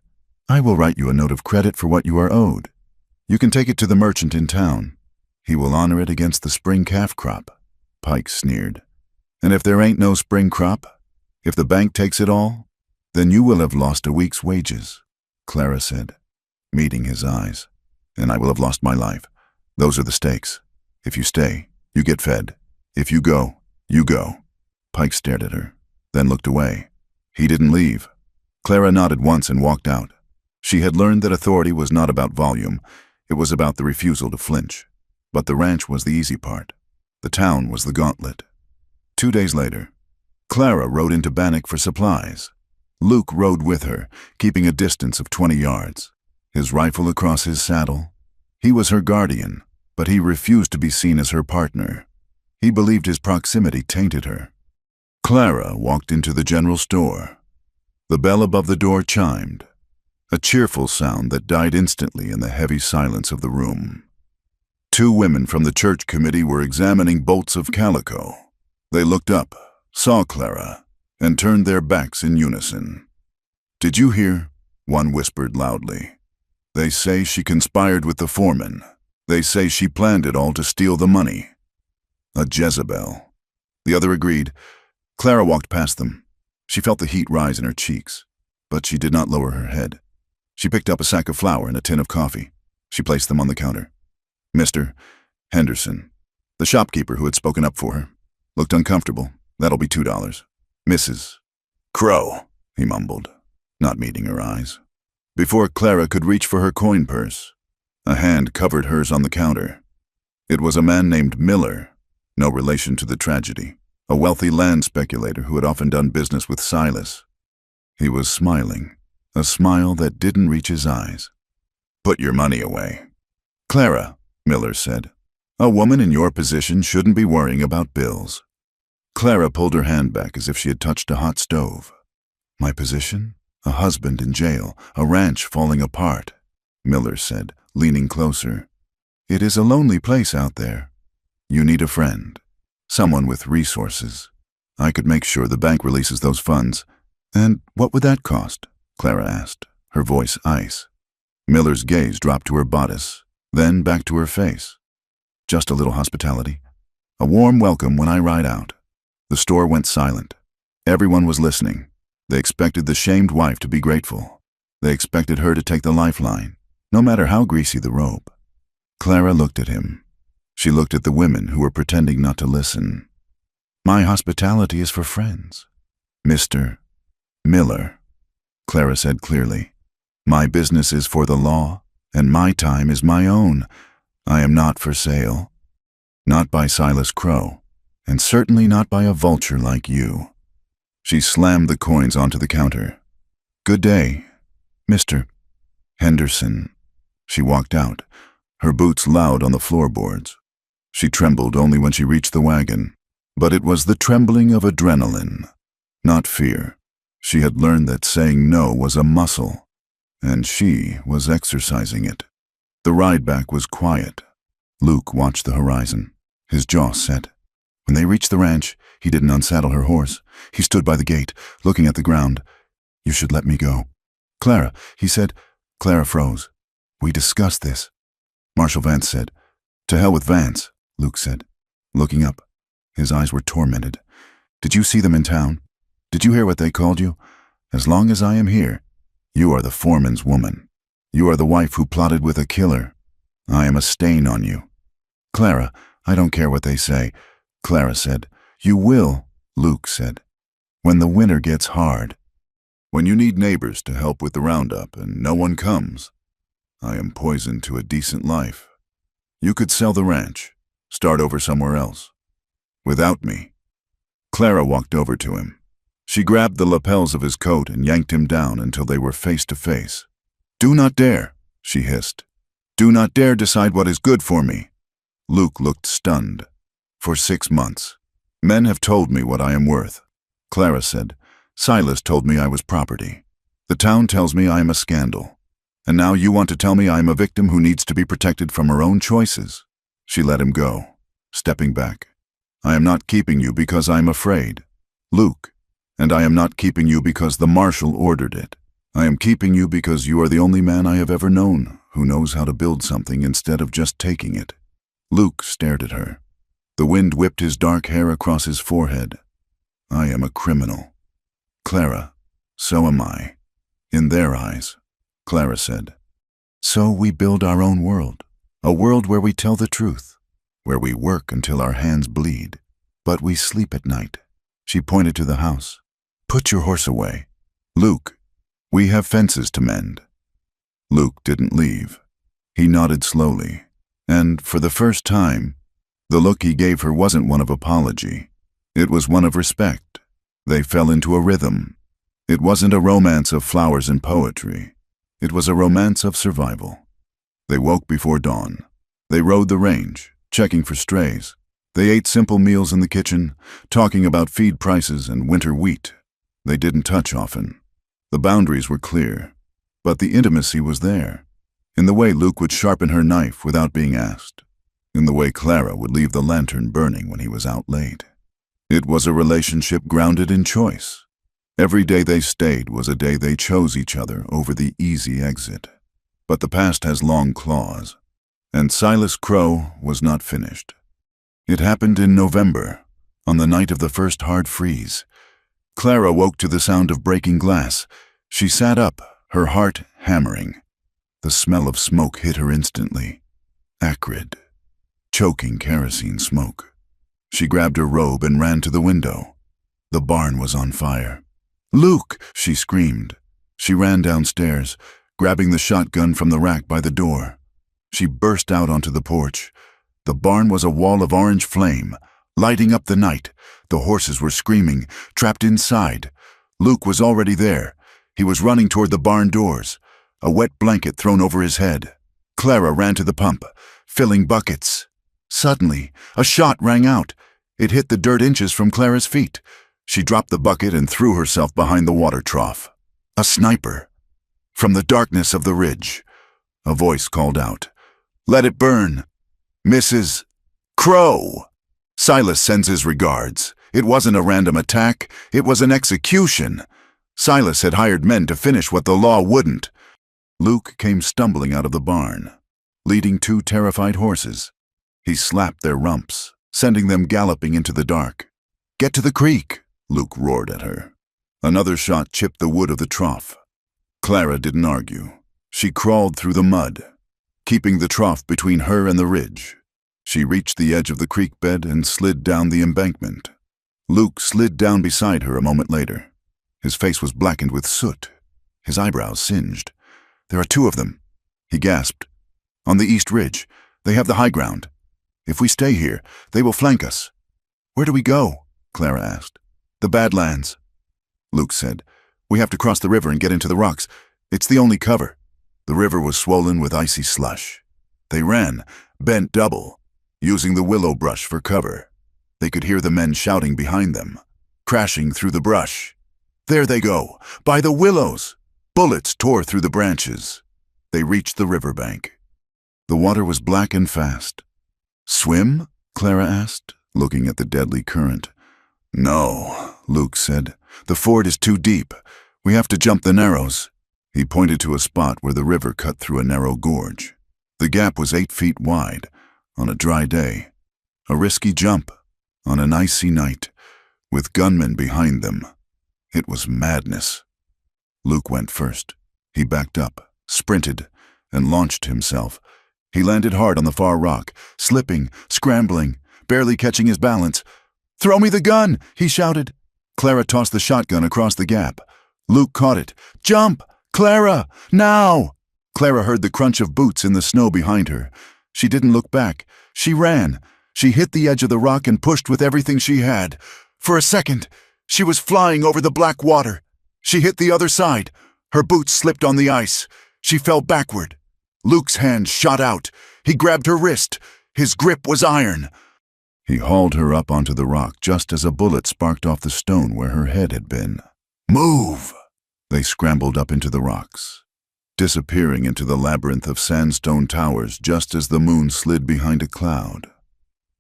"I will write you a note of credit for what you are owed. You can take it to the merchant in town. He will honor it against the spring calf crop." Pike sneered. "And if there ain't no spring crop, if the bank takes it all, then you will have lost a week's wages," Clara said, meeting his eyes. "And I will have lost my life. Those are the stakes. If you stay, you get fed. If you go, you go." Pike stared at her, then looked away. He didn't leave. Clara nodded once and walked out. She had learned that authority was not about volume. It was about the refusal to flinch. But the ranch was the easy part. The town was the gauntlet. 2 days later, Clara rode into Bannock for supplies. Luke rode with her, keeping a distance of 20 yards, his rifle across his saddle. He was her guardian, but he refused to be seen as her partner. He believed his proximity tainted her. Clara walked into the general store. The bell above the door chimed, a cheerful sound that died instantly in the heavy silence of the room. 2 women from the church committee were examining bolts of calico. They looked up, saw Clara, and turned their backs in unison. "Did you hear?" one whispered loudly. "They say she conspired with the foreman. They say she planned it all to steal the money. A Jezebel." The other agreed. Clara walked past them. She felt the heat rise in her cheeks, but she did not lower her head. She picked up a sack of flour and a tin of coffee. She placed them on the counter. Mr. Henderson, the shopkeeper who had spoken up for her, looked uncomfortable. "That'll be $2. Mrs. Crow," he mumbled, not meeting her eyes. Before Clara could reach for her coin purse, a hand covered hers on the counter. It was a man named Miller, no relation to the tragedy, a wealthy land speculator who had often done business with Silas. He was smiling, a smile that didn't reach his eyes. "Put your money away." "Clara," Miller said, "a woman in your position shouldn't be worrying about bills." Clara pulled her hand back as if she had touched a hot stove. "My position? A husband in jail, a ranch falling apart," Miller said, leaning closer. "It is a lonely place out there. You need a friend, someone with resources. I could make sure the bank releases those funds." "And what would that cost?" Clara asked, her voice ice. Miller's gaze dropped to her bodice, then back to her face. "Just a little hospitality. A warm welcome when I ride out." The store went silent. Everyone was listening. They expected the shamed wife to be grateful. They expected her to take the lifeline, no matter how greasy the rope. Clara looked at him. She looked at the women who were pretending not to listen. "My hospitality is for friends, Mr. Miller," Clara said clearly. "My business is for the law, and my time is my own. I am not for sale. Not by Silas Crow, and certainly not by a vulture like you." She slammed the coins onto the counter. "Good day, Mr. Henderson." She walked out, her boots loud on the floorboards. She trembled only when she reached the wagon, but it was the trembling of adrenaline, not fear. She had learned that saying no was a muscle, and she was exercising it. The ride back was quiet. Luke watched the horizon, his jaw set. When they reached the ranch, he didn't unsaddle her horse. He stood by the gate, looking at the ground. "You should let me go." "Clara," he said. Clara froze. "We discussed this." Marshal Vance said. "To hell with Vance," Luke said, looking up. His eyes were tormented. "Did you see them in town? Did you hear what they called you? As long as I am here, you are the foreman's woman. You are the wife who plotted with a killer. I am a stain on you." "Clara, I don't care what they say," Clara said. "You will," Luke said, "when the winter gets hard. When you need neighbors to help with the roundup and no one comes. I am poison to a decent life. You could sell the ranch, start over somewhere else. Without me, Clara walked over to him. She grabbed the lapels of his coat and yanked him down until they were face to face. "Do not dare," she hissed. "Do not dare decide what is good for me." Luke looked stunned. "For 6 months. Men have told me what I am worth," Clara said. "Silas told me I was property. The town tells me I am a scandal. And now you want to tell me I am a victim who needs to be protected from her own choices." She let him go, stepping back. "I am not keeping you because I am afraid, Luke, and I am not keeping you because the marshal ordered it. I am keeping you because you are the only man I have ever known who knows how to build something instead of just taking it." Luke stared at her. The wind whipped his dark hair across his forehead. "I am a criminal. Clara, so am I. In their eyes," Clara said. "So we build our own world, a world where we tell the truth, where we work until our hands bleed, but we sleep at night." She pointed to the house. "Put your horse away. Luke, we have fences to mend." Luke didn't leave. He nodded slowly, and for the first time, the look he gave her wasn't one of apology. It was one of respect. They fell into a rhythm. It wasn't a romance of flowers and poetry. It was a romance of survival. They woke before dawn. They rode the range, checking for strays. They ate simple meals in the kitchen, talking about feed prices and winter wheat. They didn't touch often. The boundaries were clear, but the intimacy was there. In the way Luke would sharpen her knife without being asked. In the way Clara would leave the lantern burning when he was out late. It was a relationship grounded in choice. Every day they stayed was a day they chose each other over the easy exit. But the past has long claws, and Silas Crow was not finished. It happened in November, on the night of the first hard freeze. Clara woke to the sound of breaking glass. She sat up, her heart hammering. The smell of smoke hit her instantly. Acrid, choking kerosene smoke. She grabbed her robe and ran to the window. The barn was on fire. "Luke!" she screamed. She ran downstairs, grabbing the shotgun from the rack by the door. She burst out onto the porch. The barn was a wall of orange flame, lighting up the night. The horses were screaming, trapped inside. Luke was already there. He was running toward the barn doors, a wet blanket thrown over his head. Clara ran to the pump, filling buckets. Suddenly, a shot rang out. It hit the dirt inches from Clara's feet. She dropped the bucket and threw herself behind the water trough. A sniper. From the darkness of the ridge, a voice called out, "Let it burn. Mrs. Crow." Silas sends his regards. It wasn't a random attack. It was an execution. Silas had hired men to finish what the law wouldn't. Luke came stumbling out of the barn, leading 2 terrified horses. He slapped their rumps, sending them galloping into the dark. "Get to the creek," Luke roared at her. Another shot chipped the wood of the trough. Clara didn't argue. She crawled through the mud, keeping the trough between her and the ridge. She reached the edge of the creek bed and slid down the embankment. Luke slid down beside her a moment later. His face was blackened with soot, his eyebrows singed. "There are 2 of them," he gasped. "On the east ridge. They have the high ground. If we stay here, they will flank us." "Where do we go?" Clara asked. "The Badlands," Luke said. "We have to cross the river and get into the rocks. It's the only cover." The river was swollen with icy slush. They ran, bent double, using the willow brush for cover. They could hear the men shouting behind them, crashing through the brush. "There they go, by the willows!" Bullets tore through the branches. They reached the riverbank. The water was black and fast. "Swim?" Clara asked, looking at the deadly current. "No," Luke said. "The ford is too deep. We have to jump the narrows." He pointed to a spot where the river cut through a narrow gorge. The gap was 8 feet wide, on a dry day. A risky jump, on an icy night, with gunmen behind them. It was madness. Luke went first. He backed up, sprinted, and launched himself. He landed hard on the far rock, slipping, scrambling, barely catching his balance. "Throw me the gun!" he shouted. Clara tossed the shotgun across the gap. Luke caught it. "Jump! Clara! Now!" Clara heard the crunch of boots in the snow behind her. She didn't look back. She ran. She hit the edge of the rock and pushed with everything she had. For a second, she was flying over the black water. She hit the other side. Her boots slipped on the ice. She fell backward. Luke's hand shot out. He grabbed her wrist. His grip was iron. He hauled her up onto the rock just as a bullet sparked off the stone where her head had been. "Move!" They scrambled up into the rocks, disappearing into the labyrinth of sandstone towers just as the moon slid behind a cloud.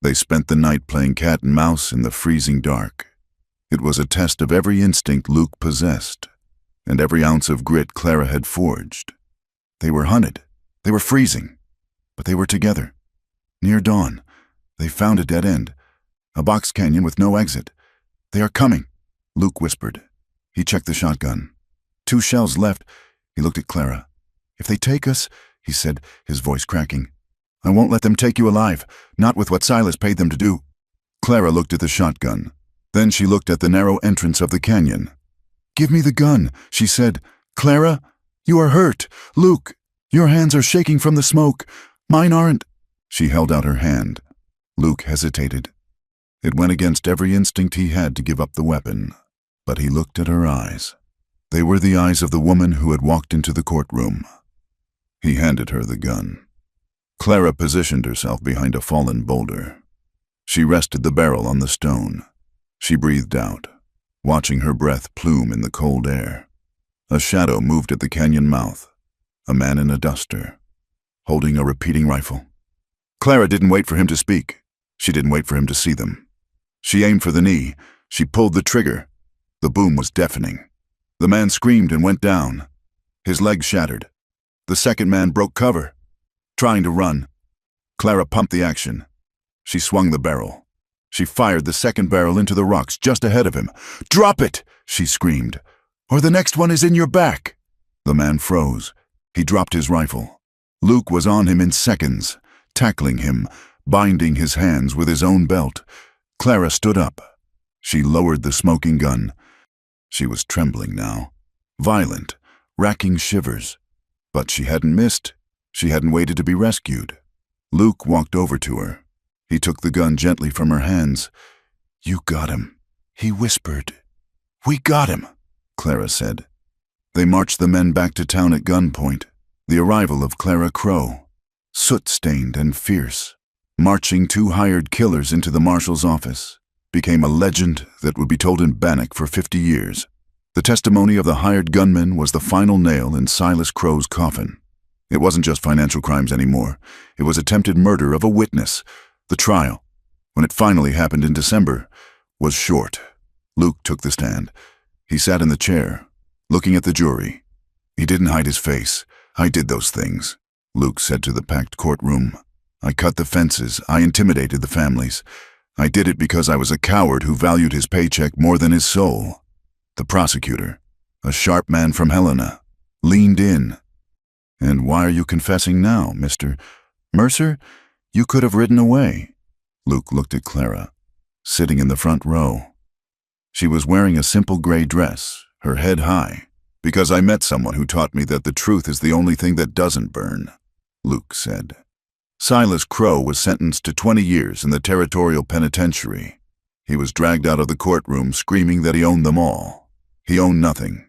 They spent the night playing cat and mouse in the freezing dark. It was a test of every instinct Luke possessed, and every ounce of grit Clara had forged. They were hunted. They were freezing. But they were together. Near dawn, they found a dead end, a box canyon with no exit. "They are coming," Luke whispered. He checked the shotgun. 2 shells left. He looked at Clara. "If they take us," he said, his voice cracking, "I won't let them take you alive, not with what Silas paid them to do." Clara looked at the shotgun. Then she looked at the narrow entrance of the canyon. "Give me the gun," she said. "Clara, you are hurt. Luke, your hands are shaking from the smoke. Mine aren't." She held out her hand. Luke hesitated. It went against every instinct he had to give up the weapon, but he looked at her eyes. They were the eyes of the woman who had walked into the courtroom. He handed her the gun. Clara positioned herself behind a fallen boulder. She rested the barrel on the stone. She breathed out, watching her breath plume in the cold air. A shadow moved at the canyon mouth, a man in a duster, holding a repeating rifle. Clara didn't wait for him to speak. She didn't wait for him to see them. She aimed for the knee. She pulled the trigger. The boom was deafening. The man screamed and went down. His legs shattered. The second man broke cover, trying to run. Clara pumped the action. She swung the barrel. She fired the second barrel into the rocks just ahead of him. "Drop it!" she screamed, "or the next one is in your back." The man froze. He dropped his rifle. Luke was on him in seconds, tackling him, binding his hands with his own belt. Clara stood up. She lowered the smoking gun. She was trembling now, violent, racking shivers. But she hadn't missed. She hadn't waited to be rescued. Luke walked over to her. He took the gun gently from her hands. "You got him," he whispered. "We got him," Clara said. They marched the men back to town at gunpoint. The arrival of Clara Crow, soot-stained and fierce, marching 2 hired killers into the marshal's office, became a legend that would be told in Bannock for 50 years. The testimony of the hired gunmen was the final nail in Silas Crow's coffin. It wasn't just financial crimes anymore. It was attempted murder of a witness. The trial, when it finally happened in December, was short. Luke took the stand. He sat in the chair, looking at the jury. He didn't hide his face. "I did those things," Luke said to the packed courtroom. "I cut the fences. I intimidated the families. I did it because I was a coward who valued his paycheck more than his soul." The prosecutor, a sharp man from Helena, leaned in. "And why are you confessing now, Mr. Mercer? You could have ridden away." Luke looked at Clara, sitting in the front row. She was wearing a simple gray dress, her head high. "Because I met someone who taught me that the truth is the only thing that doesn't burn," Luke said. Silas Crow was sentenced to 20 years in the Territorial Penitentiary. He was dragged out of the courtroom screaming that he owned them all. He owned nothing.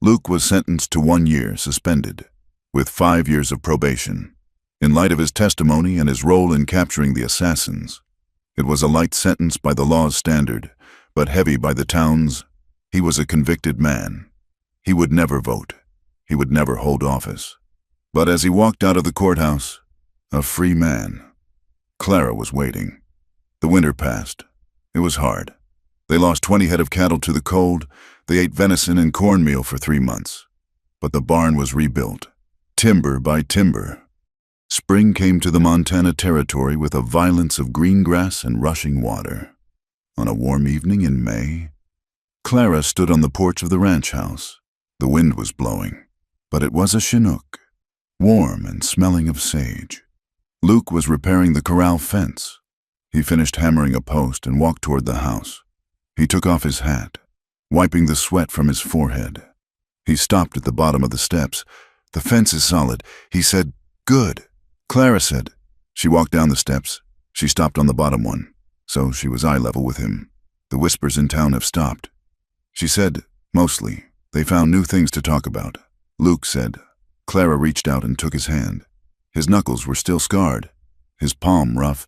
Luke was sentenced to 1 year suspended, with 5 years of probation. In light of his testimony and his role in capturing the assassins, it was a light sentence by the law's standard, but heavy by the town's. He was a convicted man. He would never vote. He would never hold office. But as he walked out of the courthouse, a free man, Clara was waiting. The winter passed. It was hard. They lost 20 head of cattle to the cold. They ate venison and cornmeal for 3 months. But the barn was rebuilt, timber by timber. Spring came to the Montana Territory with a violence of green grass and rushing water. On a warm evening in May, Clara stood on the porch of the ranch house. The wind was blowing, but it was a Chinook, warm and smelling of sage. Luke was repairing the corral fence. He finished hammering a post and walked toward the house. He took off his hat, wiping the sweat from his forehead. He stopped at the bottom of the steps. "The fence is solid," he said. "Good," Clara said. She walked down the steps. She stopped on the bottom one, so she was eye level with him. The whispers in town have stopped. She said, mostly, they found new things to talk about. Luke said. Clara reached out and took his hand. His knuckles were still scarred, his palm rough.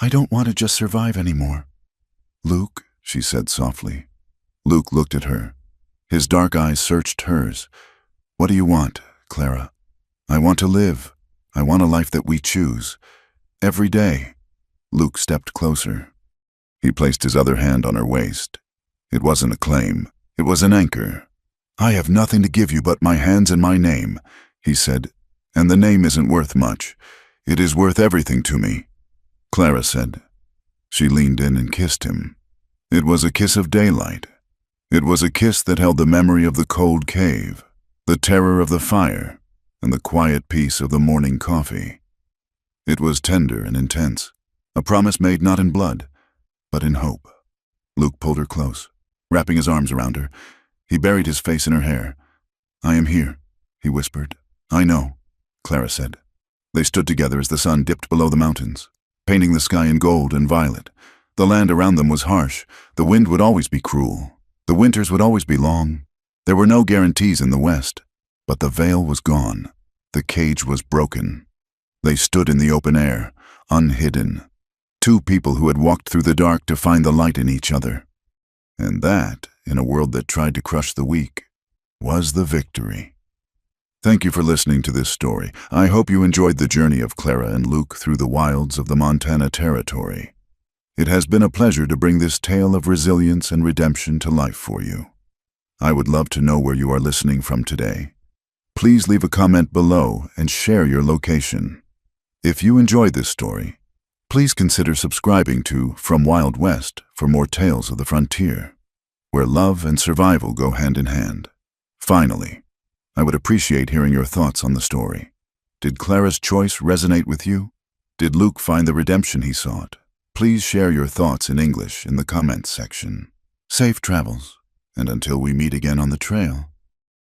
I don't want to just survive anymore. Luke, she said softly. Luke looked at her. His dark eyes searched hers. What do you want, Clara? I want to live. I want a life that we choose. Every day. Luke stepped closer. He placed his other hand on her waist. It wasn't a claim. It was an anchor. I have nothing to give you but my hands and my name, he said, and the name isn't worth much. It is worth everything to me, Clara said. She leaned in and kissed him. It was a kiss of daylight. It was a kiss that held the memory of the cold cave, the terror of the fire, and the quiet peace of the morning coffee. It was tender and intense, a promise made not in blood, but in hope. Luke pulled her close, wrapping his arms around her. He buried his face in her hair. I am here, he whispered. I know, Clara said. They stood together as the sun dipped below the mountains, painting the sky in gold and violet. The land around them was harsh. The wind would always be cruel. The winters would always be long. There were no guarantees in the west, but the veil was gone. The cage was broken. They stood in the open air, unhidden. Two people who had walked through the dark to find the light in each other. And that, in a world that tried to crush the weak, was the victory. Thank you for listening to this story. I hope you enjoyed the journey of Clara and Luke through the wilds of the Montana Territory. It has been a pleasure to bring this tale of resilience and redemption to life for you. I would love to know where you are listening from today. Please leave a comment below and share your location. If you enjoyed this story, please consider subscribing to From Wild West for more tales of the frontier, where love and survival go hand in hand. Finally, I would appreciate hearing your thoughts on the story. Did Clara's choice resonate with you? Did Luke find the redemption he sought? Please share your thoughts in English in the comments section. Safe travels, and until we meet again on the trail.